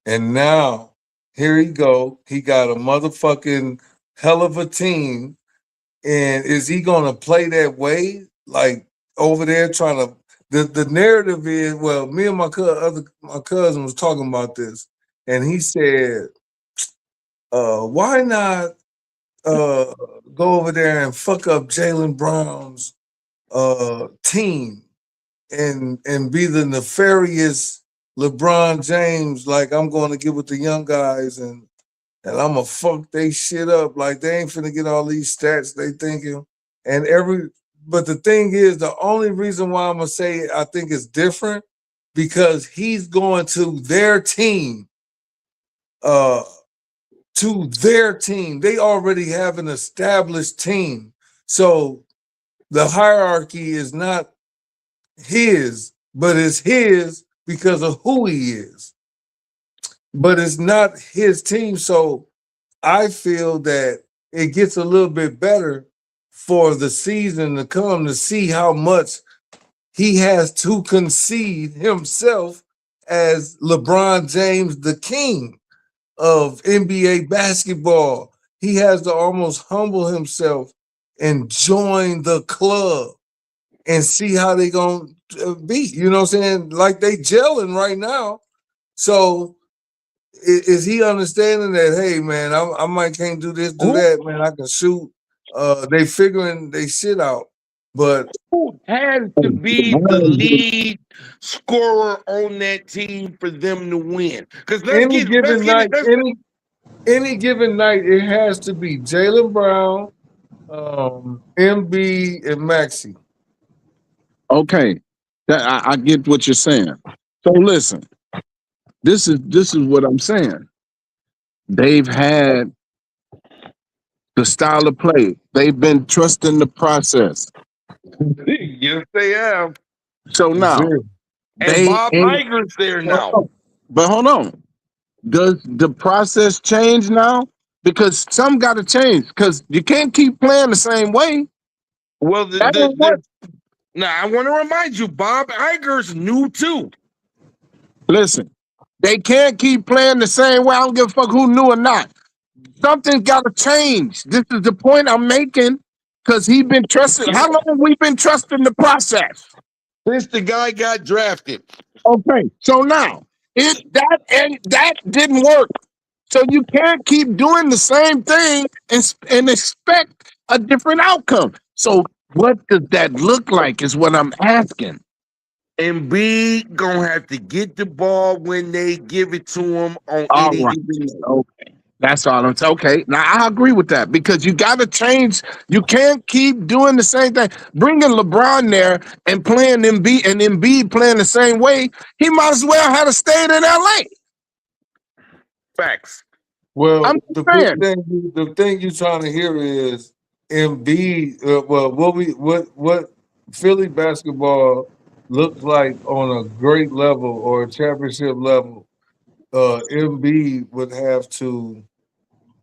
And now here he go. He got a motherfucking hell of a team. And is he gonna play that way? Like over there trying to the narrative is, well, me and my cousin was talking about this, and he said, why not go over there and fuck up Jaylen Brown's team and be the nefarious LeBron James, like I'm going to get with the young guys and I'm gonna fuck they shit up. Like they ain't finna get all these stats they thinking. But the thing is, the only reason why I'm gonna say I think it's different because he's going to their team. To their team. They already have an established team. So the hierarchy is not his, but it's his because of who he is. But it's not his team. So I feel that it gets a little bit better for the season to come to see how much he has to concede himself as LeBron James, the king of NBA basketball. He has to almost humble himself and join the club and see how they gonna be. You know what I'm saying? Like they gelling right now. So is he understanding that, hey man, I might can't do this, do that, man, I can shoot. They figuring they shit out. But who has to be the lead scorer on that team for them to win? Because any given night, it has to be Jaylen Brown, MB, and Maxey. Okay, I get what you're saying. So listen, this is what I'm saying. They've had the style of play. They've been trusting the process. Yes, they have. So now, and Bob Iger's there now. But hold on. Does the process change now? Because some got to change. Because you can't keep playing the same way. Well, now I want to remind you, Bob Iger's new too. Listen, they can't keep playing the same way. I don't give a fuck who knew or not. Something's got to change. This is the point I'm making because he's been trusting. How long have we been trusting the process? Since the guy got drafted. Okay, so now that didn't work. So you can't keep doing the same thing and expect a different outcome. So what does that look like is what I'm asking. Embiid gonna have to get the ball when they give it to him on any given night. Okay. That's all I'm saying. Okay, now I agree with that because you got to change. You can't keep doing the same thing. Bringing LeBron there and playing Embiid playing the same way, he might as well have stayed in LA. Facts. Well, the thing you're trying to hear is Embiid. What Philly basketball looks like on a great level or a championship level. Embiid would have to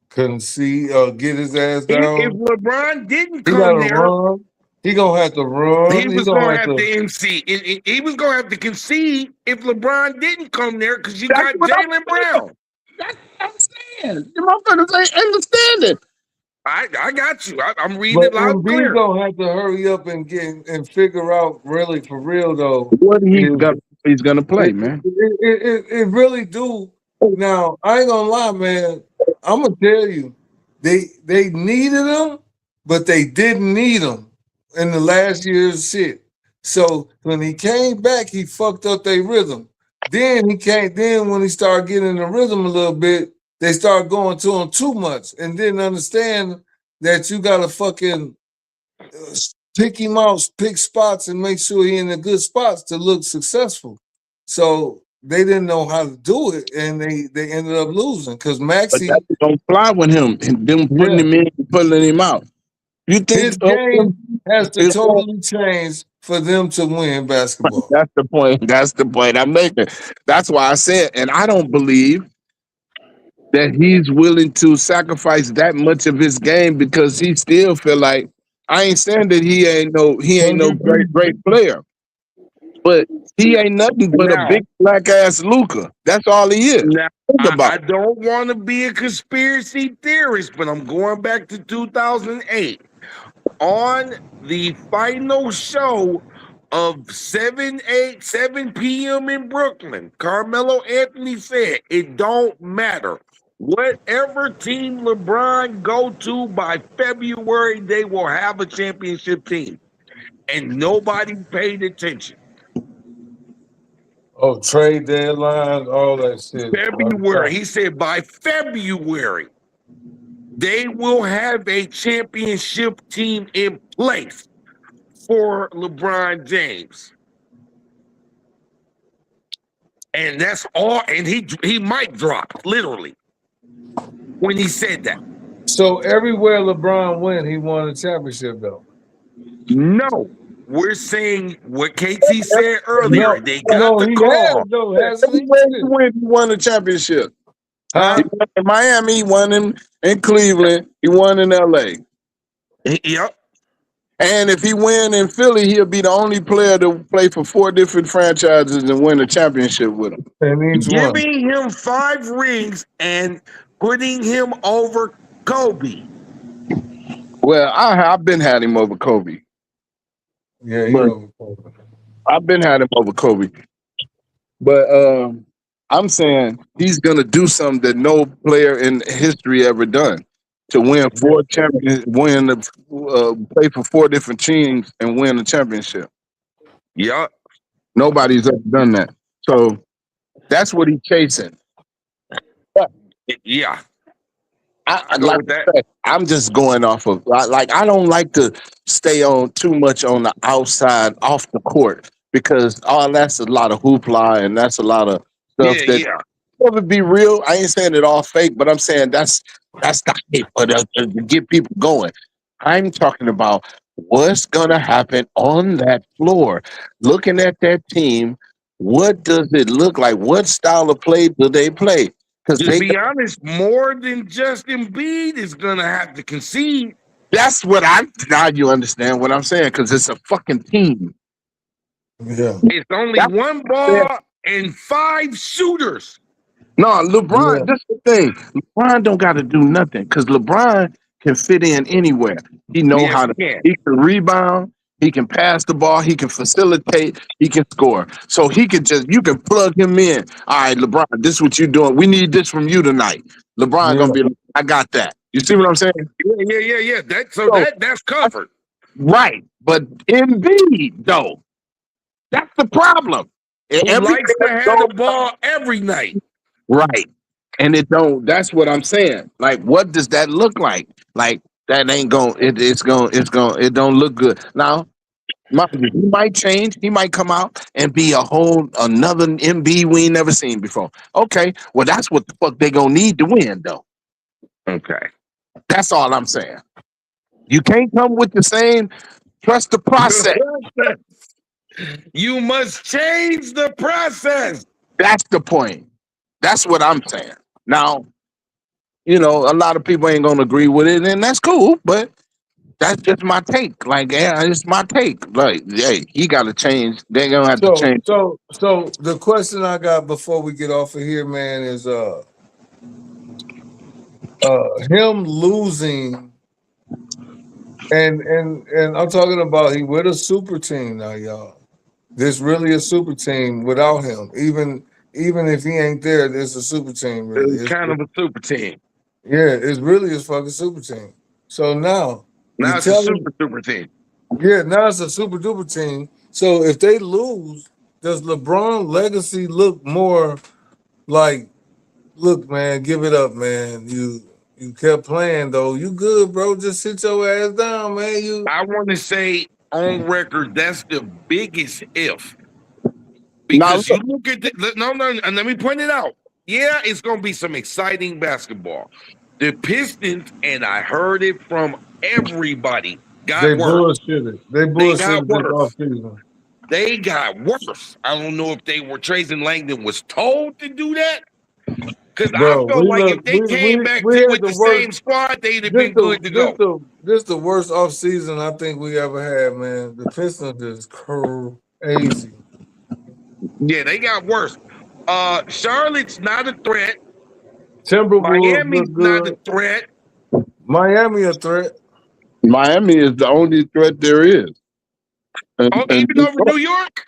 concede, get his ass down. If LeBron didn't come there, he gonna have to run. He was gonna have to MC. He was gonna have to concede if LeBron didn't come there because you got Jaylen Brown. That's what I'm saying. You motherfuckers ain't understand it. I got you. I'm reading it loud and clear. He's gonna have to hurry up and figure out really for real though what he's gonna play, man. It really do. Now I ain't gonna lie, man. I'm gonna tell you, they needed him, but they didn't need him in the last year's shit. So when he came back, he fucked up their rhythm. Then when he started getting in the rhythm a little bit, they started going to him too much and didn't understand that you gotta fucking pick him out, pick spots, and make sure he in the good spots to look successful. So they didn't know how to do it, and they ended up losing because Maxey don't fly with him and them putting him in and pulling him out. You think His game has to totally change for them to win basketball. That's the point. That's the point I'm making. That's why I said, and I don't believe that he's willing to sacrifice that much of his game because he still feel like I ain't saying that he ain't no great player, but he ain't nothing but a Now, big black ass Luka. That's all he is. now Think about I it. don't want to be a conspiracy theorist, but I'm going back to 2008 on the final show of 7 p.m. in Brooklyn. Carmelo Anthony said, "It don't matter. Whatever team LeBron go to by February, they will have a championship team." And nobody paid attention. Oh, trade deadlines, all that shit. February. He said by February, they will have a championship team in place for LeBron James. And that's all. And he mic dropped, literally, when he said that. So everywhere LeBron went, he won a championship, though. No. We're saying what KT said earlier. They got the he call. has, though, hasn't he? He won the championship. Huh? He won in Miami, he won in Cleveland, he won in LA. Yep. And if he win in Philly, he'll be the only player to play for 4 different franchises and win a championship with them. And each one. Giving him 5 rings and putting him over Kobe. Well, I've been had him over Kobe. Yeah, over Kobe. I've been had him over Kobe. But I'm saying he's gonna do something that no player in history ever done. To win 4 champions, play for 4 different teams and win a championship. Yeah. Nobody's ever done that. So that's what he's chasing. But yeah. I'm just going off of I don't like to stay on too much on the outside off the court because that's a lot of hoopla and that's a lot of stuff that never be real. I ain't saying it all fake, but I'm saying that's the hype to get people going. I'm talking about what's gonna happen on that floor. Looking at that team, what does it look like? What style of play do they play? To be honest, more than just Embiid is gonna have to concede. That's what now you understand what I'm saying, because it's a fucking team. Yeah. It's only one ball and 5 shooters. No, LeBron, that's the thing. LeBron don't gotta do nothing because LeBron can fit in anywhere. He know how to he can rebound, he can pass the ball, he can facilitate, he can score. So you can plug him in. All right, LeBron, this is what you're doing. We need this from you tonight. LeBron gonna be like, I got that. You see what I'm saying? Yeah. That's covered. Right. But Embiid, though, that's the problem. He likes to have the ball every night. Right. And it don't, that's what I'm saying. Like, what does that look like? Like, that ain't going, it don't look good. Now, he might change. He might come out and be another MB we ain't never seen before. Okay. Well, that's what the fuck they gonna need to win, though. Okay. That's all I'm saying. You can't come with the same, trust the process. You must change the process. That's the point. That's what I'm saying. Now, a lot of people ain't gonna agree with it, and that's cool, but that's just my take. Like, yeah, it's my take. Like, hey, he gotta change. They're gonna have to change. So the question I got before we get off of here, man, is him losing, and I'm talking about he with a super team now, y'all. There's really a super team without him. Even if he ain't there, there's a super team. Really, it's kind of a super team. Yeah, it's really a fucking super team. So now it's a super team. Yeah, now it's a super duper team. So if they lose, does LeBron legacy look more like, look, man, give it up, man. You kept playing though. You good, bro. Just sit your ass down, man. I want to say on record, that's the biggest if. Because you look at and let me point it out. Yeah, it's gonna be some exciting basketball. The Pistons, and I heard it from Everybody got They worse. bullshitted. They They got bullshitted this worse. offseason. They got worse. I don't know if they were Tracy Langdon was told to do that. Because I Bro, felt like if they came back we had with the the worst. same squad, they'd have This been good to go. the worst offseason I think we ever had, man. The Pistons is crazy. Yeah, they got worse. Charlotte's not a threat. Timberwolves Miami's look not a good. threat. Miami a threat. Miami is the only threat there is. And Even over New York?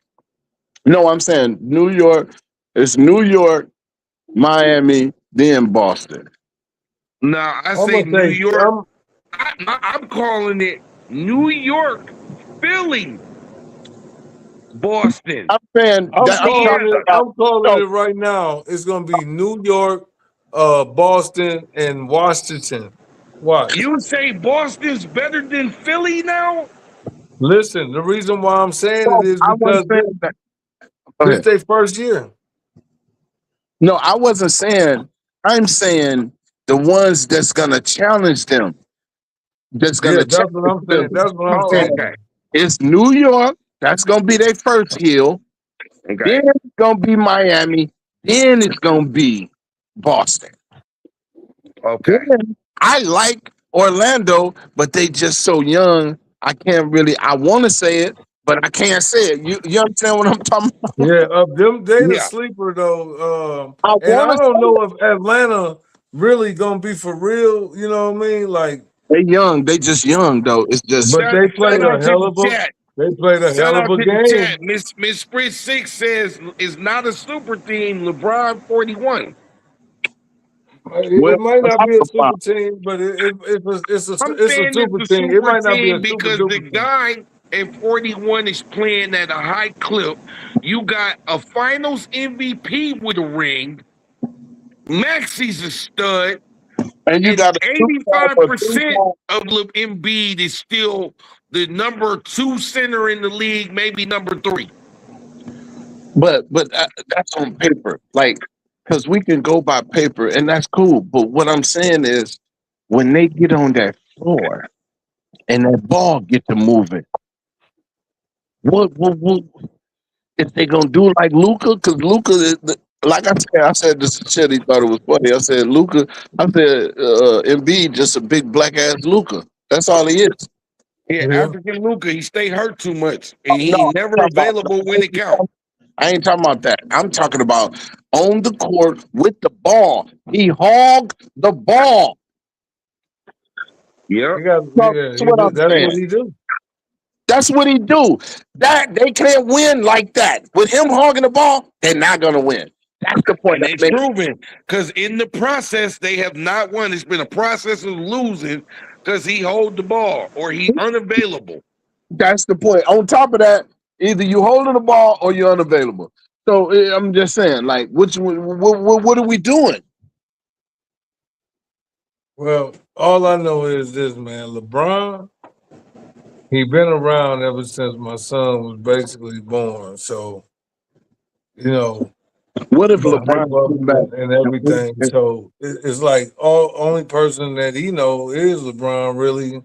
No, I'm saying New York. It's New York, Miami, then Boston. No, I I'm say gonna New say York. I'm calling it New York, Philly, Boston, I'm saying I'm that I'm calling talking Indiana. it. about. I'm calling No, it right now. It's gonna be New York, Boston, and Washington. Watch. You say Boston's better than Philly now? Listen, the reason why I'm saying it is I wasn't because saying that. Go this ahead. their first year. No, I wasn't saying. I'm saying the ones that's gonna challenge them. That's Yeah, gonna that's what challenge I'm saying. them. That's what I'm Oh, saying. okay. It's New York. That's gonna be their first hill. Okay. Then it's gonna be Miami. Then it's gonna be Boston. Okay. Then I like Orlando, but they just so young. I can't really. I want to say it, but I can't say it. You understand what I'm talking about? Yeah, them they the Yeah. sleeper though. I And want I to don't say know it. if Atlanta really gonna be for real. You know what I mean? Like, They young. They just young though. It's just but they Shout played a out to hell the of a chat. they played a Shout hell of out a to the game. chat. Miss Sprit 6 says it's not a super team. LeBron 41. well. It might not Talk be a about. super team, but I'm it's a saying super it's a team. It super might not be a team super because the duper team. guy in 41 is playing at a high clip. You got a finals MVP with a ring. Maxi's a stud. And you And got a 85% of Embiid is still the number 2 center in the league, maybe number 3. but that's on paper. Like, because we can go by paper, and that's cool. But what I'm saying is, when they get on that floor and that ball get to moving, what if they gonna do like Luca? Because Luca, like I said this shit. He thought it was funny. I said Luca. I said Embiid just a big black ass Luca. That's all he is. Yeah, Yeah. African Luca, he stay hurt too much. And No, he never I'm talking available when it about. count. I ain't talking about that. I'm talking about on the court with the ball. He hogged the ball. Yeah. That's what I'm That's saying. what he do. That's what he do. That they can't win like that. With him hogging the ball, they're not gonna win. That's the point And I'm they've making. proven because in the process they have not won. It's been a process of losing because he hold the ball or he unavailable. That's the point. On top of that, either you holding the ball or you're unavailable. So I'm just saying, like, what are we doing? Well, all I know is this, man. LeBron, he been around ever since my son was basically born. So, you know, What if the hype LeBron of came it back? and everything. So it's like only person that he know is LeBron. Really,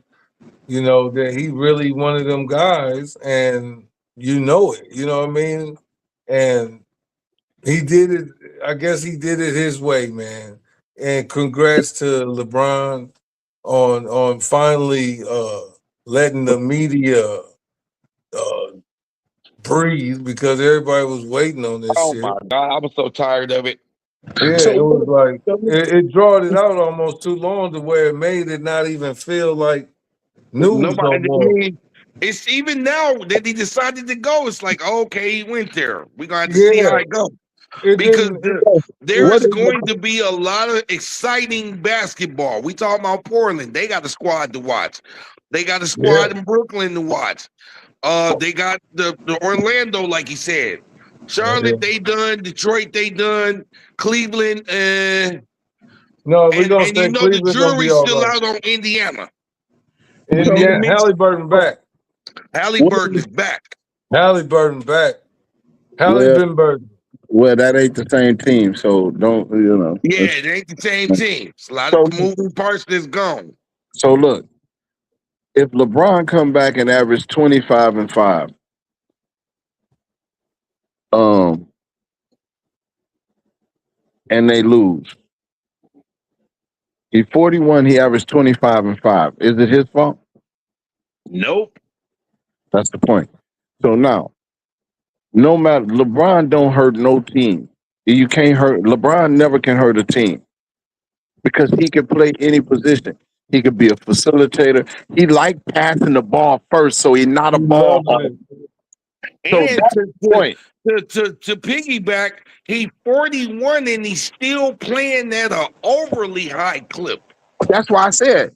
you know that he really one of them guys, and you know it. You know what I mean? And he did it. I guess he did it his way, man. And congrats to LeBron on finally letting the media uh, breathe because everybody was waiting on this Oh shit. my God, I was so tired of it. Yeah, So it was like it drawed it out almost too long to where it made it not even feel like news no Nobody. I more. mean, it's even now that he decided to go. It's like okay, he went there. We're gonna have to see how Yeah, it goes it because didn't. what there's going to be a lot of exciting basketball. We talking about Portland. They got a squad to watch. They got a Yeah, squad in Brooklyn to watch. They got the Orlando, like he said. yeah. Charlotte, they done. Detroit, they done. Cleveland, No, we gonna and you say know the Cleveland gonna be jury's all still right. out on Indiana. And They yeah, mixed. Halliburton back. Halliburton is back. Halliburton back. well, Halliburton. that ain't the same team. So don't Yeah, it ain't the same team. It's a lot So of moving parts that's gone. look. if LeBron come back and average 25 and 5, and they lose. He's 41, he averaged 25 and 5. Is it his fault? Nope. That's the point. So now, no matter LeBron don't hurt no team. You can't hurt LeBron never can hurt a team because he can play any position. He could be a facilitator. He like passing the ball first, so he's not a ball hog. So And that's the point. to piggyback, he's 41 and he's still playing at an overly high clip. That's why I said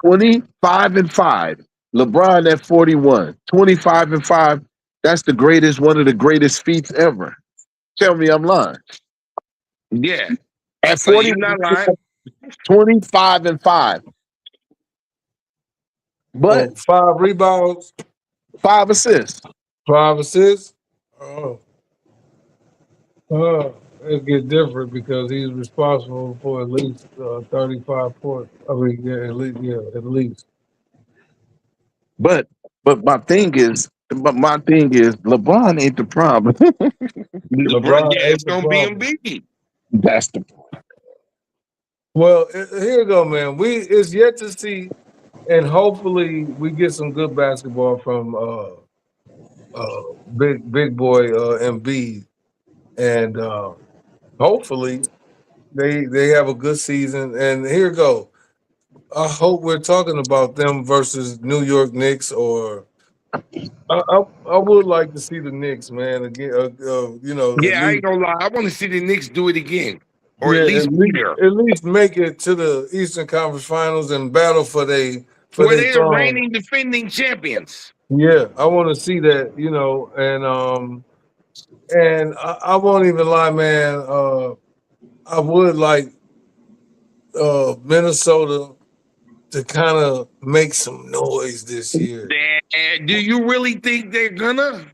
25 and 5. LeBron at 41. 25 and 5. That's the greatest, one of the greatest feats ever. Tell me I'm lying. Yeah. At So 40, you're not lying. 25 and 5. But 5 rebounds, 5 assists. 5 assists. Oh, it get different because he's responsible for at least 35 points. I mean, yeah, at least. But my thing is, LeBron ain't the problem. LeBron Yeah, ain't it's the gonna be problem. Embiid. That's the point. Well, here you go, man. It's yet to see, and hopefully we get some good basketball from big boy Embiid, and hopefully they have a good season. And here you go. I hope we're talking about them versus New York Knicks, or I would like to see the Knicks, man. Again, at Yeah, I least ain't gonna lie. I want to see the Knicks do it again, or yeah, at least be there. at least make it to the Eastern Conference Finals and battle for Where their they're the throne. reigning defending champions. Yeah, I want to see that, and I won't even lie, man. I would like Minnesota to kind of make some noise this year And do you really think they're gonna?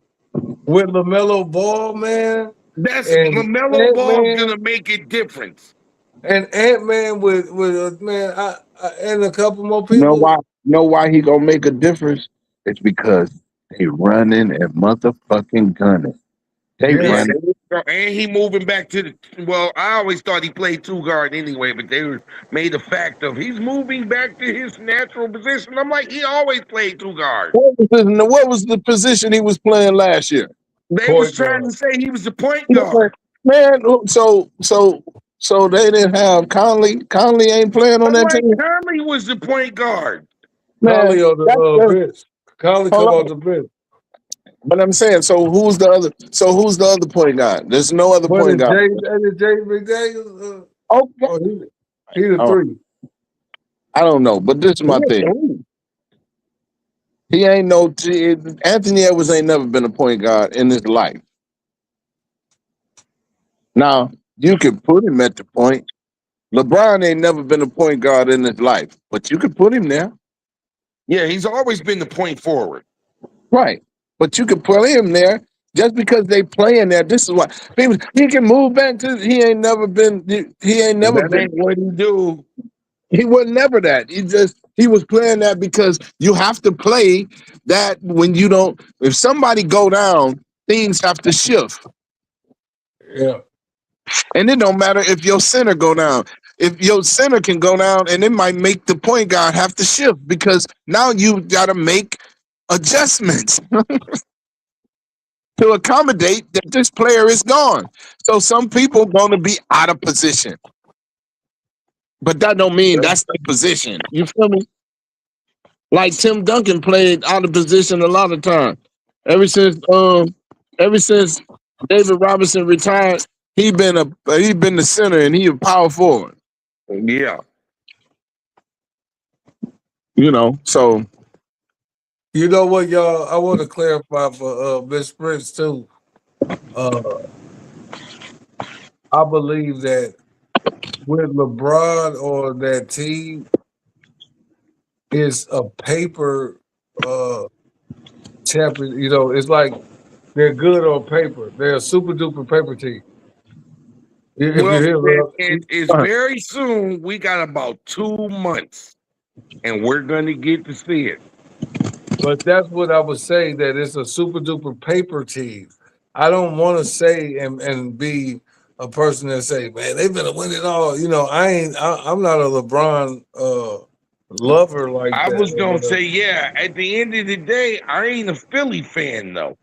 with LaMelo Ball, man, That's and LaMelo Ant Ball Man, gonna make a difference. and Ant Man with man, and a couple more Know people. why? Know why he gonna make a difference? It's because they running and motherfucking gunning. They Yeah, Yeah, running. and he moving back to the. Well, I always thought he played two guard anyway, but they made a fact of he's moving back to his natural position. I'm like, he always played two guard. What was the position he was playing last year? They was point trying guard. to say he was the point guard. Man, so they didn't have Conley. Conley ain't playing on I'm that like, team. Conley was the point guard. Conley Man, on the bench. Conley come hold off on. the bench. But I'm saying, so who's the other? So who's the other point guard? There's no other What point is guard. Jay McDaniels? Okay, Oh, he the three. I don't know, but this is my thing. He ain't Anthony Edwards ain't never been a point guard in his life. Now you can put him at the point. LeBron ain't never been a point guard in his life, but you could put him there. Yeah, he's always been the point forward. Right. But you can put him there just because they playing there. This is why he can move back to he ain't never been That ain't what he do. he was never that. He was playing that because you have to play that when you don't if somebody go down, things have to shift. Yeah. And it don't matter if your center go down. If your center can go down, and it might make the point guard have to shift because now you got to make adjustments to accommodate that this player is gone. So some people going to be out of position, but that don't mean that's the position. You feel me? Like Tim Duncan played out of position a lot of times. Ever since David Robinson retired, he been the center and he a power forward. Yeah. So You know what, y'all? I want to clarify for Miss Prince too. I believe that with LeBron on that team, it's a paper champion. It's like they're good on paper. They're a super duper paper team. If you Well, hear it's very soon. We got about 2 months, and we're gonna get to see it. But that's what I would say, that it's a super duper paper team. I don't want to say and be a person that say, man, they've been winning it all. You know, I'm not a LeBron lover like I that was or gonna whatever. say, yeah. At the end of the day, I ain't a Philly fan though.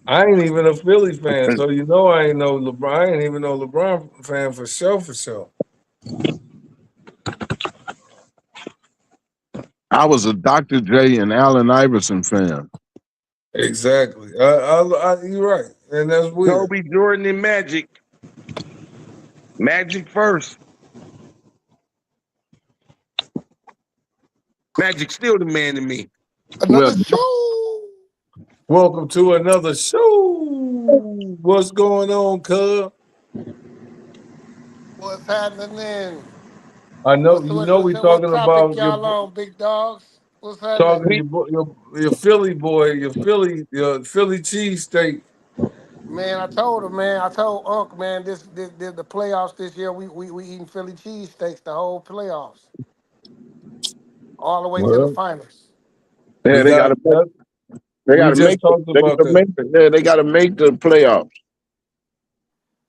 I ain't even a Philly fan, so you know I ain't no LeBron. I ain't even no LeBron fan for sure, for sure. I was a Dr. J and Allen Iverson fan. Exactly. You're right, and that's weird. Kobe, Jordan, and Magic. Magic first. Magic still the man to me. Well, Another show. Welcome to another show. What's going on, cuz? What's happening? I know you know we What talking topic about y'all on, big dogs? What's happening? talking your Philly boy, your Philly cheesesteak. Man, I told him, man. I told Unc, man. This the playoffs this year. We eating Philly cheesesteaks the whole playoffs, all the way to the Well, finals. yeah, we they got gotta that. they We gotta just make it. talked They about gotta that. make it. Yeah, they gotta make the playoffs.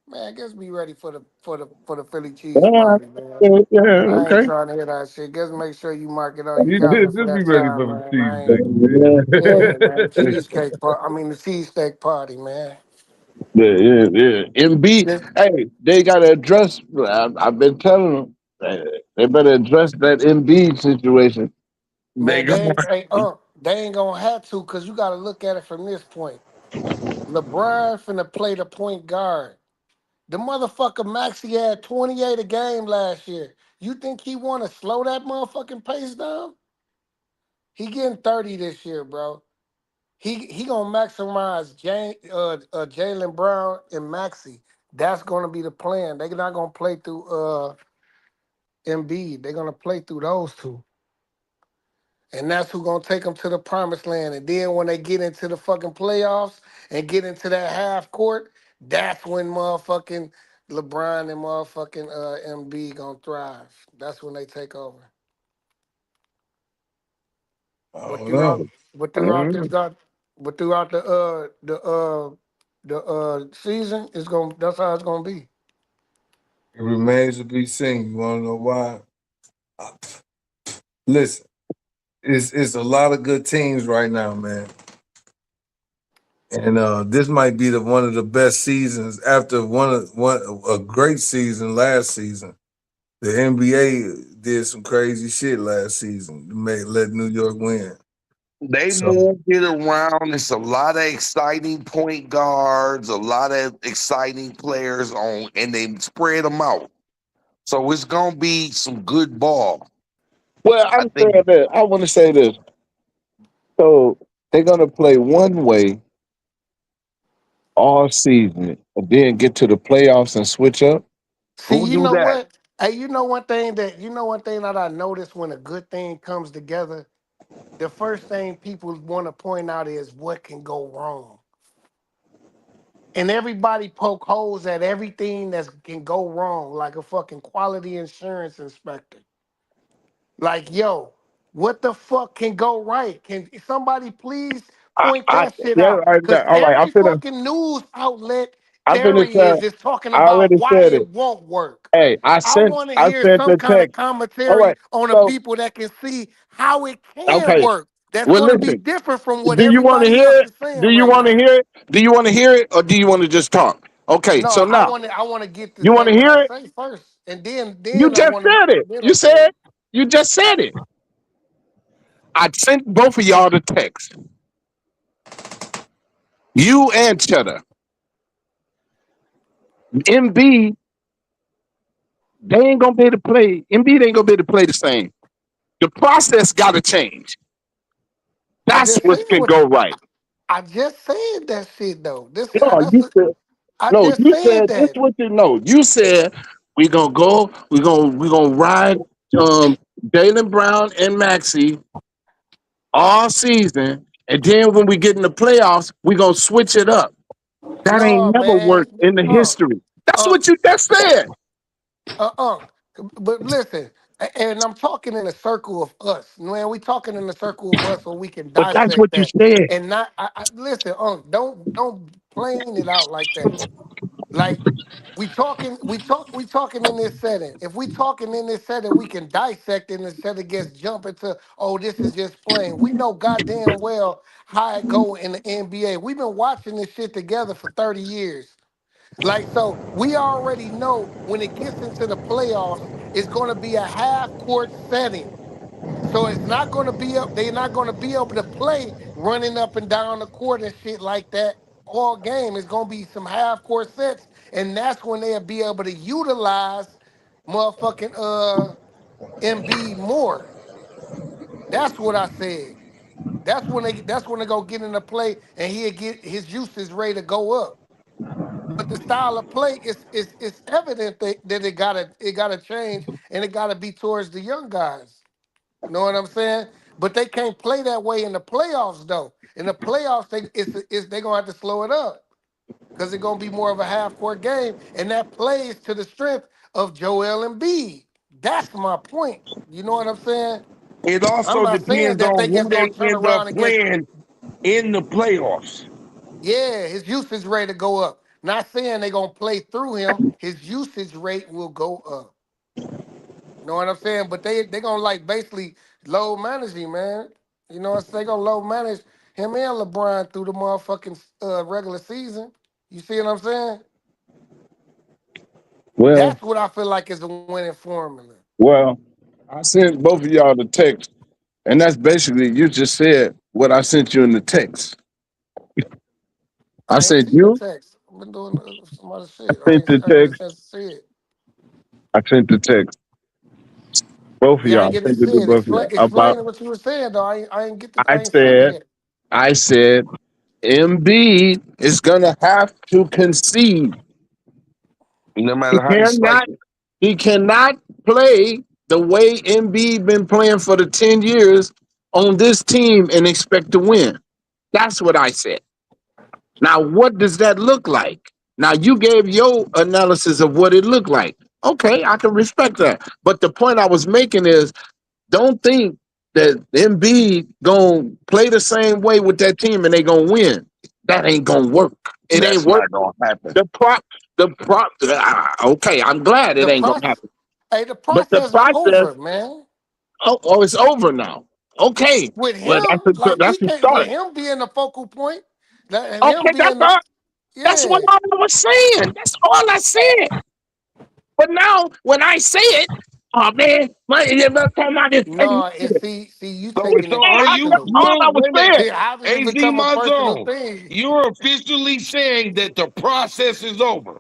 Man, I guess be ready for the Philly cheese Yeah, party, man. yeah, yeah, I ain't okay. trying to hear that shit. Just make sure you mark it on your You calendar for just be that ready time, for the man. I ain't. cheesesteak, Yeah, man. The man. cheesecake part. I mean, the cheesesteak party, man. Yeah, yeah, yeah. MB, hey, they gotta address. I've been telling them they better address that MB situation. They Man, go. they ain't gonna have to, cause you gotta look at it from this point. LeBron finna play the point guard. The motherfucker Maxie had 28 a game last year. You think he wanna slow that motherfucking pace down? He getting 30 this year, bro. He gonna maximize Jalen Brown and Maxie. That's gonna be the plan. They're not gonna play through Embiid. They're gonna play through those two. And that's who gonna take them to the promised land. And then when they get into the fucking playoffs and get into that half court, that's when motherfucking LeBron and motherfucking MB gonna thrive. That's when they take over. I But don't throughout, know. but throughout this, Mhm. got, but throughout the season, it's gonna. That's how it's gonna be. It remains to be seen. You want to know why? Uh, Listen, it's a lot of good teams right now, man. And this might be the one of the best seasons after one a great season last season. The NBA did some crazy shit last season to let New York win. They So moved it around. It's a lot of exciting point guards, a lot of exciting players on, and they spread them out. So it's gonna be some good ball. Well, I I'm think saying that I want to say this. So they're gonna play one way all season, and then get to the playoffs and switch up. See, who you do know that. what? Hey, you know one thing that I noticed when a good thing comes together. The first thing people want to point out is what can go wrong. And everybody poke holes at everything that can go wrong, like a fucking quality insurance inspector. Like, yo, what the fuck can go right? Can somebody please point I that shit yeah, out? Because all right. every fucking news outlet I'm there finna say. is talking I about already why said it it. won't work. Hey, I want to I hear sent some the kind of text. All commentary right. on the So people that can see how it can okay. work. That's Well, going to be listen. different from what Do you want to everybody hear else it? is saying Do you right want to now. hear it? Do you want to hear it, or do you want to just talk? Okay. No, So now I want to get to you want say to what hear I it. say first, and You then I just want to said it. then You I say said it. you just said it. I sent both of y'all the text. You and Cheddar. MB, they ain't gonna be able to play. MB ain't gonna be able to play the same. The process got to change. I That's just what said can what go right. I just said that shit though. No, you said I no. just You said said this. that. What you know? You said we gonna go. We gonna ride Jalen Brown and Maxie all season, and then when we get in the playoffs, we gonna switch it up. That ain't No, never worked man. in the history. That's Uh, what you just said. uh. But listen. And I'm talking in a circle of us, man. We talking in a circle of us so we can But that's dissect what you that said. and not. Listen, don't plane it out like that. Like we talking in this setting. If we talking in this setting, we can dissect it instead of just jumping to, oh, this is just playing. We know goddamn well how it go in the NBA. We've been watching this shit together for 30 years. Like, so we already know when it gets into the playoffs, it's going to be a half court setting. So it's not going to be up. They're not going to be able to play running up and down the court and shit like that all game. It's going to be some half court sets, and that's when they'll be able to utilize motherfucking Embiid more. That's what I said. That's when they go get into play and he'll get his usage rate to go up. But the style of play is evident that it gotta change and it gotta be towards the young guys. You know what I'm saying? But they can't play that way in the playoffs though. In the playoffs, they gonna have to slow it up because it's gonna be more of a half court game, and that plays to the strength of Joel Embiid. That's my point. You know what I'm saying? It I'm also not saying depends that on they who just they gonna turn end up around and get. playing in the playoffs. Yeah, his usage rate to go up. Not saying they gonna play through him. His usage rate will go up. Know what I'm saying? But they gonna like basically low manage him, man. You know what I'm saying? They gonna low manage him and LeBron through the motherfucking regular season. You see what I'm saying? Well, That's what I feel like is a winning formula. well, I sent both of y'all the text, and that's basically you just said what I sent you in the text. I I ain't sent see the you. text. I've been doing some other shit. I sent the I ain't get a text. chance to see it. I sent the text. Both of Yeah, I ain't y'all. get I to sent it see to it. both of y'all. About Explain what you were saying though. I ain't get the. I I ain't see it said, yet. I said, Embiid is gonna have to concede. No He matter how you slice cannot. it. He cannot play the way Embiid been playing for the 10 years on this team and expect to win. That's what I said. Now, what does that look like? Now, you gave your analysis of what it looked like. Okay, I can respect that. But the point I was making is don't think that Embiid gonna play the same way with that team and they gonna win. That ain't gonna work. It ain't That's work. not gonna happen. Okay, I'm glad it The ain't gonna process. happen. Hey, the But the process is process, over, man. it's over now. Okay, With well him, like he that's a can't. With start. him being the focal point, that him Okay, that's being the all. That's yeah. what I was saying. That's all I said. But now when I say it, oh man, you're talking about this. No, and see, you taking So it are That's you personal. all I was wait a minute. saying. How did it HD become a personal Monzone, thing? you're officially saying that the process is over.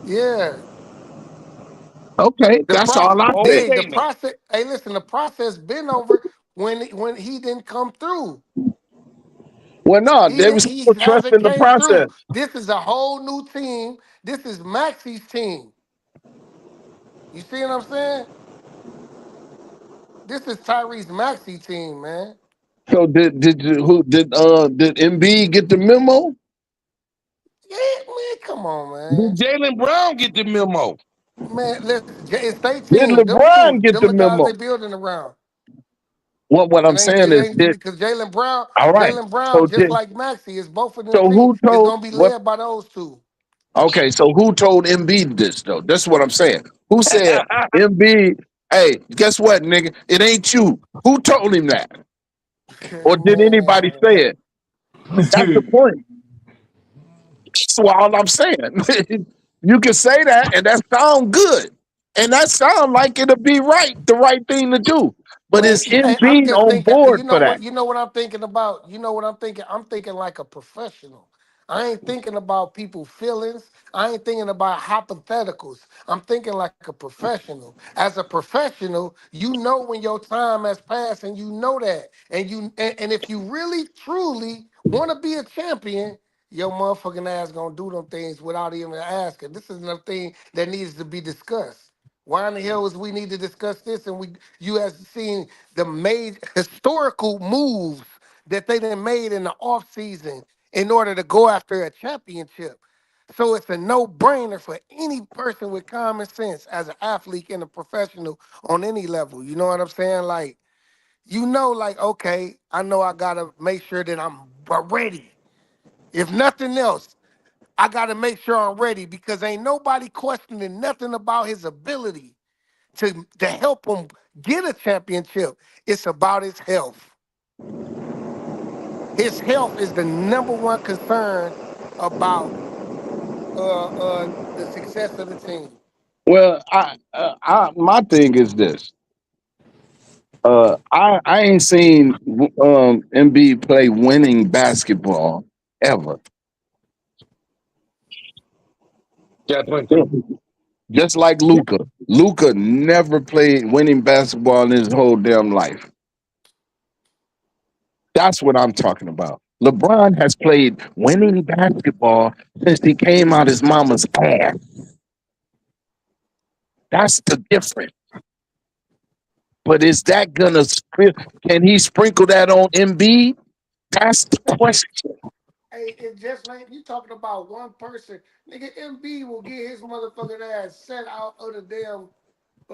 Yeah, Okay, the that's all process. I said. Hey, the Okay then. process. Hey, listen, the process been over when he didn't come through. Well, no, they was He still hasn't trusting the came process. through. This is a whole new team. This is Maxi's team. You see what I'm saying? This is Tyrese Maxey team, man. So did MB get the memo? Yeah, man, come on, man. Did Jalen Brown get the memo? Man, listen, it's their Did team. Them LeBron two, get them the the guys memo? they building around. What I'm saying It is ain't did because Jalen Brown, all right. just like Maxie, is both of them So teams. who It's told gonna be what? led by those two. Okay, so who told MB this though? That's what I'm saying. Who said MB? Hey, guess what, nigga? It ain't you. Who told him that? Or did anybody Man, say it? That's the point. That's all I'm saying. You can say that, and that sound good, and that sound like it'll be right, the right thing to do. But man, is I'm MB just on thinking. board for that? You know what I'm thinking about. You know what I'm thinking. I'm thinking like a professional. I ain't thinking about people's feelings. I ain't thinking about hypotheticals. I'm thinking like a professional. As a professional, you know when your time has passed, and you know that. And if you really truly want to be a champion, your motherfucking ass gonna do them things without even asking. This is another thing that needs to be discussed. Why in the hell is we need to discuss this? And you have seen the made historical moves that they done made in the off season in order to go after a championship. So it's a no-brainer for any person with common sense as an athlete and a professional on any level. You know what I'm saying? Like, like, okay, I know I gotta make sure that I'm ready. If nothing else, I gotta make sure I'm ready because ain't nobody questioning nothing about his ability to help him get a championship. It's about his health. His health is the number one concern about the success of the team. Well, my thing is this. I ain't seen Embiid play winning basketball ever. Just like Luca. Luca never played winning basketball in his whole damn life. That's what I'm talking about. LeBron has played winning basketball since he came out his mama's ass. That's the difference. But is that gonna can he sprinkle that on Embiid? That's the question. Hey, it just like you talking about one person. Nigga, MB will get his motherfucking ass set out of the damn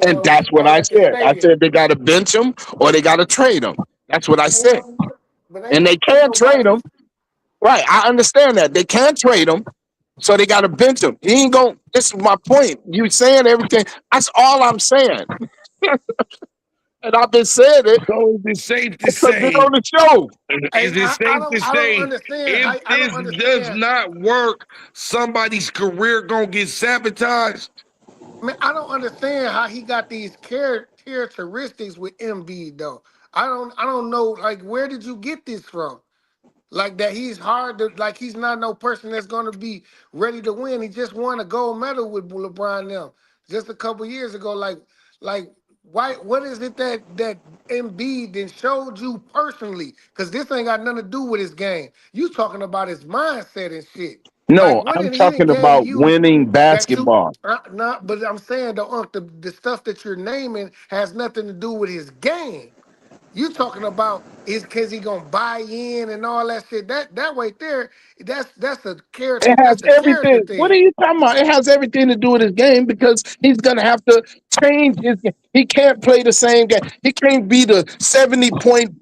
And that's what I at the said. I stadium. said they gotta bench him or they gotta trade him. That's what I said. But And they ain't can't trade nobody. him. Right. I understand that. They can't trade him. So they gotta bench him. He ain't going this is my point. You saying everything. That's all I'm saying. And I've been saying it So is it safe to because it's say? on the show. Hey, Is it safe to I don't say understand. if I this don't does understand. not work, somebody's career gonna get sabotaged? Man, I don't understand how he got these characteristics with MB though. I don't know. Like, where did you get this from? Like that he's hard to like he's not no person that's gonna be ready to win. He just won a gold medal with LeBron now just a couple years ago. Like why what is it that Embiid then showed you personally? Cause this ain't got nothing to do with his game. You talking about his mindset and shit. Like No, what I'm did he done talking gave about you winning that you basketball. not but I'm saying the stuff that you're naming has nothing to do with his game. You talking about is cause he gonna buy in and all that shit. That right there, that's a It character, has that's a character everything. What are thing. you talking about? It has everything to do with his game because he's gonna have to change his game. He can't play the same game. He can't be the 70-point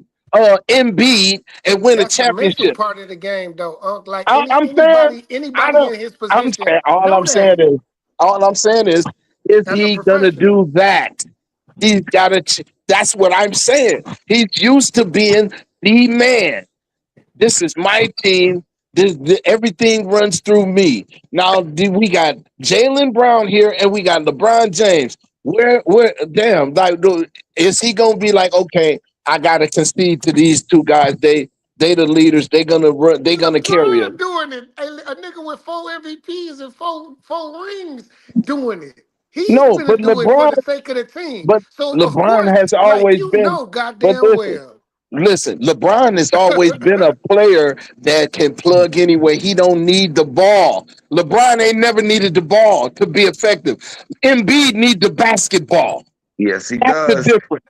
Embiid and win a That's the mental championship. part of the game though. Like I'm saying I anybody don't. in his I'm position saying know that all I'm saying is as a he gonna professional. do that? He's gotta. That's what I'm saying. He's used to being the man. This is my team. Everything runs through me. Now we got Jalen Brown here, and we got LeBron James. Damn, like, is he gonna be like, okay, I gotta concede to these two guys. They the leaders. They gonna run. They gonna carry us. LeBron doing it. A nigga with 4 MVPs and four rings doing it. He's No, gonna do it for the sake of the team. but So of LeBron course, has like always you been. know But goddamn well. listen, LeBron has always been a player that can plug anywhere. He don't need the ball. LeBron ain't never needed the ball to be effective. Embiid need the basketball. Yes, he That's the does. difference.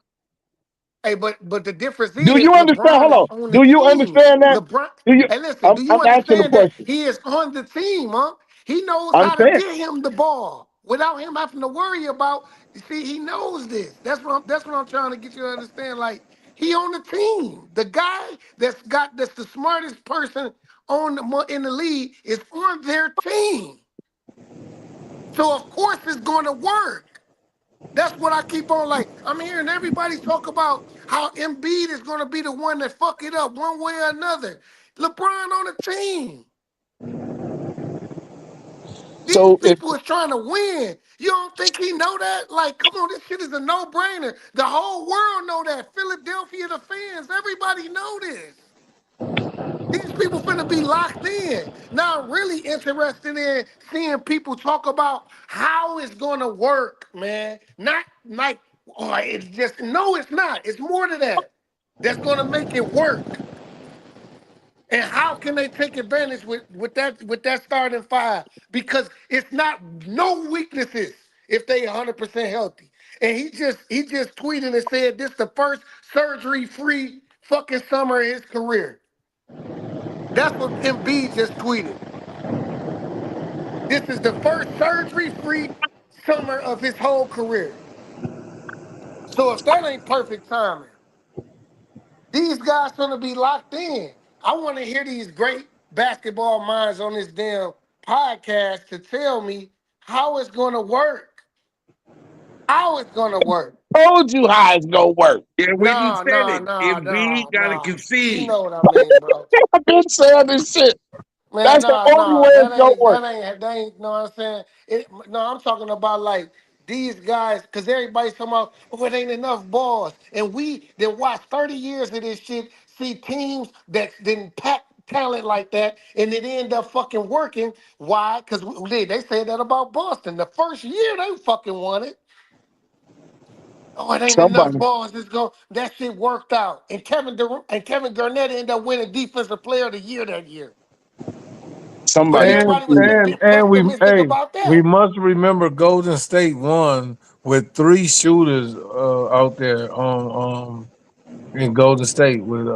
Hey, but the difference Do is you understand? LeBron Hold is on. on the Do you team. understand that? LeBron, Do you? hey, listen, do you I'm asking the understand that question. he is on the team, huh? He knows I'm how to saying. get him the ball without him having to worry about. You see, he knows this. That's what I'm trying to get you to understand. Like he on the team. The guy that's the smartest person in the league is on their team. So of course it's going to work. That's what I keep on like. I'm hearing everybody talk about how Embiid is going to be the one that fuck it up one way or another. LeBron on the team. These So if people is trying to win. You don't think he know that? Like, come on, this shit is a no-brainer. The whole world know that. Philadelphia, the fans, everybody know this. These people finna be locked in. Now I'm really interested in seeing people talk about how it's gonna work, man. Not like, oh, it's just no, it's not. It's more to that. That's gonna make it work. And how can they take advantage with that starting five? Because it's not no weaknesses if they 100% healthy. And he just tweeted and said this the first surgery-free fucking summer of his career. That's what Embiid just tweeted. This is the first surgery-free summer of his whole career. So if that ain't perfect timing, these guys gonna be locked in. I want to hear these great basketball minds on this damn podcast to tell me how it's gonna work. How it's gonna work. Told you how it's gonna work. Yeah, we done Nah, said nah, it. nah, If we nah, gotta nah. You concede. know what I mean, bro. I've been saying this shit. Man, That's the nah, only nah. way it's gonna work. That ain't, know what I'm saying? No, I'm talking about like these guys, because everybody's talking about, oh, it ain't enough balls. And we then watch 30 years of this shit, see teams that didn't pack talent like that, and it end up fucking working. Why? Because they said that about Boston. The first year they fucking won it. Oh, it ain't enough Somebody, balls. That shit worked out. And Kevin Garnett ended up winning Defensive Player of the Year that year. But somebody And everybody was tweeted. and we pessimistic about we that. must remember Golden State won with three shooters out there on in Golden State with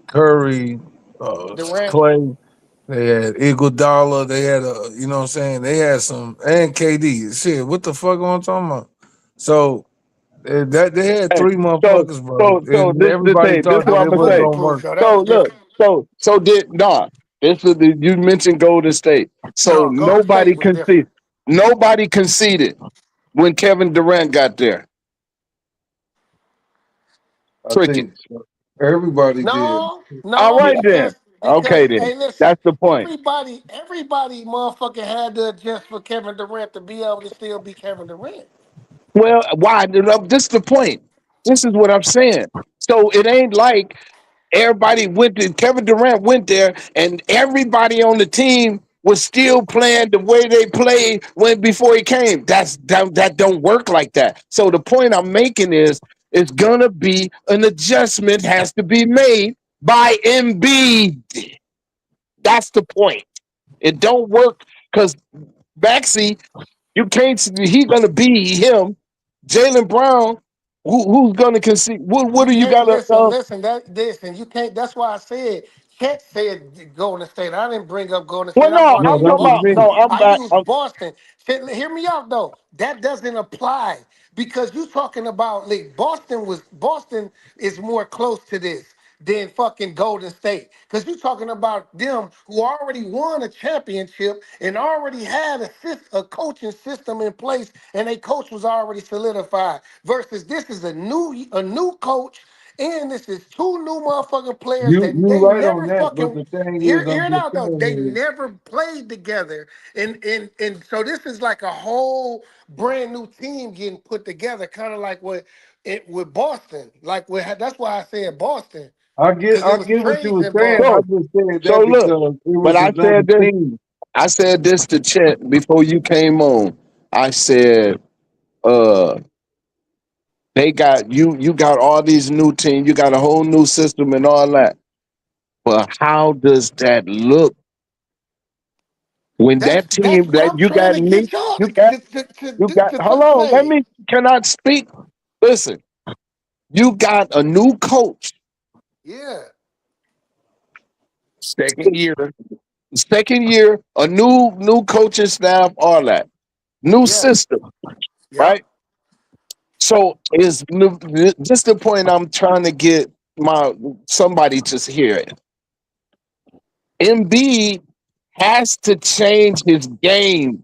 Curry, Durant, Clay. They had Iguodala. They had you know what I'm saying. They had some and KD. Shit, what the fuck am I talking about? So that they had Hey, three so motherfuckers, bro, so and this the everybody thing. This is thought that what I'm it gonna wasn't say. gonna bulletproof. work. So that So was look, different. so did nah. This is you mentioned Golden State. So No, Golden State was different. nobody conceded when Kevin Durant got there. I Cricket. think everybody did. No, All no, right then. because Okay then. hey, listen, That's the point. everybody, motherfucking had to adjust for Kevin Durant to be able to still be Kevin Durant. Well, why? This is the point. This is what I'm saying. So it ain't like everybody went to Kevin Durant went there, and everybody on the team was still playing the way they played when before he came. That don't work like that. So the point I'm making is it's gonna be an adjustment has to be made by Embiid. That's the point. It don't work because Maxey, you can't. He's gonna be him. Jalen Brown, who's gonna concede? What You do you can't gotta? listen. You can't. That's why I said Chet said Golden State. I didn't bring up Golden Well, State. I no, brought No, I'm up that talking was about. me. Boston. No, I'm I back. used Boston. Hear me out though. That doesn't apply because you talking about like Boston is more close to this than fucking Golden State. Because you're talking about them who already won a championship and already had a coaching system in place, and a coach was already solidified. Versus this is a new coach, and this is two new motherfucking players that You they right on never that, but fucking the thing hear is, hear I'm it just out though. They saying is, never played together. And so this is like a whole brand new team getting put together, kind of like with Boston. That's why I said Boston. Because it I was get what you trades were saying. involved. I So, just said so that look. because it But was I another said this. team. I said this to Chet before you came on. I said, uh, they got you. You got all these new teams. You got a whole new system and all that. But how does that look when that That's team what that I'm you trying got to me? get y'all You got you got. Hold to on. Let say. me. Cannot speak. Listen. You got a new coach. Yeah, Second year. Second year. A new coaching staff. All that. New yeah, system. yeah. Right. So is just the point I'm trying to get my somebody to hear it. Embiid has to change his game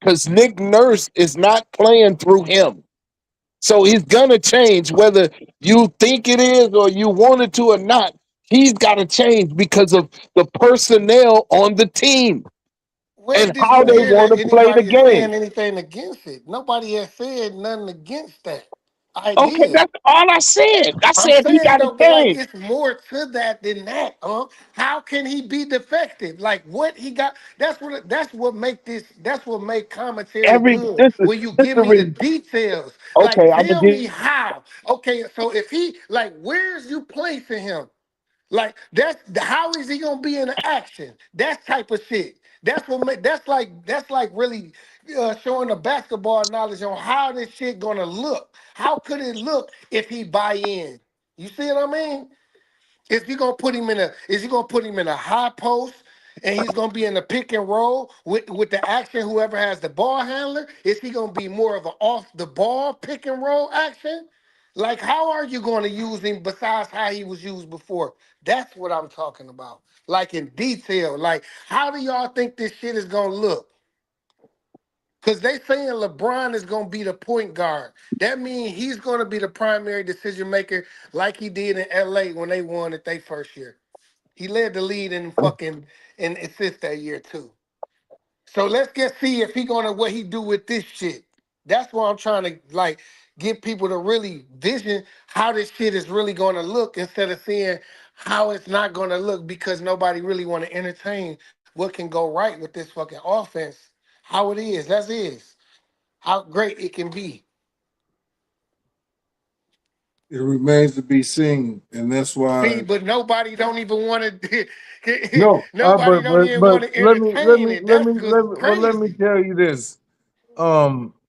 because Nick Nurse is not playing through him. So he's gonna change whether you think it is or you want it to or not. He's got to change because of the personnel on the team Where and did how you they hear want that to play the anybody is game. saying anything against it? Nobody has said nothing against that Okay, idea. that's all I said. I I'm said he saying got to though, but like change. it's more to that than that, How can he be defective? Like what he got? That's what make this. That's what make commentary Every good this is when you this give the me the reason. details. Like Okay, I'm gonna tell give. me how. Okay, so if he like, where's you placing him? Like how is he gonna be in the action? That type of shit. That's like really showing the basketball knowledge on how this shit gonna look. How could it look if he buy in? You see what I mean? Is he gonna put him in a high post? and he's gonna be in the pick and roll with the action. Whoever has the ball handler, is he gonna be more of an off the ball pick and roll action? Like, how are you gonna use him besides how he was used before? That's what I'm talking about. Like in detail. Like, how do y'all think this shit is gonna look? Because they saying LeBron is going to be the point guard. That means he's going to be the primary decision maker like he did in LA when they won it their first year. He led the lead in fucking in assists that year too. So let's get see if he gonna what he do with this shit. That's why I'm trying to like get people to really vision how this shit is really gonna look instead of seeing how it's not gonna look because nobody really want to entertain what can go right with this fucking offense. How it is, that's is. How great it can be. It remains to be seen, and that's See, why. but nobody don't even want to. No, Nobody don't even but want to let me let entertain me it. let That's me what's let me well let me crazy. tell you this.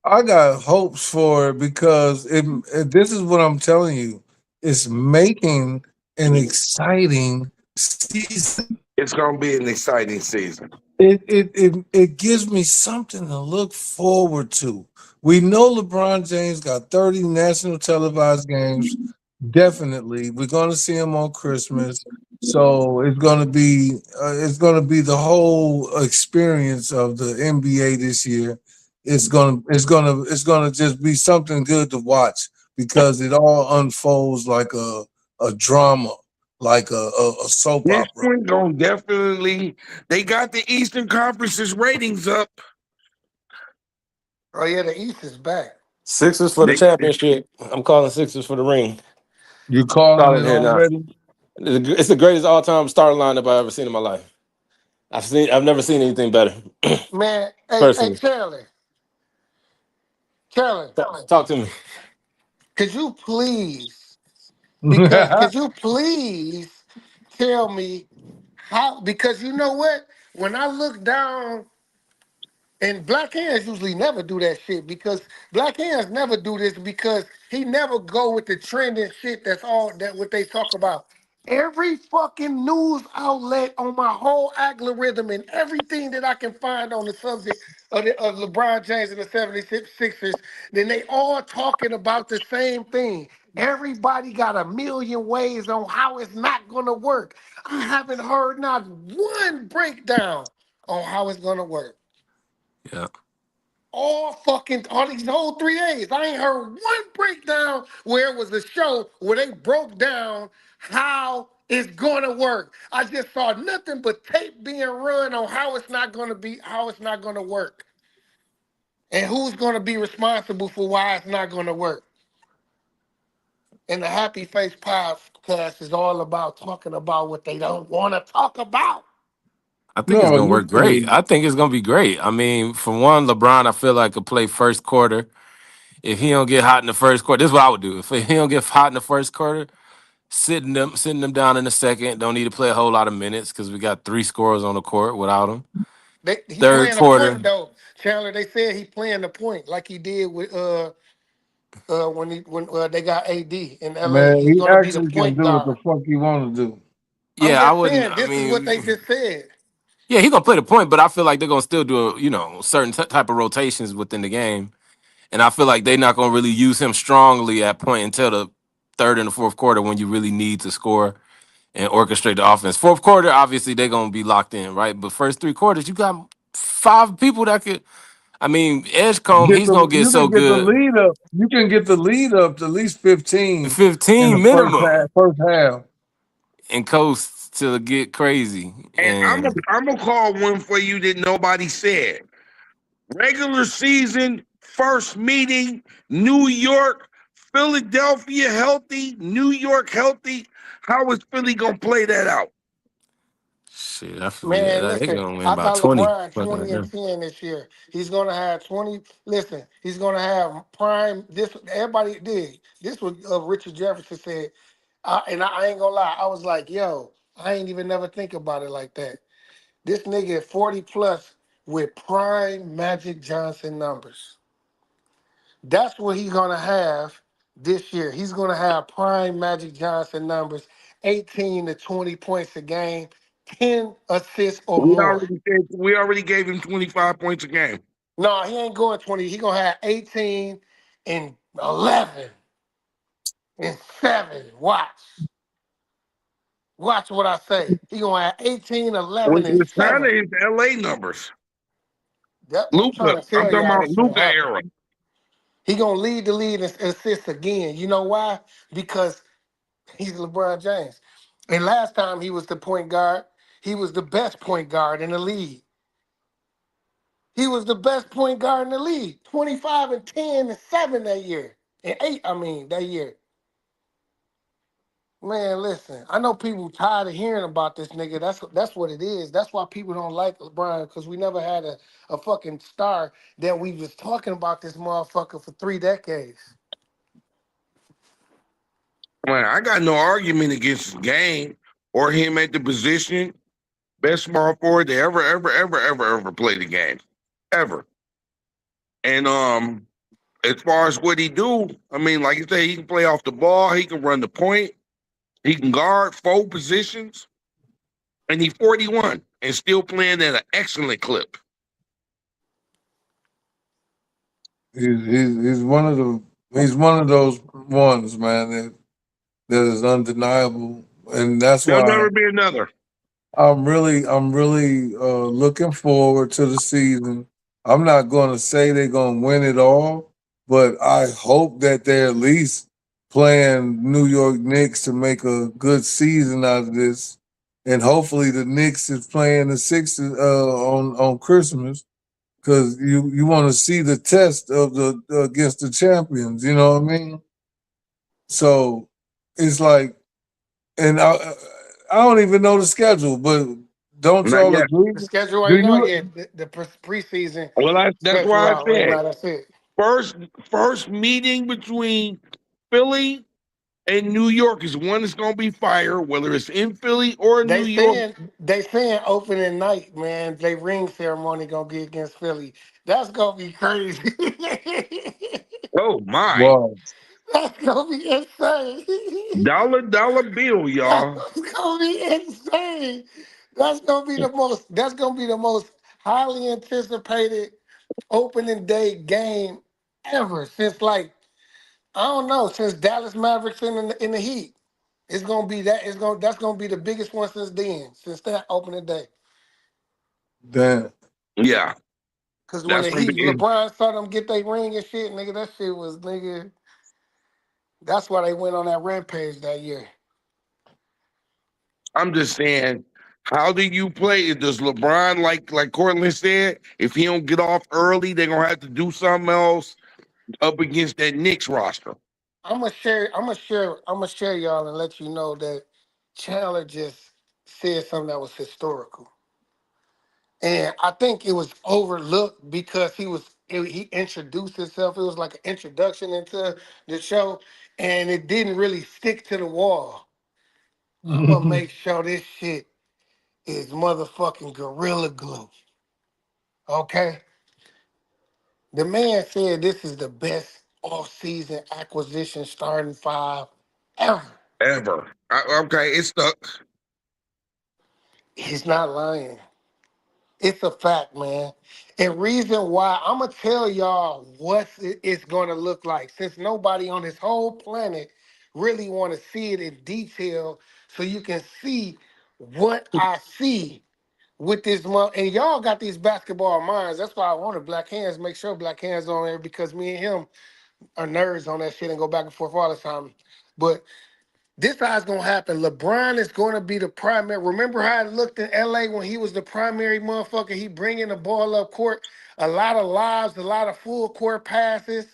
I got hopes for it because this is what I'm telling you. It's making an exciting season. It's gonna be an exciting season. It gives me something to look forward to. We know LeBron James got 30 national televised games. Definitely, we're going to see him on Christmas. So it's going to be the whole experience of the NBA this year. It's going to just be something good to watch because it all unfolds like a drama, like a soap This opera. one gonna definitely. They got the Eastern Conference's ratings up. Oh yeah, the East is back. Sixers for the They, championship. I'm calling Sixers for the ring. You calling Call it it here now. already? It's the greatest all time starting lineup I've ever seen in my life. I've never seen anything better. Man, hey, Personally, Charlie, talk to me. could you please, because could you please tell me how? Because you know what? When I look down, and Black Hands usually never do that shit because Black Hands never do this because he never go with the trending shit. That's all that what they talk about. Every fucking news outlet on my whole algorithm and everything that I can find on the subject of LeBron James and the 76ers, then they all talking about the same thing. Everybody got a million ways on how it's not gonna work. I haven't heard not one breakdown on how it's gonna work. Yeah, All these whole 3 days. I ain't heard one breakdown where it was a show where they broke down how it's gonna work. I just saw nothing but tape being run on how it's not gonna work. And who's gonna be responsible for why it's not gonna work. And the Happy Face podcast is all about talking about what they don't want to talk about. I think it's No, gonna work great. listen. I think it's gonna be great. I mean, for one, LeBron, I feel like could play first quarter. If he don't get hot in the first quarter, this is what I would do. If he don't get hot in the first quarter, sitting them down in the second. Don't need to play a whole lot of minutes because we got three scorers on the court without him. He Third playing a quarter, point though, Chandler. They said he playing the point like he did with when they got AD in LA. Man, He's he gonna be the actually can point do what the guard. fuck he want to do. I'm yeah, I just wouldn't. saying, I this is what they mean, just said. yeah, he gonna play the point, but I feel like they're gonna still do certain type of rotations within the game, and I feel like they're not gonna really use him strongly at point until the third and the fourth quarter when you really need to score and orchestrate the offense. Fourth quarter, obviously they're gonna be locked in, right? But first three quarters, you got five people that could. I mean, Edgecombe, he's gonna get You so can get the good, lead up. You can get the lead up to at least 15 in the 15 first minimum, half. First half. and coast till it get crazy. and And I'm gonna call one for you that nobody said. Regular season, first meeting, New York, Philadelphia healthy, New York healthy. How is Philly gonna play that out? shit, I forget. Man, They listen, gonna win I by got 20. LeBron Something 20 like and that. 10 this year. He's gonna have 20. Listen, he's gonna have prime. This everybody did. This was Richard Jefferson said, and I ain't gonna lie. I was like, yo, I ain't even never think about it like that. This nigga at 40 plus with prime Magic Johnson numbers. That's what he's gonna have this year. He's gonna have prime Magic Johnson numbers, 18 to 20 points a game, 10 assists or We more. already said, we already gave him 25 points a game. No, he ain't going 20. He gonna have 18 and 11 and 7. Watch. Watch what I say. He gonna have 18, 11, and It's kind 7. of his LA numbers. That's what I'm Luca. trying to I'm tell talking y'all. about This gonna Luca happen. era. He gonna lead the lead in assists again. You know why? Because he's LeBron James. And last time he was the point guard, he was the best point guard in the league. He was the best point guard in the league. 25 and 10 and 7 that year. And 8, that year. Man, listen, I know people tired of hearing about this nigga. That's what it is. That's why people don't like LeBron, because we never had a fucking star that we was talking about this motherfucker for 3 decades. Man, I got no argument against his game or him at the position. Best small forward to ever play the game. Ever. And as far as what he do, I mean, like you say, he can play off the ball, he can run the point, he can guard 4 positions, and he's 41 and still playing at an excellent clip. He's one of those ones, man, that is undeniable, and that's There'll why never be another. I'm really looking forward to the season. I'm not going to say they're going to win it all, but I hope that they're at least playing New York Knicks to make a good season out of this, and hopefully the Knicks is playing the Sixers on Christmas, because you want to see the test of the against the champions. You know what I mean? So it's like, and I don't even know the schedule, but don't Not y'all yet. agree? The schedule Do ain't out you? yet. The preseason Well, that's schedule why I out right said now. That's it. first meeting between Philly and New York is one that's gonna be fire, whether it's in Philly or New York. They saying opening night, man. They ring ceremony gonna be against Philly. That's gonna be crazy. Oh my. Wow. That's gonna be insane. Dollar bill, y'all. That's gonna be insane. That's gonna be the most. That's gonna be the most highly anticipated opening day game ever since, like, I don't know, since Dallas Mavericks in the Heat. It's gonna be that. That's gonna be the biggest one since then. Since that opening day. Damn. Yeah, Cause when that's the gonna Heat be. LeBron saw them get their ring and shit, nigga, that shit was, nigga. That's why they went on that rampage that year. I'm just saying, how do you play? Does LeBron, like Cortland said, if he don't get off early, they're gonna have to do something else up against that Knicks roster. I'm gonna share y'all and let you know that Chandler just said something that was historical. And I think it was overlooked because he introduced himself. It was like an introduction into the show, and it didn't really stick to the wall. I'm gonna make sure this shit is motherfucking gorilla glue. Okay? The man said this is the best off-season acquisition starting 5 ever. Ever. Okay, it's stuck. He's not lying. It's a fact, man. And reason why I'm gonna tell y'all what it's gonna look like, since nobody on this whole planet really want to see it in detail, so you can see what I see with this month. And y'all got these basketball minds. That's why I wanted Black Hands. Make sure Black Hands on there, because me and him are nerds on that shit and go back and forth all the time. But this how it's gonna happen. LeBron is gonna be the primary. Remember how it looked in LA when he was the primary motherfucker? He bringing the ball up court, a lot of lobs, a lot of full court passes,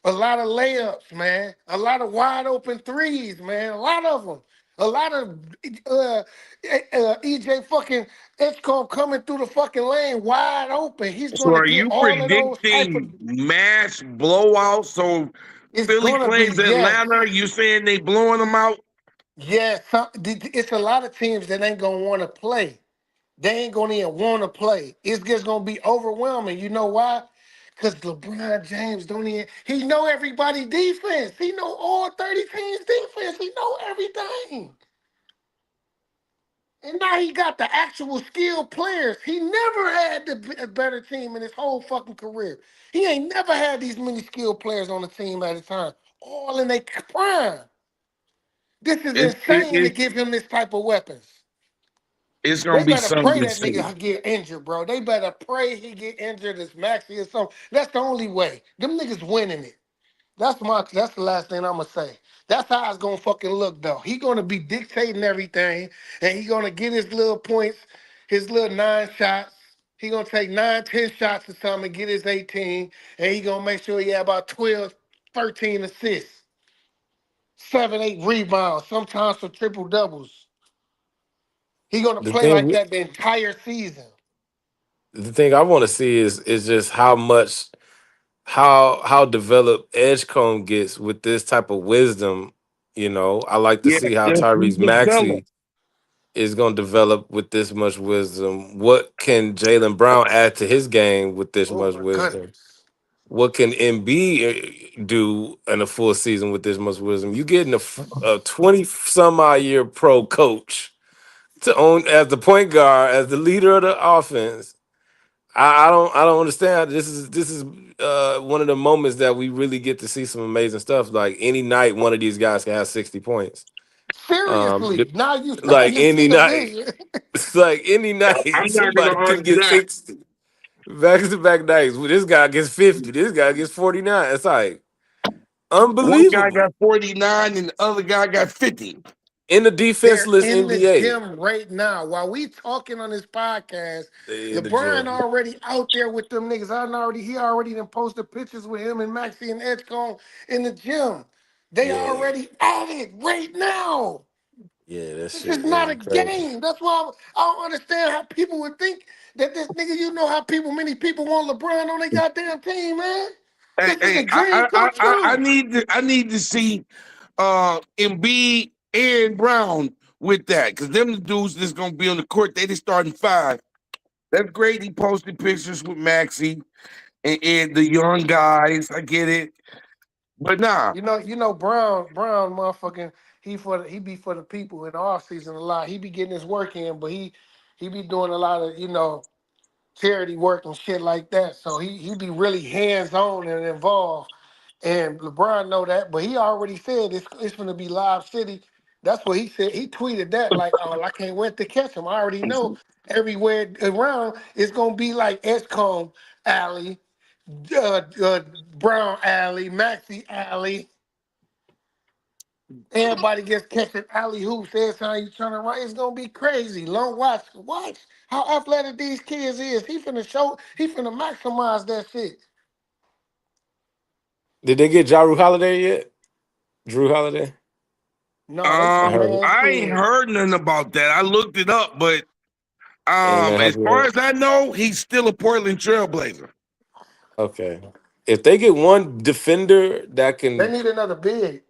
a lot of layups, man, a lot of wide open threes, man, a lot of them, a lot of EJ fucking Edgecombe coming through the fucking lane wide open. He's So gonna are get you all of those type of. predicting mass blowouts? So It's Philly gonna be, plays yes. Atlanta. You saying they blowing them out? Yeah, it's a lot of teams that ain't gonna want to play. They ain't gonna even want to play. It's just gonna be overwhelming. You know why? Because LeBron James don't even. He know everybody defense. He know all 30 teams defense. He know everything. And now he got the actual skilled players. He never had a better team in his whole fucking career. He ain't never had these many skilled players on the team at a time, all in their prime. This is It, it, insane to it, give him this type of weapons. it's They gonna be better something pray to that see. nigga get injured, bro. They better pray he get injured as Maxi or something. That's the only way. Them niggas winning it. That's the last thing I'm gonna say. That's how it's gonna fucking look though. He gonna be dictating everything, and he gonna get his little points, his little 9 shots. He gonna take 9, 10 shots or something and get his 18, and he gonna make sure he have about 12, 13 assists, 7, 8 rebounds, sometimes for triple doubles. He gonna The play thing, like that the entire season. the thing I want to see is just how much how developed Edgecombe gets with this type of wisdom. You know, I like to Yeah, see how just he Tyrese developed. Maxey is going to develop with this much wisdom. What can Jalen Brown add to his game with this Oh much my wisdom? goodness. What can MB do in a full season with this much wisdom? You getting a 20 some odd year pro coach to own as the point guard, as the leader of the offense. I don't understand. This is one of the moments that we really get to see some amazing stuff. Like any night, one of these guys can have 60 points. Seriously, now you Like you see any the night. vision. It's like any night I'm not gonna somebody can argue get that. 60 back to back nights. Well, this guy gets 50. This guy gets 49. It's like One guy unbelievable got 49 and the other guy got 50. in the They're defenseless in the NBA. gym right now. While we talking on this podcast, They in the LeBron gym. already out there with them niggas. He already done posted pictures with him and Maxie and Edgecombe in the gym. They Yeah, already at it right now. yeah, that This shit is not is a crazy. game. That's why I don't understand how people would think that this nigga, you know how many people want LeBron on their goddamn team, man. Hey, This is hey, a dream come true. I need to see Embiid and Brown with that because them the dudes that's gonna be on the court. They just starting 5. That's great. He posted pictures with Maxie and the young guys. I get it, but nah. Brown, motherfucking, he be for the people in the off season a lot. He be getting his work in, but he be doing a lot of charity work and shit like that. So he be really hands on and involved. And LeBron know that, but he already said it's gonna be live city. That's what he said. He tweeted that like, oh, I can't wait to catch him. I already know everywhere around it's gonna be like Escombe Alley, uh, uh, Brown Alley, Maxie Alley. Everybody gets catching alley hoops every time you turn around. It's gonna be crazy. Long watch how athletic these kids is. He finna maximize that shit. Did they get Jaru Holiday yet? Drew Holiday? No, they I still heard man I ain't shit. heard nothing about that. I looked it up, but ain't that as happy far yet. as I know, he's still a Portland Trailblazer. Okay. If they get one defender that They can, need another big.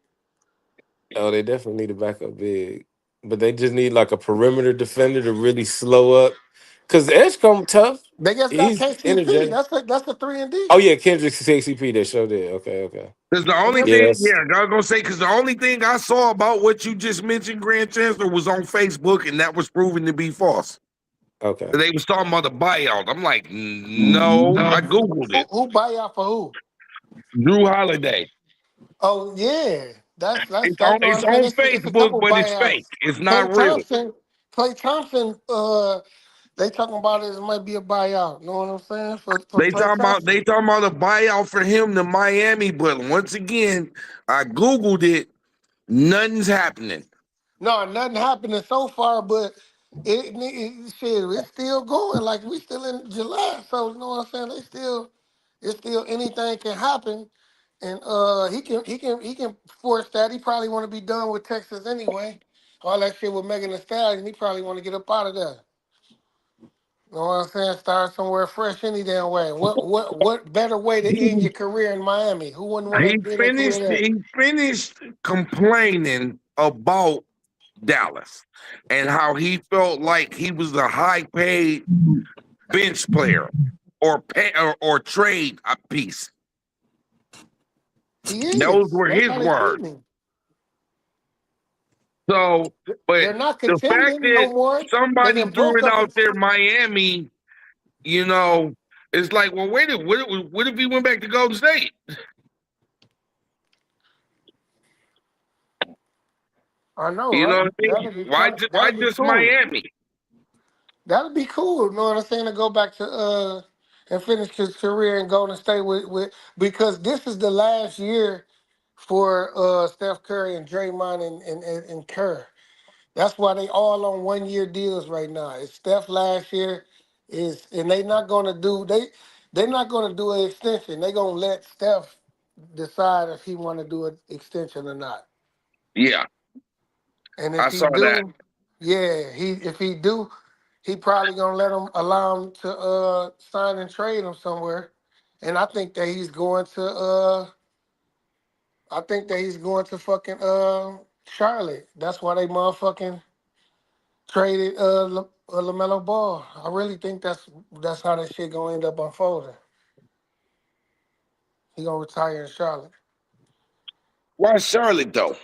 oh, they definitely need a backup big. But they just need like a perimeter defender to really slow up. Because Edgecombe tough. They just got He's KCP. energetic. That's the 3 and D. Oh yeah, Kendrick KCP, they showed it. Okay, okay. Because the only Yep. thing, Yes. yeah, I was gonna say, because the only thing I saw about what you just mentioned, Grand Chancellor, was on Facebook, and that was proven to be false. Okay. They was talking about the buyout. I'm like, no, I googled it. Who buy out for who? Drew Holiday. Oh yeah, It's that's on what it's I'm saying. on It's a Facebook, couple but it's buyouts. fake. It's Clay not real. Thompson, Clay Thompson. They talking about it might be a buyout. You know what I'm saying for Clay They Thompson. talking about a buyout for him to Miami, but once again, I googled it. Nothing's happening. No, nothing happening so far, but shit, it's still going. Like we still in July, so you know what I'm saying. It's still anything can happen, and he can force that. He probably want to be done with Texas anyway. All that shit with Megan Thee Stallion, he probably want to get up out of there. You know what I'm saying? Start somewhere fresh any damn way. What better way to end your career in Miami? Who wouldn't want to end their career there? He finished complaining about Dallas and how he felt like he was a high paid bench player or trade a piece. He Those is. were That's his how they treat words. me. So, but They're not the fact contending that no more. They somebody done threw broke it up. out there, Miami, you know, it's like, well, wait a what if he went back to Golden State? I know, You know right? what I mean? That'll be Why fun. why That'll be just cool. Miami? That'll be cool. You know what I'm saying? To go back to and finish his career and Golden State with because this is the last year for Steph Curry and Draymond and Kerr. That's why they all on 1 year deals right now. It's Steph last year is and they're not gonna do an extension. They gonna let Steph decide if he wanna do an extension or not. Yeah, And if I he saw that. do, yeah, if he do, he probably gonna allow him to sign and trade him somewhere. And I think that he's going to fucking Charlotte. That's why they motherfucking traded LaMelo Ball. I really think that's how that shit gonna end up unfolding. He gonna retire in Charlotte. Why Charlotte though?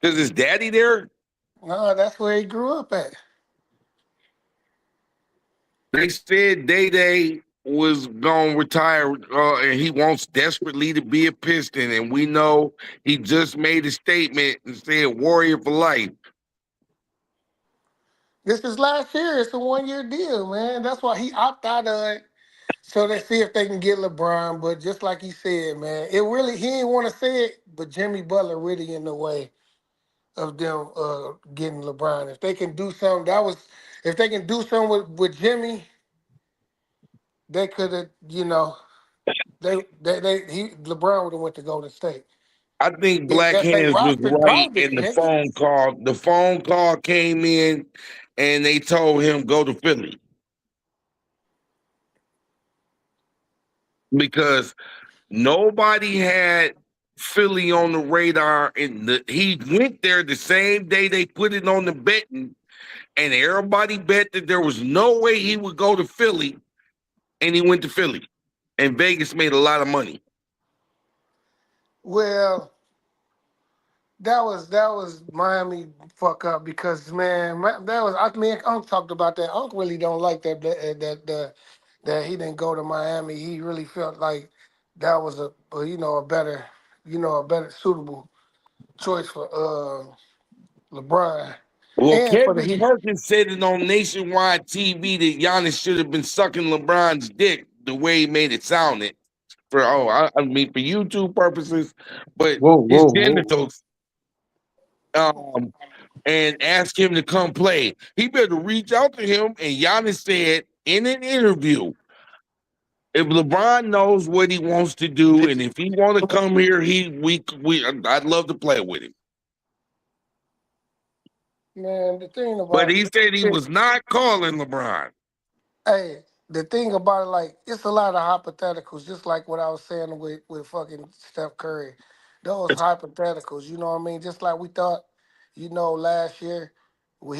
Because his daddy there? No, that's where he grew up at. They said Day was gonna retire, and he wants desperately to be a Piston, and we know he just made a statement and said "Warrior for life." This is last year. It's a 1 year deal, man. That's why he opted out of it. So they see if they can get LeBron. But just like he said, man, he didn't want to say it, but Jimmy Butler really in the way of them getting LeBron. If they can do something, if they can do something with Jimmy, they could have, LeBron would have went to Golden State. I think It's Black just they Hands was roster right garbage, in the nigga. phone call. The phone call came in, and they told him go to Philly because nobody had Philly on the radar. And he went there the same day they put it on the betting, and everybody bet that there was no way he would go to Philly, and he went to Philly, and Vegas made a lot of money. Well, that was Miami fuck up because man, Unc talked about that. Unc really don't like that he didn't go to Miami. He really felt like that was a better suitable choice for LeBron Well, and for the Kevin Heat. Perkins said it on nationwide TV that Giannis should have been sucking LeBron's dick the way he made it sound. It I mean for YouTube purposes, but Whoa, his whoa, whoa. genitals, um, and ask him to come play. He better reach out to him. And Giannis said in an interview, if LeBron knows what he wants to do, and if he want to come here, I'd love to play with him. Man, the thing But about he said he was not calling LeBron. Hey, the thing about it, like, it's a lot of hypotheticals, just like what I was saying with fucking Steph Curry. Those hypotheticals, you know what I mean? Just like we thought, last year, we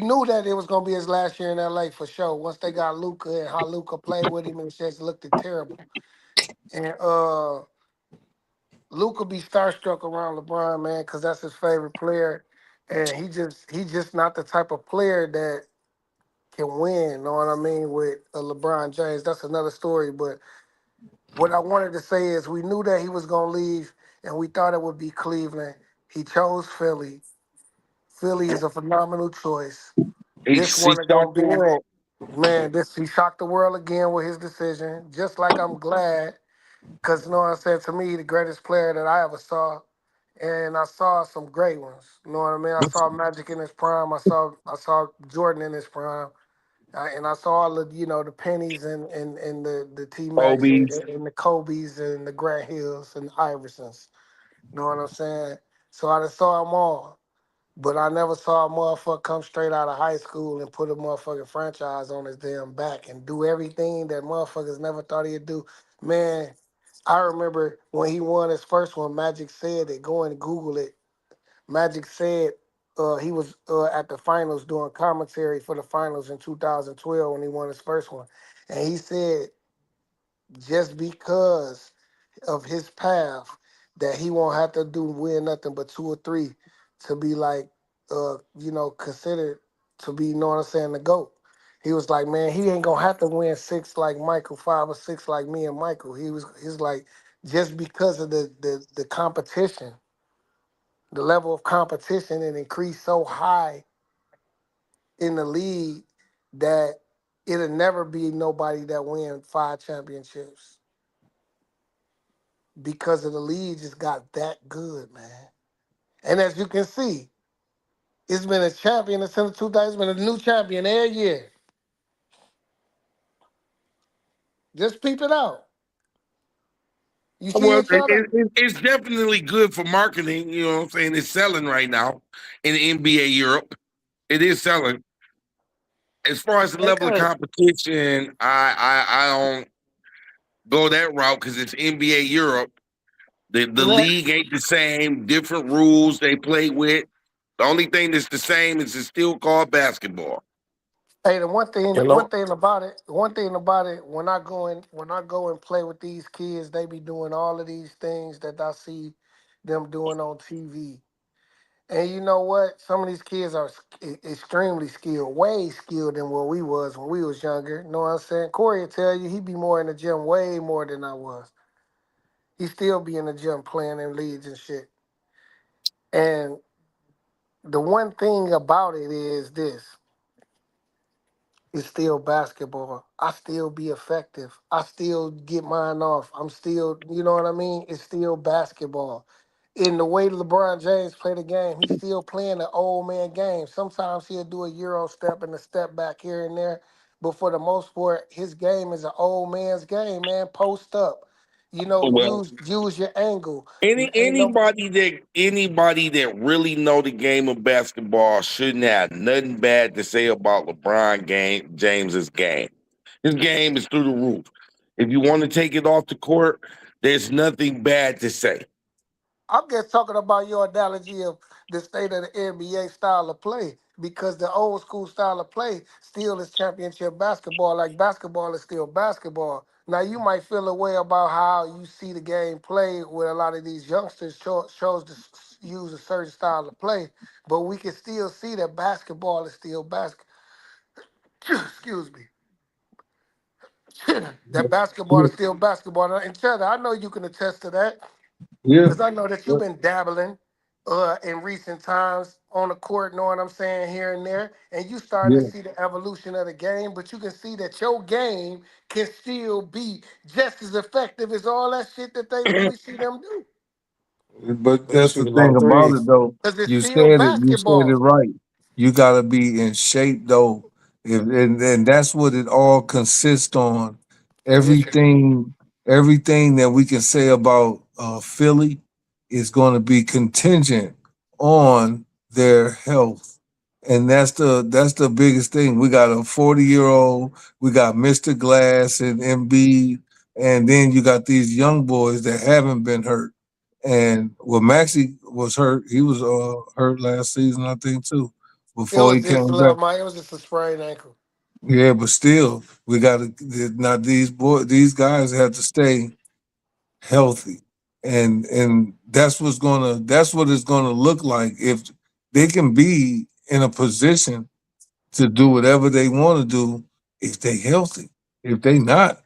knew that it was gonna be his last year in LA for sure. Once they got Luca and how Luca played with him, it just looked terrible. And Luca be starstruck around LeBron, man, because that's his favorite player. And he just not the type of player that can win, know what I mean, with LeBron James. That's another story. But what I wanted to say is we knew that he was going to leave, and we thought it would be Cleveland. He chose Philly. Philly is a phenomenal choice. He This one is going shocked the to world. be, man, he shocked the world again with his decision. Just like I'm glad, because, you know what I'm saying, to me, the greatest player that I ever saw, and I saw some great ones. You know what I mean? I saw Magic in his prime. I saw Jordan in his prime. And I saw all the the pennies and the T Max Kobe's. and the Kobe's and the Grant Hills and the Iversons. You know what I'm saying? So I done saw them all, but I never saw a motherfucker come straight out of high school and put a motherfucking franchise on his damn back and do everything that motherfuckers never thought he'd do. Man, I remember when he won his first one. Magic said it. Go and Google it. Magic said he was at the finals doing commentary for the finals in 2012 when he won his first one. And he said just because of his path that he won't have to win nothing but two or three to be like considered to be, you know what I'm saying, the GOAT. He was like, man, he ain't gonna have to win 6 like Michael, 5 or 6 like me and Michael. He's like, just because of the competition, the level of competition and increased so high in the league that it'll never be nobody that win 5 championships because of the league just got that good, man. And as you can see, it's been a champion since 2000. It's been a new champion every year. Just peep it out. You see Well, each other. it's definitely good for marketing. You know what I'm saying? It's selling right now in the NBA Europe. It is selling. As far as the They level of could. competition, I don't go that route because it's NBA Europe. The league ain't the same. Different rules they play with. The only thing that's the same is it's still called basketball. Hey, the one thing, Hello. when I go and play with these kids, they be doing all of these things that I see them doing on TV. And you know what? Some of these kids are extremely skilled, way skilled than what we was when we was younger. You know what I'm saying? Corey will tell you he be more in the gym, way more than I was. He still be in the gym playing in leagues and shit. And the one thing about it is this. It's still basketball. I still be effective. I still get mine off. I'm still, you know what I mean? It's still basketball. In the way LeBron James play the game, he's still playing the old man game. Sometimes he'll do a Euro step and a step back here and there. But for the most part, his game is an old man's game, man. Post up. Well, Use your angle. Any Ain't no anybody that really know the game of basketball shouldn't have nothing bad to say about James's game. His game is through the roof. If you want to take it off the court, there's nothing bad to say. I'm just talking about your analogy of the state of the NBA style of play because the old school style of play still is championship basketball. Like basketball is still basketball. Now you might feel a way about how you see the game play with a lot of these youngsters chose to use a certain style of play, but we can still see that basketball is still excuse me. That basketball is still basketball. And Cheddar, I know you can attest to that. Yeah. Because I know that you've been dabbling in recent times on the court, know what I'm saying, here and there, and you starting to Yeah. see the evolution of the game, but you can see that your game can still be just as effective as all that shit that we see them do. But You that's the shoot a lot thing of about it threes. though. Because it's You still said it. You said it basketball. right. You gotta be in shape though. And that's what it all consists on. Condition. Everything, everything that we can say about Philly is going to be contingent on their health, and that's the biggest thing. We got a 40-year-old. We got Mr. Glass and Embiid, and then you got these young boys that haven't been hurt. And well, Maxie was hurt. He was hurt last season, I think, too, It before was he just came back. it was just a sprained ankle. Yeah, but still, we got to now. These guys have to stay healthy, and that's what it's gonna look like if they can be in a position to do whatever they want to do if they healthy. If they not,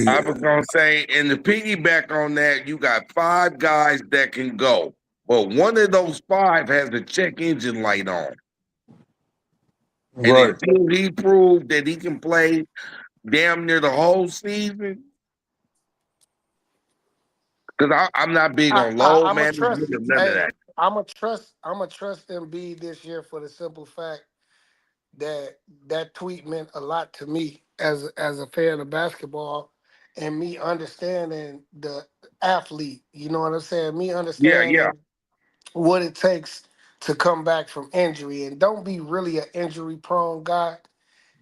I yeah, was gonna say, and to piggyback on that, you got 5 guys that can go, but one of those 5 has a check engine light on, and right. until he proved that he can play damn near the whole season, because I'm not big on load I'm a management trust. or none of Hey, that. I'm a trust Embiid this year for the simple fact that that tweet meant a lot to me as a fan of basketball and me understanding the athlete. You know what I'm saying? Me Yeah, yeah. understanding what it takes to come back from injury and don't be really an injury prone guy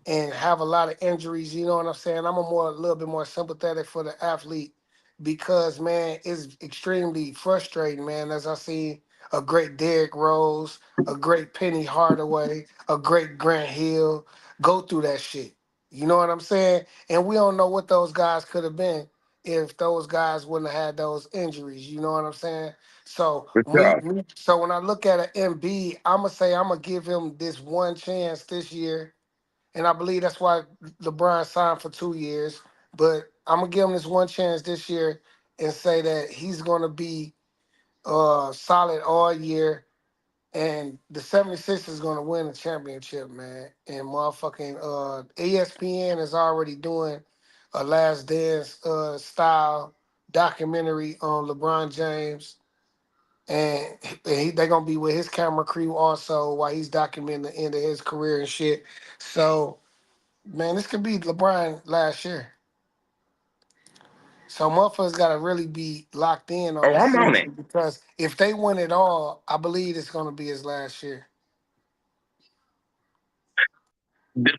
and have a lot of injuries. You know what I'm saying? A little bit more sympathetic for the athlete because man, it's extremely frustrating, man. As I see a great Derrick Rose, a great Penny Hardaway, a great Grant Hill go through that shit. You know what I'm saying? And we don't know what those guys could have been. if those guys wouldn't have had those injuries. You know what I'm saying? So For sure. so when I look at an MB, I'm gonna say I'm gonna give him this one chance this year, and I believe that's why LeBron signed for 2 years. But I'm gonna give him this one chance this year and say that he's gonna be solid all year. And the 76ers is gonna win the championship, man. And motherfucking ESPN is already doing a Last Dance style documentary on LeBron James, and they're gonna be with his camera crew also while he's documenting the end of his career and shit. So, man, this could be LeBron last year. So motherfuckers gotta really be locked in on Oh, this I'm on it. season because if they win it all, I believe it's gonna be his last year.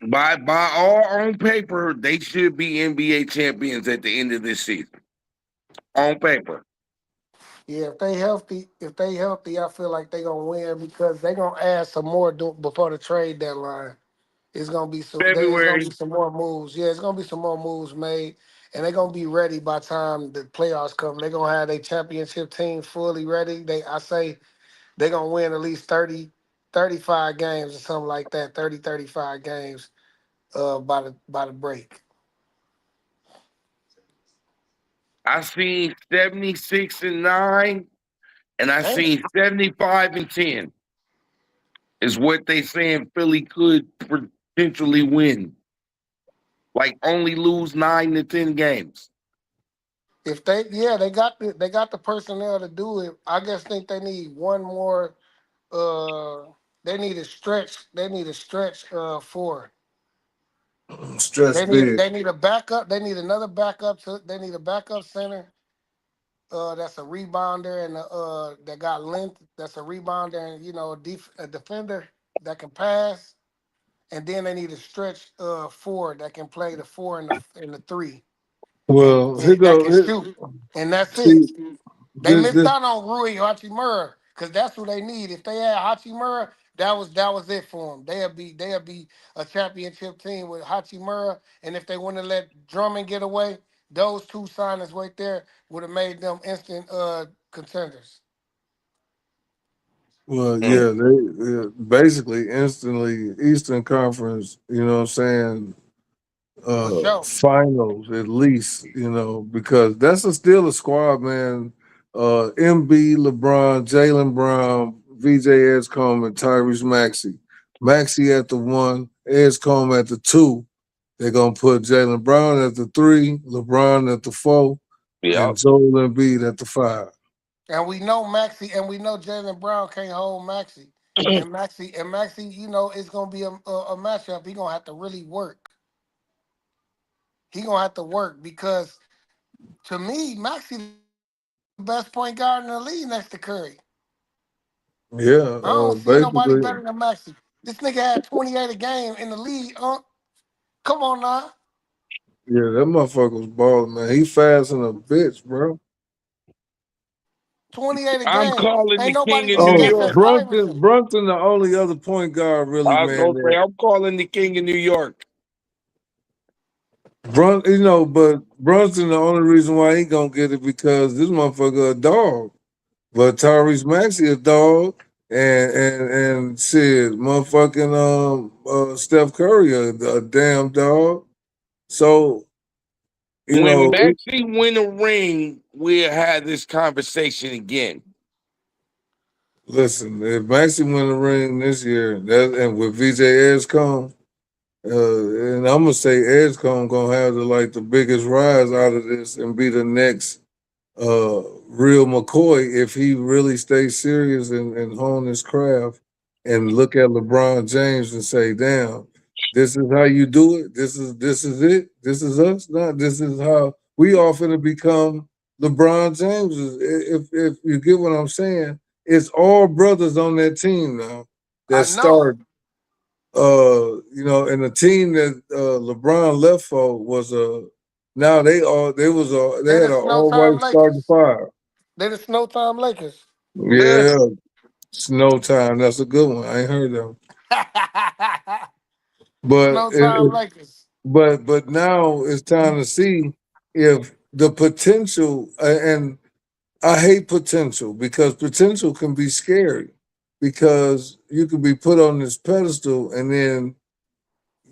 By all on paper, they should be NBA champions at the end of this season. On paper. Yeah, if they healthy, I feel like they gonna win because they gonna add some more before the trade deadline. It's gonna be February. some more moves. Yeah, it's gonna be some more moves made, and they're gonna be ready by the time the playoffs come. They're gonna have their championship team fully ready. I say they're gonna win at least 30, 35 games or something like that. 30, 35 games by the break. I seen 76-9, and I Damn. seen 75-10 is what they saying Philly could potentially win. Like only lose 9 to 10 games. If they got the personnel to do it. I just think they need one more. Uh, they need a stretch. They need a stretch. Four. Stress big. They need a backup. They need another backup. They need a backup center. That's a rebounder and that got length. That's a rebounder and a defender that can pass. And then they need a stretch four that can play the four and the three Well, here that go. can shoot. And that's See, it. They this, missed this, out on Rui Hachimura because that's who they need. If they had Hachimura, that was it for them. They'd be a championship team with Hachimura, and if they wouldn't have let Drummond get away, those two signings right there would have made them instant contenders. well, yeah, basically instantly Eastern Conference. You know what I'm saying? For sure. Finals at least, because that's still a squad, man. MB, LeBron, Jalen Brown, VJ Edgecombe, and Tyrese Maxey. Maxey at the 1, Edgecombe at the 2. They're gonna put Jalen Brown at the 3, LeBron at the 4, Yep. and Joel Embiid at the 5. And we know Jalen Brown can't hold Maxi. And Maxi, it's gonna be a matchup. He gonna have to really work. He gonna have to work because to me, Maxi the best point guard in the league next to Curry. Yeah, I don't see nobody basically, better than Maxi. This nigga had 28 a game in the league. Come on now. yeah, that motherfucker was balling, man. He fast in a bitch, bro. 28 a I'm game. calling Ain't the nobody king of did New Oh, that York. since Iverson. Brunson, the only other point guard, really, I was man. gonna say I'm calling the king of New York. But Brunson, the only reason why he gonna get it because this motherfucker a dog. But Tyrese Maxey a dog, and shit, motherfucking Steph Curry a damn dog. So When it, Maxie win a ring, we'll have this conversation again. listen, if Maxey win the ring this year, and with VJ Edgecombe, and I'm gonna say Edgecombe gonna have the biggest rise out of this and be the next real McCoy if he really stays serious and hone his craft and look at LeBron James and say, damn, this is how you do it. This is it. This is us. No, this is how we all finna become LeBron James. If you get what I'm saying, it's all brothers on that team now I that know. start and the team that LeBron left for was now they They had the an all Snowtime white starting Lakers. five. They the Snowtime Lakers. Yeah. Yeah, snow time. That's a good one. I ain't heard of them. But Snowtime Lakers. but now it's time to see if the potential, and I hate potential because potential can be scary because you could be put on this pedestal and then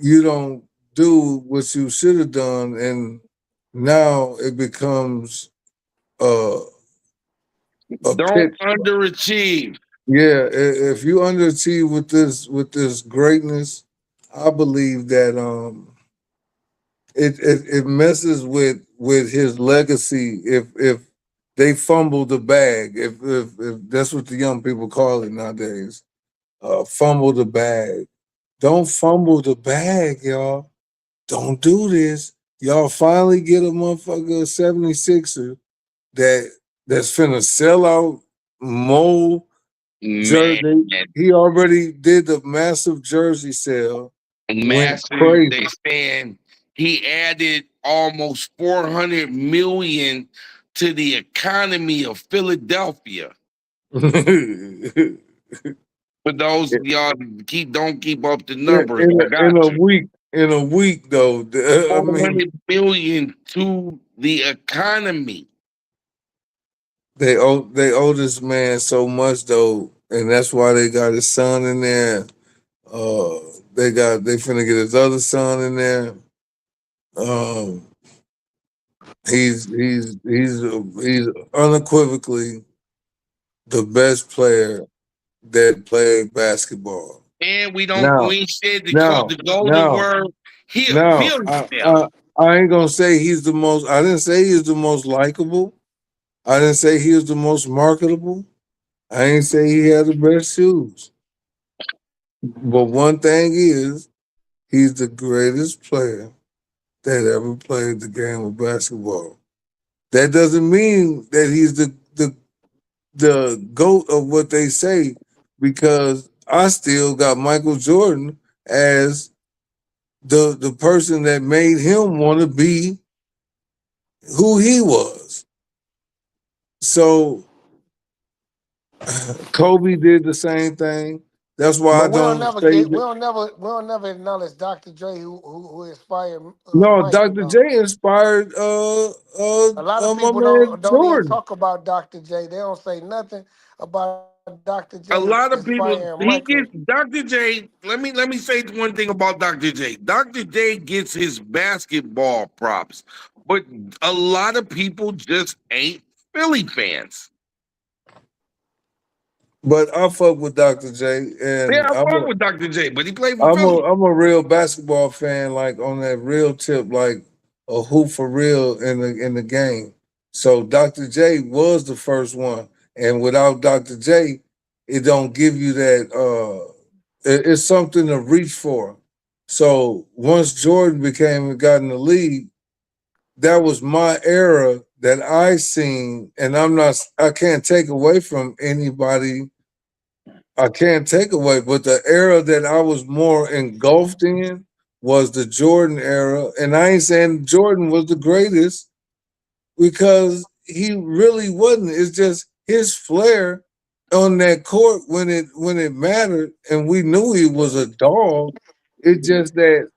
you don't do what you should have done, and now it becomes uh, a Don't pit. underachieve. Yeah, if you underachieve with this greatness, I believe that it messes with his legacy if they fumble the bag. If that's what the young people call it nowadays, fumble the bag. Don't fumble the bag, y'all. Don't do this. Y'all finally get a motherfucker 76er that that's finna sell out more Man, jersey. He already did the massive jersey sale. Went massive. crazy. They saying he added almost 400 million to the economy of Philadelphia. For those of y'all that don't keep up the numbers, I got you. In a week though, I mean 400 million to the economy. they owe this man so much though, and that's why they got his son in there. Uh, they finna get his other son in there. Um, he's unequivocally the best player that played basketball. And Now, we said now, the golden now, word, now, heal I, yourself. I I ain't gonna say he's the most. I didn't say he's the most likable. I didn't say he was the most marketable. I ain't say he had the best shoes. But one thing is, he's the greatest player that ever played the game of basketball. That doesn't mean that he's the GOAT of what they say, because I still got Michael Jordan as the person that made him want to be who he was. So Kobe did the same thing. That's why I But we don't don't never say get that. we don't never acknowledge Dr. Dre who inspired No, Michael Dr. though. J inspired A lot of my people man don't even Jordan. talk about Dr. J. They don't say nothing about Dr. J A lot of people inspiring he Michael. gets Dr. J. Let me say one thing about Dr. J. Dr. J gets his basketball props, but a lot of people just ain't Philly fans. But I fuck with Dr. J, Yeah, and I fuck with Dr. J, but he played for I'm a Philly. I'm a real basketball fan, like on that real tip, like a hoop for real in the game. So Dr. J was the first one, and without Dr. J, it don't give you that. It's something to reach for. So once Jordan got in the league, that was my era that I seen, and I can't take away from anybody. I can't take away, but the era that I was more engulfed in was the Jordan era. And I ain't saying Jordan was the greatest, because he really wasn't. It's just his flair on that court when it mattered, and we knew he was a dog. It's just that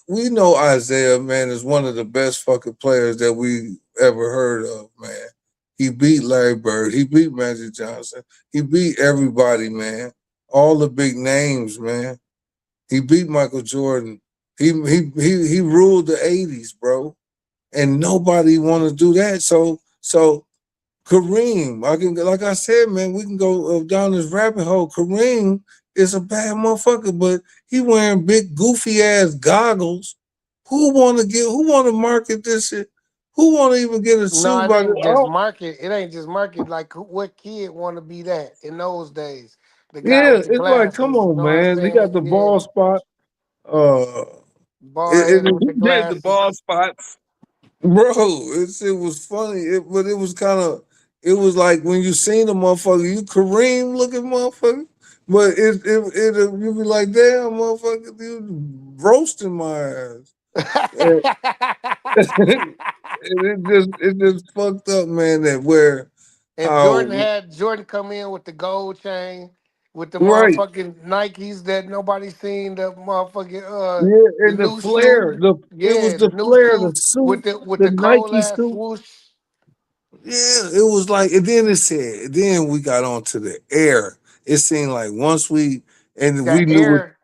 we know Isaiah, man, is one of the best fucking players that we ever heard of, man. He beat Larry Bird. He beat Magic Johnson. He beat everybody, man. All the big names, man. He beat Michael Jordan. He ruled the '80s, bro. And nobody want to do that. So Kareem, I can, like I said, man, we can go down this rabbit hole. Kareem is a bad motherfucker, but he wearing big goofy ass goggles. Who want to get? Who want to market this shit? Who want to even get a No, suit it by the? ain't just Oh, market. It ain't just market. Like what kid want to be that in those days? The guy yeah, with the it's like, come glasses. You on, know what I'm man. He got saying? the Yeah, ball spot. Uh, bald it, head it, with the There's the glasses. ball spots. Bro, it was funny, but it was kind of, it was like when you seen a motherfucker, you Kareem looking motherfucker, but you be like, damn motherfucker, you roasting my ass. And it just fucked up, man. That where If how Jordan come in with the gold chain with the Right. motherfucking Nikes that nobody seen, the motherfucking Yeah, the and the new flare. shoe. It was Yeah, the the new flare, the shoe suit, with the the cold Nike ass suit. swoosh. Yeah, it was like, and then it said, then we got onto the air. It seemed like once and we That knew what air.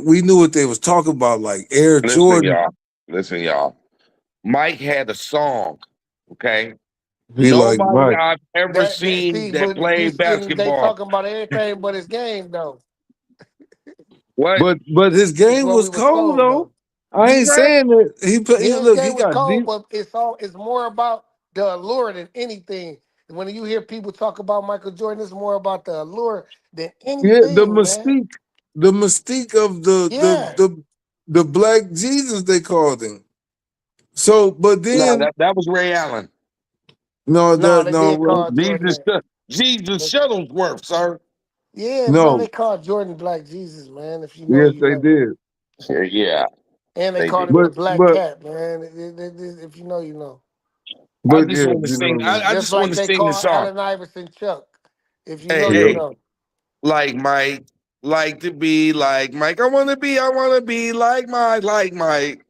we knew what they was talking about, like Air Listen, Jordan. y'all. Listen, y'all. Mike had a song. Okay. Be like Nobody Mike, I've ever That seen see, that but you played see, they basketball. talking about everything but his game though. What? but his His game glory was was cold cold though. though. I You ain't right? saying that he Yeah, his look, he game was got cold, deep. but it's more about the allure than anything. When you hear people talk about Michael Jordan, it's more about the allure than Yeah, anything, man. the mystique of Yeah. the black Jesus they called him. So, but No, then that was Ray Allen. no, Nah, that they no, did well, call Jordan Jesus, that. Jesus They- Shuttlesworth, sir. Yeah, man, no, they called Jordan Black Jesus, man. If you know, yes you they know. did. Yeah, And they they called did. him the But Black but Cat, man. If you know, you know. I but just yeah, want to you sing. know. I Just just want like to they sing the call song. Allen Iverson Chuck. If you know, Hey, you Yep. hey, know. like Mike, like to be like Mike. I want to be like Mike.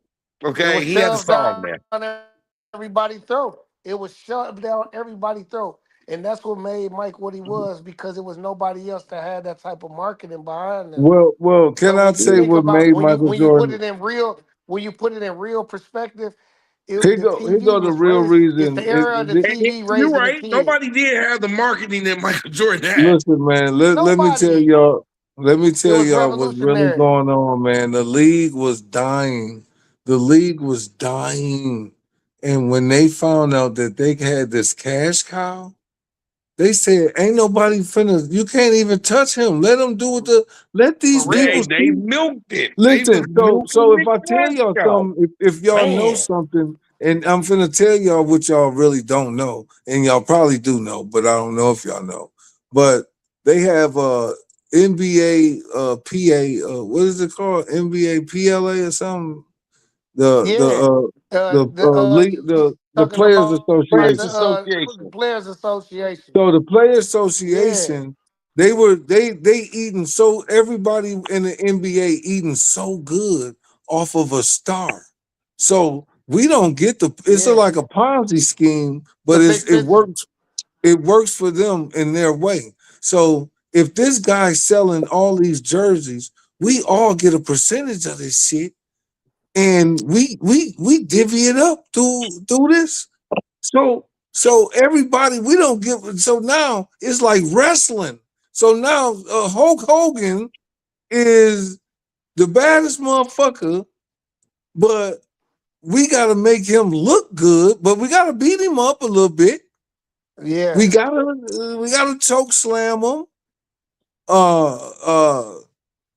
It Okay, was he had a shoved song, down man. everybody's throat. It was shoved down everybody's throat. And that's what made Mike what he was because it was nobody else that had that type of marketing behind them. Well, So can I when you say Yeah. think what about made Michael when you put Jordan? it in real when you put it in real perspective, the Here TV go the was real raised. It's reason. the era of the TV You're raising the right. kids. Nobody did have the marketing that Michael Jordan had. Listen, man. Let me tell Nobody. y'all. Let me It tell was y'all what's really revolutionary. going on, man. The league was dying. The league was dying, and when they found out that they had this cash cow, they said, "Ain't nobody finna. You can't even touch him. Let them do what let For these people real. They see." milked it. They was Listen, so milking if the I tell cash y'all cow. something, if y'all know Man. something, and I'm finna tell y'all what y'all really don't know, and y'all probably do know, but I don't know if y'all know. But they have NBA PA, what is it called? NBA PLA or something? Yeah. League, You the talking Players about Players Association. the Association. Players Association. So the Player Yeah. Association, they eating so everybody in the NBA eating so good off of a star. So we don't get it's Yeah. like a Ponzi scheme, The but big picture. it works for them in their way. So if this guy's selling all these jerseys, we all get a percentage of this shit, and we divvy it up through this. So everybody we don't give. So now it's like wrestling. So now Hulk Hogan is the baddest motherfucker, but we got to make him look good. But we got to beat him up a little bit. Yeah. We gotta choke slam him. Uh uh,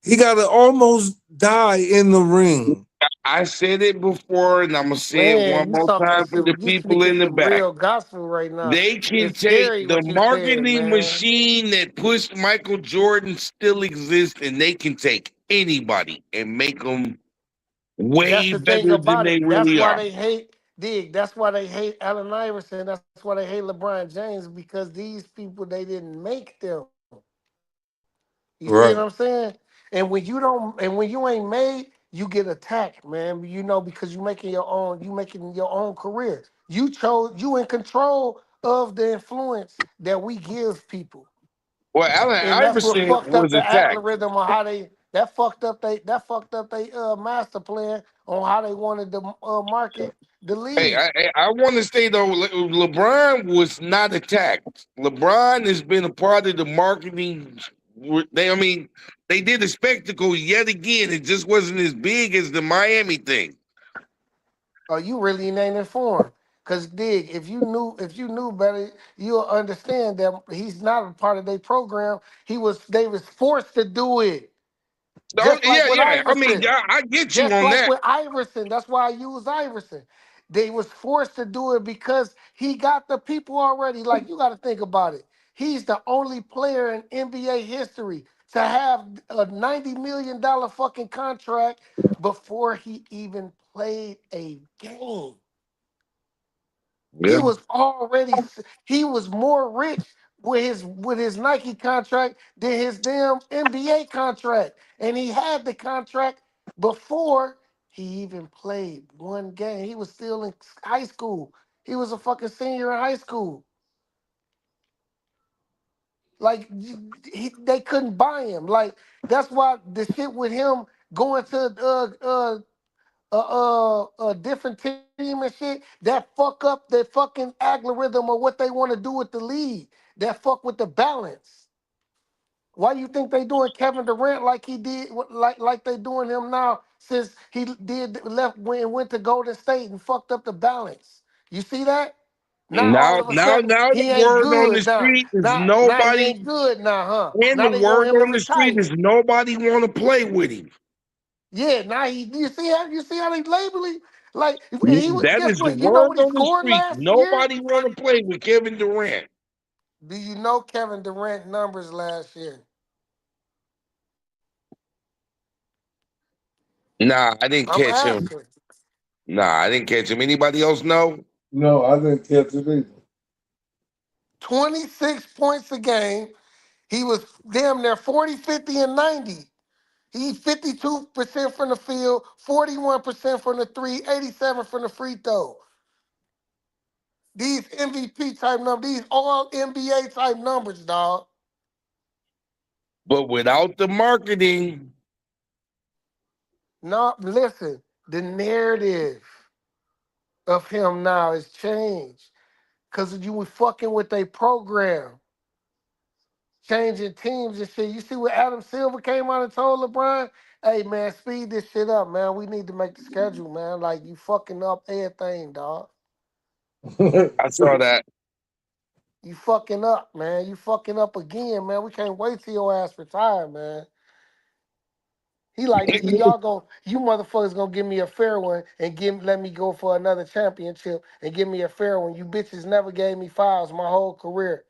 he got to almost die in the ring. I said it before, and I'm gonna say it one Man, more time for the you people speaking in the some back. real gospel right now. They can It's take scary the what you said, marketing man. machine that pushed Michael Jordan still exists, and they can take anybody and make them That's way the thing better than about they it. That's really why are. they hate Dig. That's why they hate Allen Iverson. That's why they hate LeBron James because these people they didn't make them. You see what I'm Right. saying? And when you ain't made, you get attacked, man. You know because you making your own career. You in control of the influence that we give people. Well, Allen And that's what Iverson fucked up was the attacked. algorithm on how they fucked up they master plan on how they wanted to market the Hey, league. I want to say though, LeBron was not attacked. LeBron has been a part of the marketing. I mean, they did a spectacle yet again. It just wasn't as big as the Miami thing. Oh, you really ain't informed. Cause Dig, if you knew better, you'll understand that he's not a part of their program. They was forced to do it. Oh, Just like yeah, with yeah. I mean, Iverson. yeah, I get you Just on like that. with Iverson. That's why I use Iverson. They was forced to do it because he got the people already. Like you got to think about it. He's the only player in NBA history to have a $90 million fucking contract before he even played a game. He Yeah. was already he was more rich with his Nike contract than his damn NBA contract. And he had the contract before he even played one game. He was still in high school. He was a fucking senior in high school. Like they couldn't buy him. Like that's why the shit with him going to a different team and shit that fuck up their fucking algorithm or what they want to do with the league. That fuck with the balance. Why you think they doing Kevin Durant like he did, like they doing him now since he did left went to Golden State and fucked up the balance? You see that? Now all Now, of a now, sudden now he the ain't word on the good now. street is Now he nobody, ain't good now, huh? and the Now they want word him to on the street retire. is nobody want to play with him. Yeah, now you see how they label him? Like and he was That guess is the what? You know word what he on the scored street. last year? Nobody want to play with Kevin Durant. Do you know Kevin Durant numbers last year? Nah, I didn't I'm catch him. asking. Nah, I didn't catch him. Anybody else know? No, I didn't catch it either. 26 points a game. He was damn near 40, 50, and 90. He 52% from the field, 41% from the three, 87 from the free throw. These MVP type numbers, these all NBA type numbers, dog. But without the marketing, No, listen, the narrative of him now has changed. Cause you were fucking with a program, changing teams and shit. You see what Adam Silver came out and told LeBron? Hey man, speed this shit up, man. We need to make the schedule, man. Like you fucking up everything, dog. I saw that. You fucking up, man. You fucking up again, man. We can't wait till your ass retire, man. He like, nigga, you motherfuckers gonna give me a fair one and let me go for another championship and give me a fair one. You bitches never gave me fouls my whole career.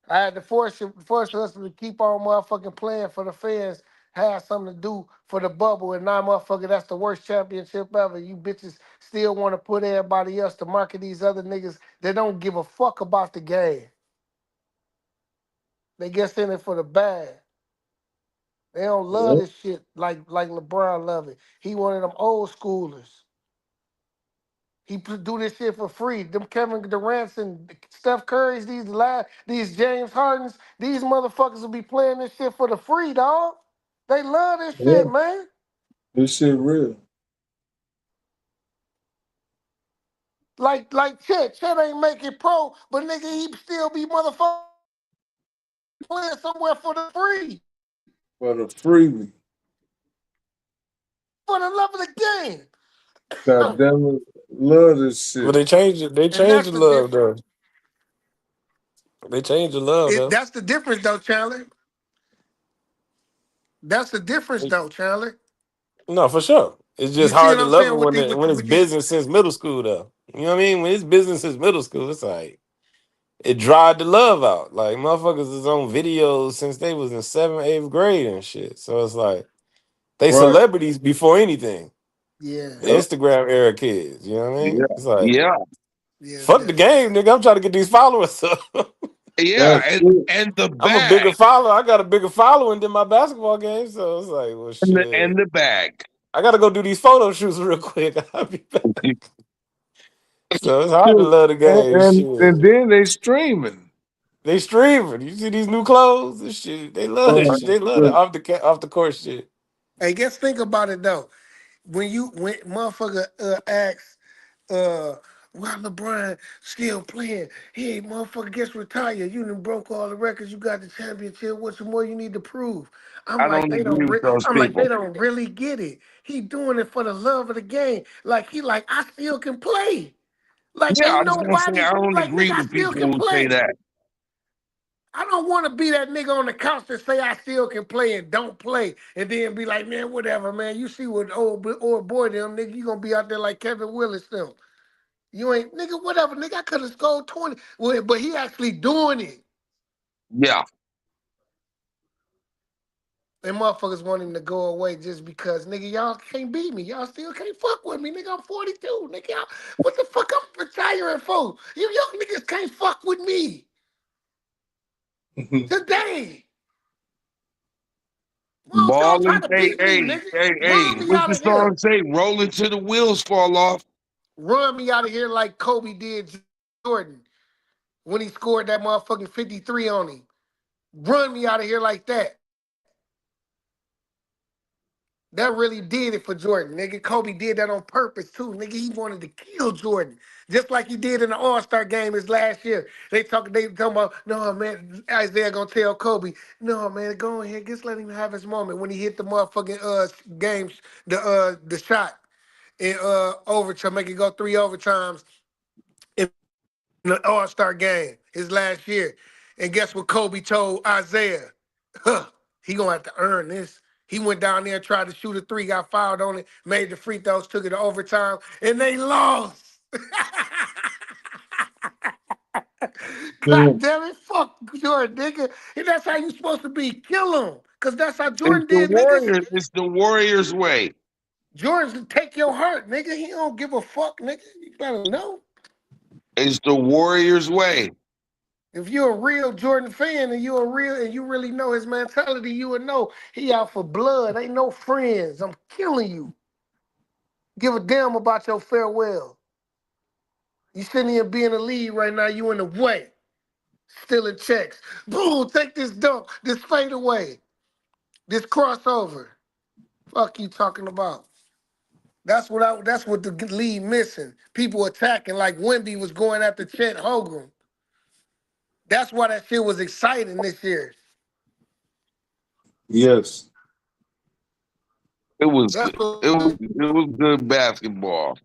I had to force us to keep on motherfucking playing for the fans, had something to do for the bubble, and now motherfucker, that's the worst championship ever. You bitches still want to put everybody else to market these other niggas that don't give a fuck about the game. They get in it for the bag. They don't love Yep. this shit like LeBron love it. He one of them old schoolers. Do this shit for free. Them Kevin Durant's and Steph Curry's, these James Hardens, these motherfuckers will be playing this shit for the free, dog. They love this Yeah. shit, man. This shit real. Like Chet ain't make it pro, but nigga, he still be motherfucking playing somewhere for the free. For the freebie. For the love of the game. God damn it. Love this But shit. they changed it. They And changed that's the the love difference. though. They changed the love though. That's the difference though, Chandler. That's the difference though, Chandler. No, for sure. It's You just see hard what to I'm love it saying when when it's with these. business since middle school though. You know what I mean? When it's business since middle school, it's like it dried the love out. Like motherfuckers is on videos since they was in seventh, eighth grade and shit. So it's like they Right. celebrities before anything. Yeah, The Yep. Instagram era kids. You know what I Yeah, mean? It's like yeah, yeah, fuck the game, nigga. I'm trying to get these followers. So yeah, That's and it. and the I'm a bigger bag, follower. I got a bigger following than my basketball game. So it's like, well, and shit. the bag. I gotta go do these photo shoots real quick. I'll be back. So it's hard to love the game. And Shit. then they streaming. They streaming. You see these new clothes? This shit. They love Oh, this shit. They love the off the court shit. Hey, guess think about it though. When motherfucker asks, why LeBron still playing? Hey, motherfucker gets retired. You done broke all the records. You got the championship. What's more you need to prove? I'm I like don't they agree don't. with those I'm like they people. don't really get it. He doing it for the love of the game. Like he like I still can play. Like Yeah, I ain't was gonna say nobody I don't like agree nigga. I with still people can who say play. that. I don't want to be that nigga on the couch that say I still can play and don't play, and then be like, man, whatever, man. You see what old boy them nigga, you gonna be out there like Kevin Willis them. You ain't nigga, whatever, nigga. I could have scored 20, well, but he actually doing it. Yeah, And motherfuckers want him to go away just because, nigga, y'all can't beat me. Y'all still can't fuck with me, nigga. I'm 42, nigga. What the fuck I'm retiring for? You young niggas can't fuck with me. Today. Well, y'all trying Balling, to hey, beat me, hey, nigga. hey, hey. Run me What's out the of here. song say? Rolling till the wheels fall off. Run me out of here like Kobe did Jordan when he scored that motherfucking 53 on him. Run me out of here like that. That really did it for Jordan, nigga. Kobe did that on purpose too, nigga. He wanted to kill Jordan, just like he did in the All-Star game his last year. They talking about, no man, Isaiah gonna tell Kobe, no man, go ahead, just let him have his moment when he hit the motherfucking games, the shot in overtime, make it go 3 overtimes in the All-Star game his last year. And guess what Kobe told Isaiah? Huh, he gonna have to earn this. He went down there, tried to shoot a 3, got fouled on it, made the free throws, took it to overtime, and they lost. Yeah. God damn it, fuck Jordan, nigga. And that's how you supposed to be. Kill him. Cause that's how It's Jordan the did, niggas. Warriors. It's the Warriors' way. Jordan's take your heart, nigga. He don't give a fuck, nigga. You better know. It's the Warriors' way. If you're a real Jordan fan and you really know his mentality, you would know he out for blood. Ain't no friends. I'm killing you. Give a damn about your farewell. You shouldn't even be in the lead right now. You in the way. Stealing checks. Boom, take this dunk, this fadeaway, this crossover. Fuck you talking about. That's what the lead missing. People attacking like Wemby was going after Chet Holmgren. That's why that shit was exciting this year. Yes. It was That's it was good basketball,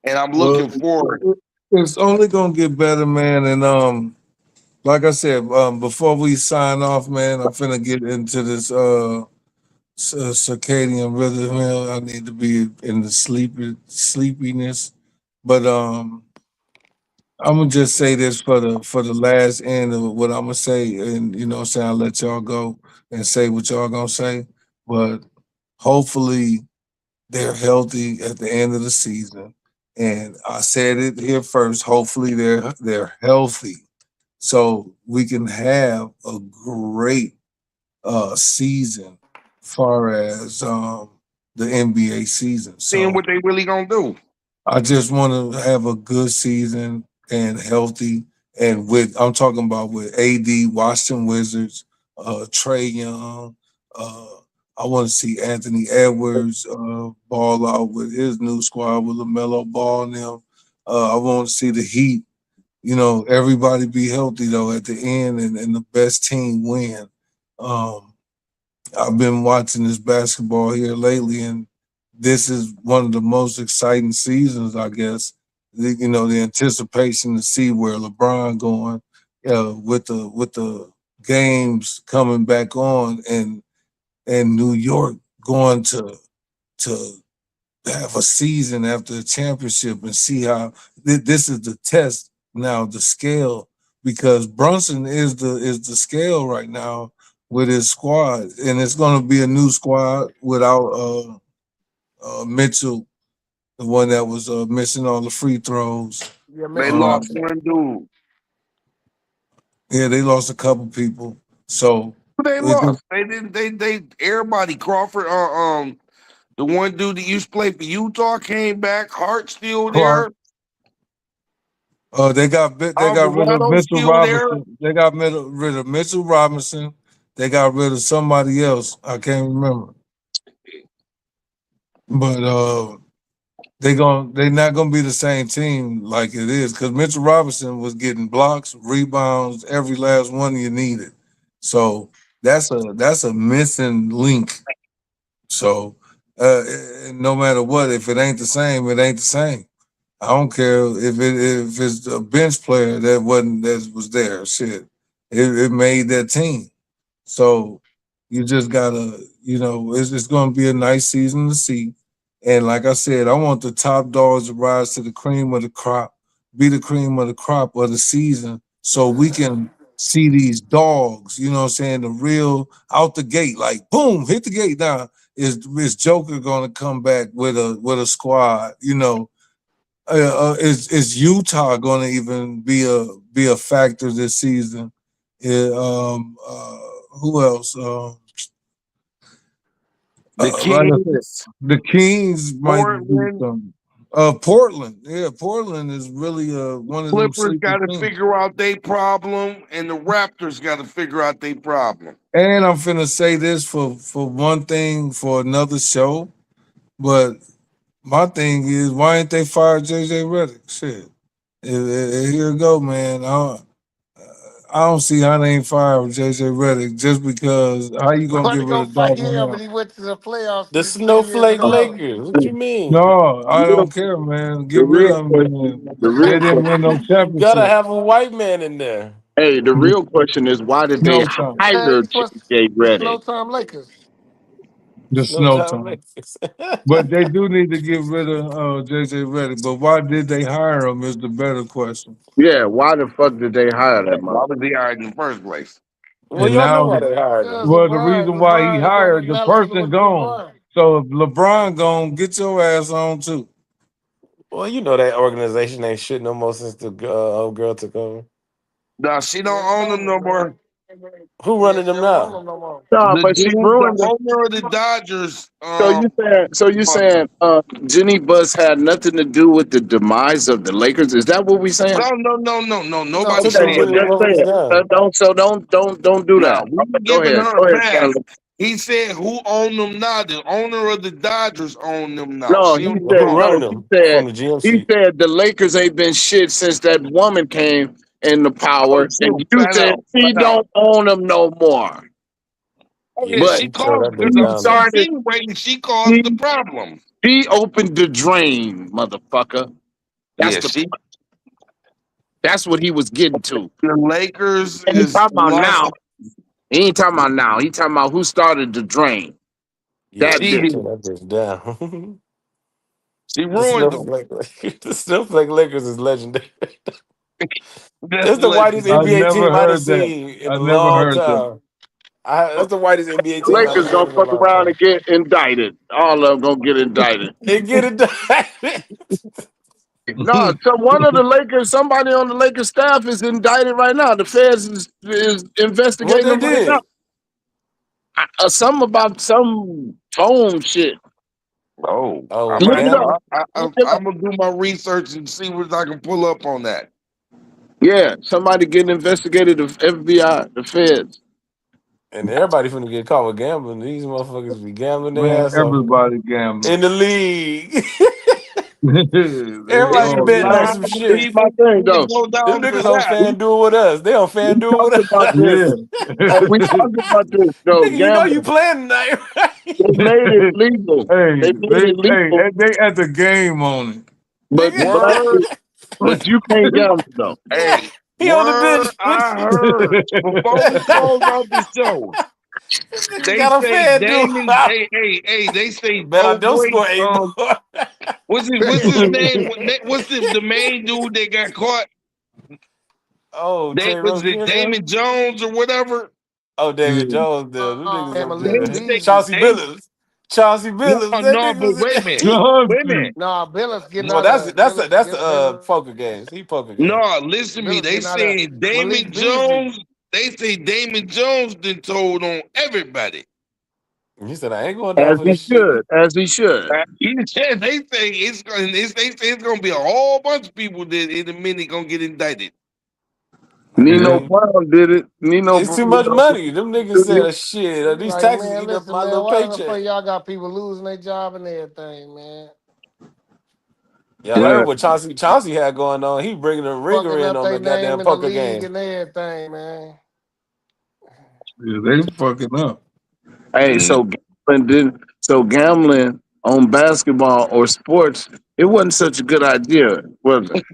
and I'm Well, looking forward. it's only gonna get better, man. And like I said, before we sign off, man, I'm finna get into this circadian rhythm. Man, I need to be in the sleepiness. But I'm gonna just say this for the last end of what I'm gonna say, and you know, what I'm saying I'll let y'all go and say what y'all gonna say. But hopefully they're healthy at the end of the season. And I said it here first. Hopefully they're healthy, so we can have a great season, far as the NBA season. Seeing So what they really gonna do. I just want to have a good season and healthy. And with I'm talking about with AD, Washington Wizards, Trey Young. Uh, I want to see Anthony Edwards ball out with his new squad with LaMelo Ball and them. I want to see the Heat. You know, everybody be healthy though at the end, and the best team win. Um, I've been watching this basketball here lately, and this is one of the most exciting seasons, I guess. You know, the anticipation to see where LeBron going with the games coming back on, and New York going to have a season after a championship and see how this is the test now, the scale, because Brunson is the scale right now with his squad, and it's going to be a new squad without Mitchell, the one that was missing all the free throws. Yeah, They Mitchell lost Robinson. one dude. Yeah, they lost a couple people, so Who they it just lost? They didn't. They everybody Crawford. The one dude that used to play for Utah came back. Hart still Clark. there. They got rid of Alvarado Mitchell still there. Robinson. They got rid of Mitchell Robinson. They got rid of somebody else. I can't remember. But they're not gonna be the same team like it is, because Mitchell Robinson was getting blocks, rebounds, every last one you needed. So that's a missing link. So no matter what, if it ain't the same, it ain't the same. I don't care if it's a bench player that was there. Shit, it made that team. So you just gotta, you know, it's going to be a nice season to see. And like I said, I want the top dogs to rise to the cream of the crop, be the cream of the crop of the season, so we can see these dogs. You know what I'm saying? The real out the gate, like boom, hit the gate down. Is Joker going to come back with a squad? You know, Is Utah going to even be a factor this season? Who else? The Like I said, Kings, the Kings might do Portland, something. Portland, yeah, Portland is really one of them Clippers sleepy got to teams. figure out their problem, and the Raptors got to figure out their problem. And I'm finna say this for one thing for another show, but my thing is, why ain't they fired JJ Redick? Shit, here you go, man. I don't see how they ain't fired JJ Redick just because. How you gonna Why get they rid gonna of fight Darvin him Ham? and he went to the playoffs The 2 years in Snowflake a row? Lakers. What you mean? No, I real, don't care, man. the Get rid real of them, question, man. the They real didn't win no question. You gotta championship. have a white man in there. Hey, the real question is why did they Snow time. hire He's supposed J.J. the Redick? Snow Time Lakers. The Snow snow time time. Lakers. But they do need to get rid of JJ Redick. But why did they hire him is the better question. Yeah, why the fuck did they hire that Why mother? was he hired in the first place? Well, And y'all know now, why they hired him. Because well, the reason why he LeBron is gonna hired the Melo person went to gone. LeBron. So if LeBron gone, get your ass on too. Well, you know that organization ain't shit no more since the old girl took over. Nah, she don't Yeah, own them no more. Who yeah, running she them don't own now? them no more. No, The but she dude, the ruined it. owner of the Dodgers, So you bought them. saying Jenny Bus had nothing to do with the demise of the Lakers? Is that what we saying? No. No, She Nobody Okay, been well said getting them that. just say motherfuckers it. down. Don't do No, that. we Okay, go giving ahead. her Go a ahead, pass. Chandler. He said, "Who own them now?" The owner of the Dodgers own them now. No, She he don't Well, even who said own running no. them. He them said from the he GMC? said the Lakers ain't been shit since that woman came in the Oh, power, and shoot, you fat said out, he fat out. don't own them no more. Oh yeah, Yeah, But she he tore caused that bitch he the down though. started. insinuating she caused the He problem. he opened the drain, motherfucker. That's Yeah, the she. that's what he was getting to. The Lakers And he is talking about lost. now. He ain't talking about now. He talking about who started the drain. Yeah, That he She bitch. did did. tear that bitch down. She The ruined them. Snowflake, the Snowflake Lakers is legendary. That's It's the whitest I legendary. NBA never team I done heard that. seen in I a never long heard that. time. That's the whitest NBA team I done Lakers seen gonna in a fuck long around time. and get indicted. All of them gonna get indicted. They get it done. No, so one of the Lakers, somebody on the Lakers staff is indicted right now. The feds is What investigating they them right now. did? Something about some phone shit. Oh, Oh, I with the Look might. it up. gambling. Look it up. I'm gonna do my research and see what I can pull up on that. Yeah, somebody getting investigated. The FBI, the feds. And everybody finna get caught with gambling. These motherfuckers be gambling their Man, ass off everybody gambling. in the league. They It's Everybody a all betting on Hey, lot some gambling. of this is shit. my people thing finna though. go Them down to niggas on that. FanDuel with us. They on We FanDuel talked with about this. us. Yeah. We talked about this though. Nigga, you know you Gambling. playing tonight, right? They made it legal. Hey, They made it legal, they at the game on it. but but Word, but you can't gamble though. hey, He on the word. bench with I you. heard before we close out the show. This nigga They got a say FanDuel. Damon. They say Bet I don't boy. score eight more. What's his name? What's the main dude that got caught? Oh, They Terry was Rose it Jr. Damon Jones or whatever? Oh, David Yeah. Jones. Them niggas up They Malik there. say Beasley. Chauncey they Billups. Chauncey no Billups. That no, nigga but was wait a minute, wait a Chauncey. minute. Nah, Billups getting well, out of that's the Billups getting poker games. He poker game. No, listen to me. Billups They getting out of saying Damon Malik Beasley. Jones. They say Damon Jones done told on everybody. He said, I ain't going down As for he this shit. should. As he should. He said they say they say it's gonna be a whole bunch of people that in a minute gonna get indicted. I Nino Yeah. mean, Brown did it. Nino it's too much money. Them niggas said, shit, He these like, taxes man, eat up listen, my man, little why the fuck paycheck. y'all got people losing their job and everything, man? Y'all heard Right. what Chauncey had going on. He bringing a ringer Fucking in up on their the name goddamn in the poker league game. and everything, man. Yeah, they fucking up. Hey, Mm. so gambling on basketball or sports, it wasn't such a good idea, was it?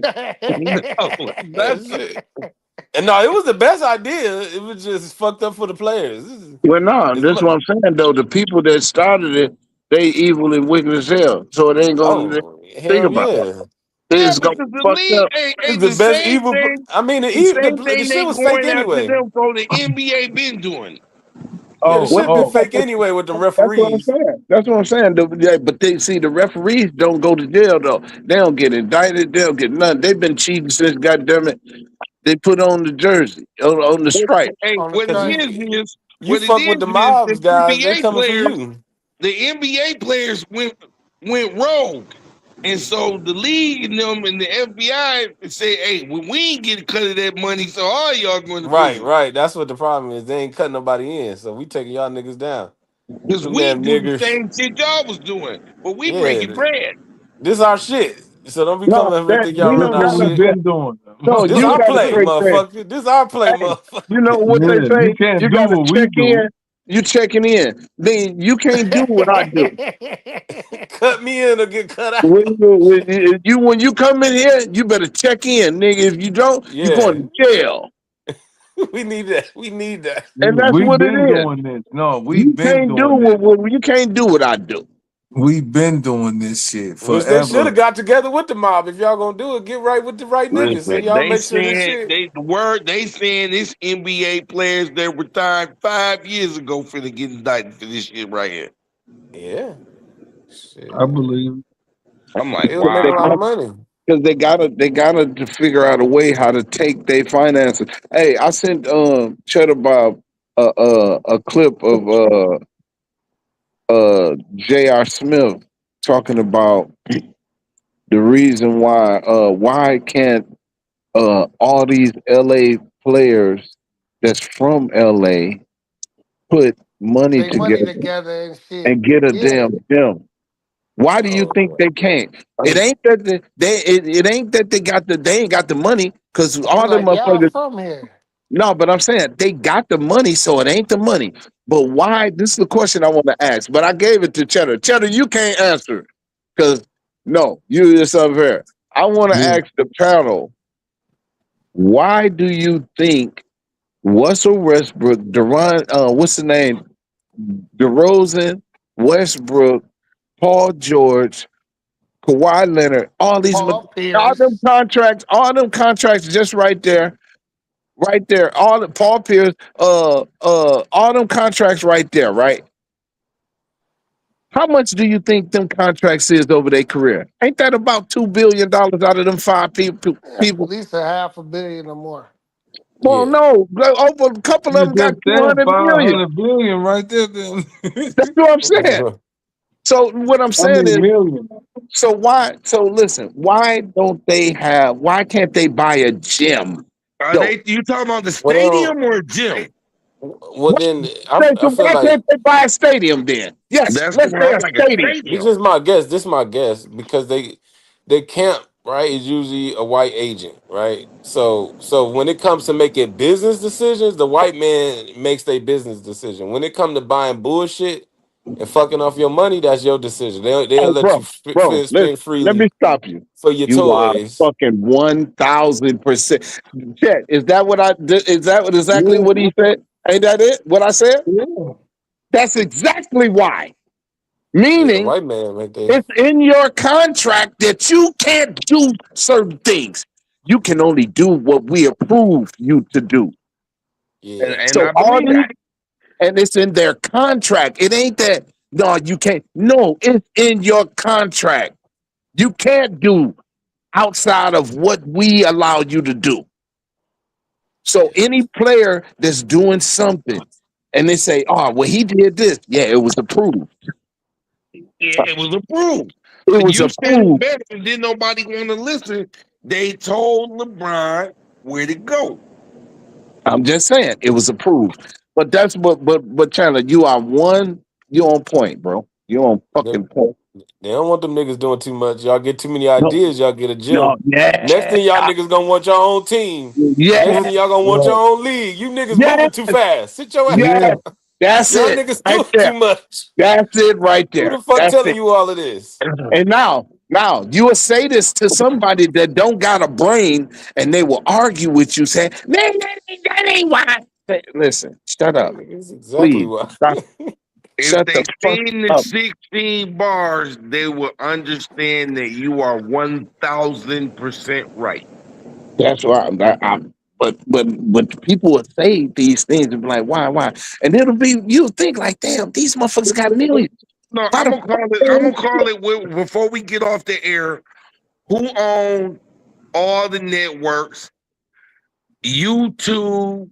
No, that's Shit. And no, it was the best idea. It was just fucked up for the players. Well, no, It's that's mu- what I'm saying though. The people that started it, they evil and wicked as hell. So it ain't gonna oh, think hell about it. yeah. yeah, It's gonna because be the fucked league, up. hey, It's the best evil. I mean, the the same thing shit they was fake going after anyway. them for the NBA been doing. Yeah, the shit been Oh, fake anyway with them That's what I'm referees. saying. That's what I'm saying. But they see the referees don't go to jail though. They don't get indicted. They don't get nothing. They've been cheating since goddamn it. They put on the jersey on the stripe. Hey, On the what it Cause thing. is you what it fuck with the is mobs, guys, they coming for you. the NBA players went rogue. And so the league and them and the FBI say, hey, well, we ain't getting cut of that money, so all y'all going to Right, prison. right. That's what the problem is. They ain't cutting nobody in, so we taking y'all niggas down. Because Them we damn do the niggers. same shit y'all was doing, but we breaking Yeah, bread. this our shit. So don't be No, coming up and that think y'all we run this don't our what gotta. we've shit. been doing. No, This you our gotta play, break bread. motherfucker. This our play, Hey, motherfucker. you know what they Yeah, you say? can't You do gotta what we check do. in. You checking in. Then you can't do what I do. Cut me in or get cut out. When you come in here, you better check in, nigga. If you don't, you Yeah, going to jail. we need that. We need that. And that's We've what it been is. doing this. No, we've You been can't do doing this. what you can't do what I do. We've been doing this shit Which they should forever. have got together with the mob. If y'all gonna do it, get right with the right niggas. So Listen, y'all they make sure this saying shit. they saying this NBA players that retired 5 years ago finna get indicted for this shit right here. Yeah, I shit. believe. I'm like, They was making a lot of wow. money. Because they gotta to figure out a way how to take their finances. Hey, I sent Cheddar Bob a clip of J.R. Smith talking about the reason why can't all these LA players that's from LA put money They money together together and shit. and get a Yeah. damn gym. Why do you think Oh, they can't? It ain't that it ain't that they ain't got the money because They all them like, y'all motherfuckers. from here. No, but I'm saying they got the money, so it ain't the money. But why? This is the question I want to ask. But I gave it to Cheddar. Cheddar, you can't answer because no, you just unfair. I want to Yeah. ask the panel. Why do you think Russell Westbrook, what's the name? DeRozan, Westbrook, Paul George, Kawhi Leonard, Paul Pierce. all them contracts just right there. All the Paul Pierce, all them contracts right there, right? How much do you think them contracts is over their career? Ain't that about $2 billion out of them five people? At least a half a billion or more. Well, yeah. no, over a couple of You them got just said 200 million. 500 billion right there. Then. That's what I'm saying. So what I'm I saying mean is, million. so why? So listen, why don't they have? Why can't they buy a gym? Are Yo, you talking about the Well, they don't. stadium or a gym? Well, then I so feel why like can't they buy a stadium then? Yes, That's let's what say I'm a like, a stadium. this stadium. is my guess. This is my guess because they camp right is usually a white agent, right? So when it comes to making business decisions, the white man makes their business decision. When it comes to buying bullshit and fucking off your money, that's your decision. They'll Hey, let you bro, spend let freely me stop you. for your You are toys. fucking 1,000%. Chet, is that exactly Yeah. what he said? Ain't that it? What I said? Yeah. That's exactly why. Yeah, the Meaning, white man right there. it's in your contract that you can't do certain things. You can only do what we approve you to do. Yeah. And So I all believe these, that. and it's in their contract. It ain't that, no, you can't. No, it's in your contract. You can't do outside of what we allow you to do. So Yeah. any player that's doing something and they say, oh, well, he did this. Yeah, it was approved. Yeah, it was approved. It But was you said it approved. better and didn't nobody want to listen. They told LeBron where to go. I'm just saying it was approved. But that's but Chandler, you on point, bro. You on They, fucking point. they don't want them niggas doing too much. Y'all get too many No, ideas, y'all get a no, gym. Next yeah, thing y'all niggas gonna want your own team. Next yeah, thing y'all gonna want your Right. own league. You niggas yeah, moving too fast. Sit your ass yeah. Yeah. down. That's Y'all it. niggas Right doing there. too much. That's it right Who there. the fuck That's telling it. you all of this? And now you will say this to somebody that don't got a brain and they will argue with you saying, "Man, that ain't why." Listen, shut up. Niggas exactly Please. why. Stop. If Shut they the fuck seen the up. 16 bars, they will understand that you are 1,000% right. That's why. But people will say these things and be like, why? And it'll be you'll think like, damn, these motherfuckers got millions. No, Why I'm the gonna call it. I'm gonna call it before we get off the air. Who owns all the networks? YouTube,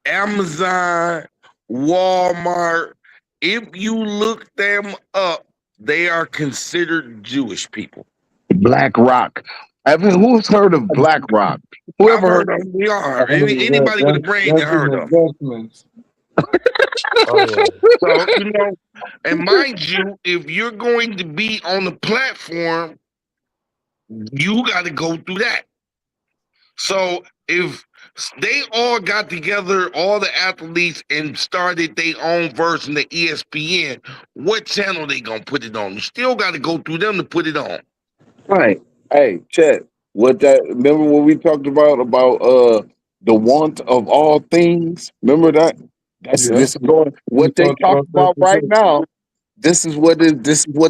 Amazon, Walmart. If you look them up, they are considered Jewish people. BlackRock? I mean, who's heard of BlackRock? I've Whoever heard heard? of them. We all heard. That, Anybody with a that, brain that that's heard an of them. investment. Oh yeah. So, and mind you, if you're going to be on the platform, you got to go through that. So if they all got together, all the athletes, and started their own version of ESPN, what channel they gonna put it on? You still got to go through them to put it on. Right. Hey, Chet. What that? Remember what we talked about the want of all things? Remember that? That's Yeah. this is going We what they talked talk about that about right today. now. This is what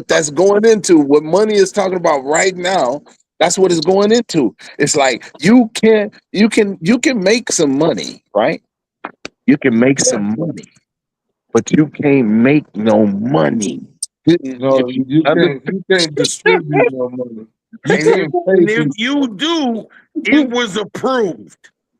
that's going into. What money is talking about right now. That's what it's going into. It's like you can make some money, right? You can make some money, but you can't make no money. If No, you understand, you can't distribute no money. You And if, can't pay and if people. you do, it was approved.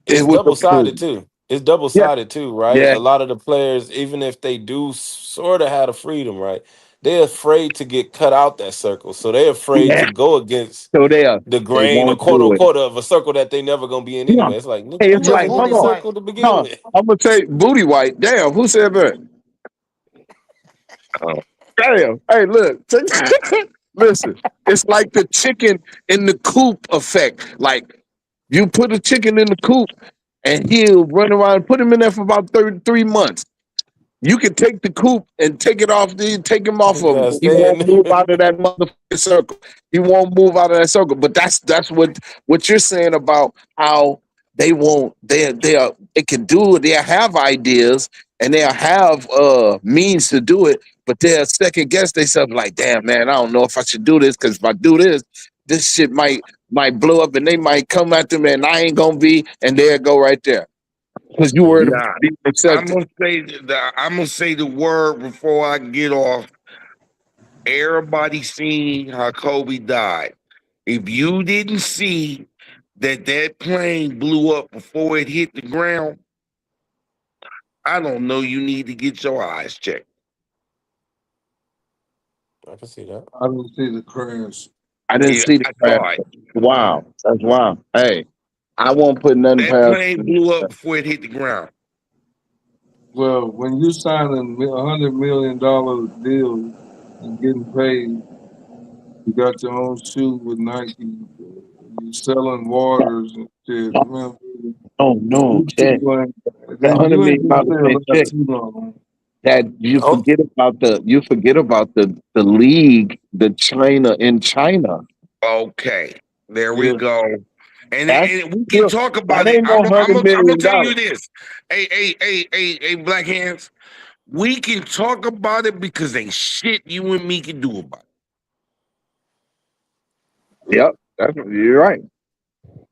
It's it was double sided approved. too. It's double Yeah, sided too, right? yeah, A lot of the players, even if they do sort of have the freedom, right? They're afraid to get cut out that circle, so they're afraid yeah. to go against So the they grain or won't quote do it. unquote of a circle that they never gonna be in Yeah. anyway. It's like, nigga, Hey, you it's was like, in hold this on. circle to begin No, with. I'm gonna say booty white. Damn, who said that? Oh, damn. Hey, look. Listen, it's like the chicken in the coop effect. Like you put a chicken in the coop and he'll run around, put him in there for about 33 months. You can take the coop and take it off. Take him off You of. gotta He stay won't in move there. out of that motherfucking circle. He won't move out of that circle. But that's what you're saying about how they won't. They can do it. They have ideas and they'll have means to do it. But they'll second guess themselves. Like, damn man, I don't know if I should do this because if I do this, this shit might blow up and they might come after me and I ain't gonna be. And there go right there because you worried about Nah, being accepted. I'm gonna say the word before I get off. Everybody seen how Kobe died. If you didn't see that plane blew up before it hit the ground, I don't know. You need to get your eyes checked. I can see that. I don't see the crash. I didn't Yeah, see the I crash. saw it. Wow, that's wow. Hey, I won't put nothing That past. plane blew up before it hit the ground. Well, when you sign $100 million deal and getting paid, you got your own shoe with Nike. You selling waters and shit. Man, Oh no, these Chad, people ain't. that hundred You ain't million gonna dollar stay man alive check. too long. That Oh, you forget about the league, the China in China. Okay, there we Yeah. go. That's And we can still talk that about it. ain't no hundred I'm gonna million tell you dollars. this. Hey, Black Hands. We can talk about it because ain't shit you and me can do about it. Yep, you're right.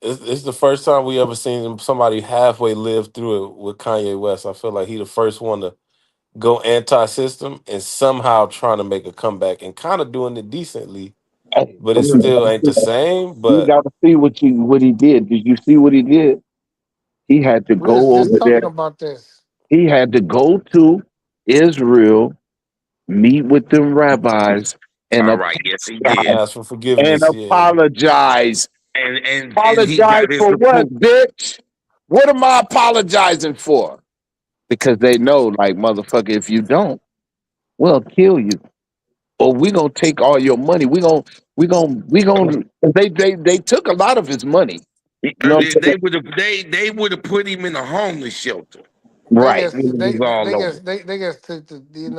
it's the first time we ever seen somebody halfway live through it with Kanye West. I feel like he the first one to go anti-system and somehow trying to make a comeback and kind of doing it decently, Hey, but it Yeah. still ain't the same. you But got to see what he did. Did you see what he did? He had to We was go just over there. talking about this. He had to go to Israel, meet with them rabbis, and All right, yes, he did. ask for forgiveness. Yeah, apologize. And he Apologize got his for what, approval. bitch? What am I apologizing for? Because they know, like, motherfucker, if you don't, we'll kill you. Or we gonna take all your money. We gonna they took a lot of his money. You know what I'm saying? They would have put him in a homeless shelter. They Right. just It was all over. they just took the the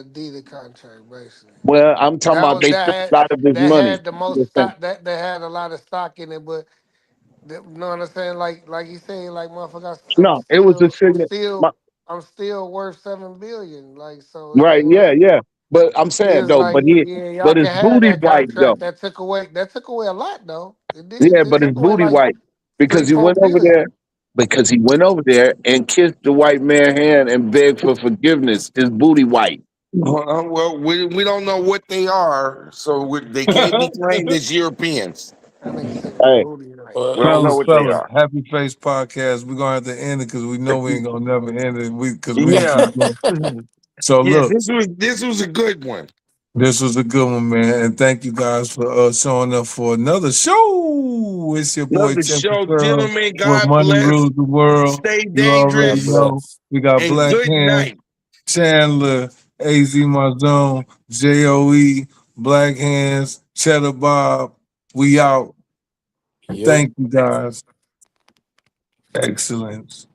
Adidas contract basically. Well, I'm talking That about was they took a lot of his that money. had the most stock that had a lot of stock in it, but you know what I'm saying? Like you say, like motherfucker, No, it was a signet. I'm still worth 7 billion. Like so, it Right, was yeah, like yeah. But I'm he saying was though, like, yeah, y'all but his can have booty that white though. contract. That took away a lot though. It did. Yeah, It but his took away booty like white three, because he four went over there. billion. because he went over there and kissed the white man's hand and begged for forgiveness. His booty white. Well, we don't know what they are, so they can't be claimed as Europeans. That nigga said Hey, booty right. We don't know what they fellas, are. Happy Face Podcast. We're gonna have to end it because we know we ain't gonna never end it. Because we Yeah. keep going. So Yeah, look, this was a good one. this was a good one, man, and thank you guys for showing up for another show. It's your boy Another Tim show, Pearl, gentlemen. where God money bless. rules the world. Stay You already God dangerous know. bless. We got and Black good Hands, night. Chandler, AZ Mazone, JOE, Black Hands, Cheddar Bob. We out. Yo. Thank you guys. Excellence.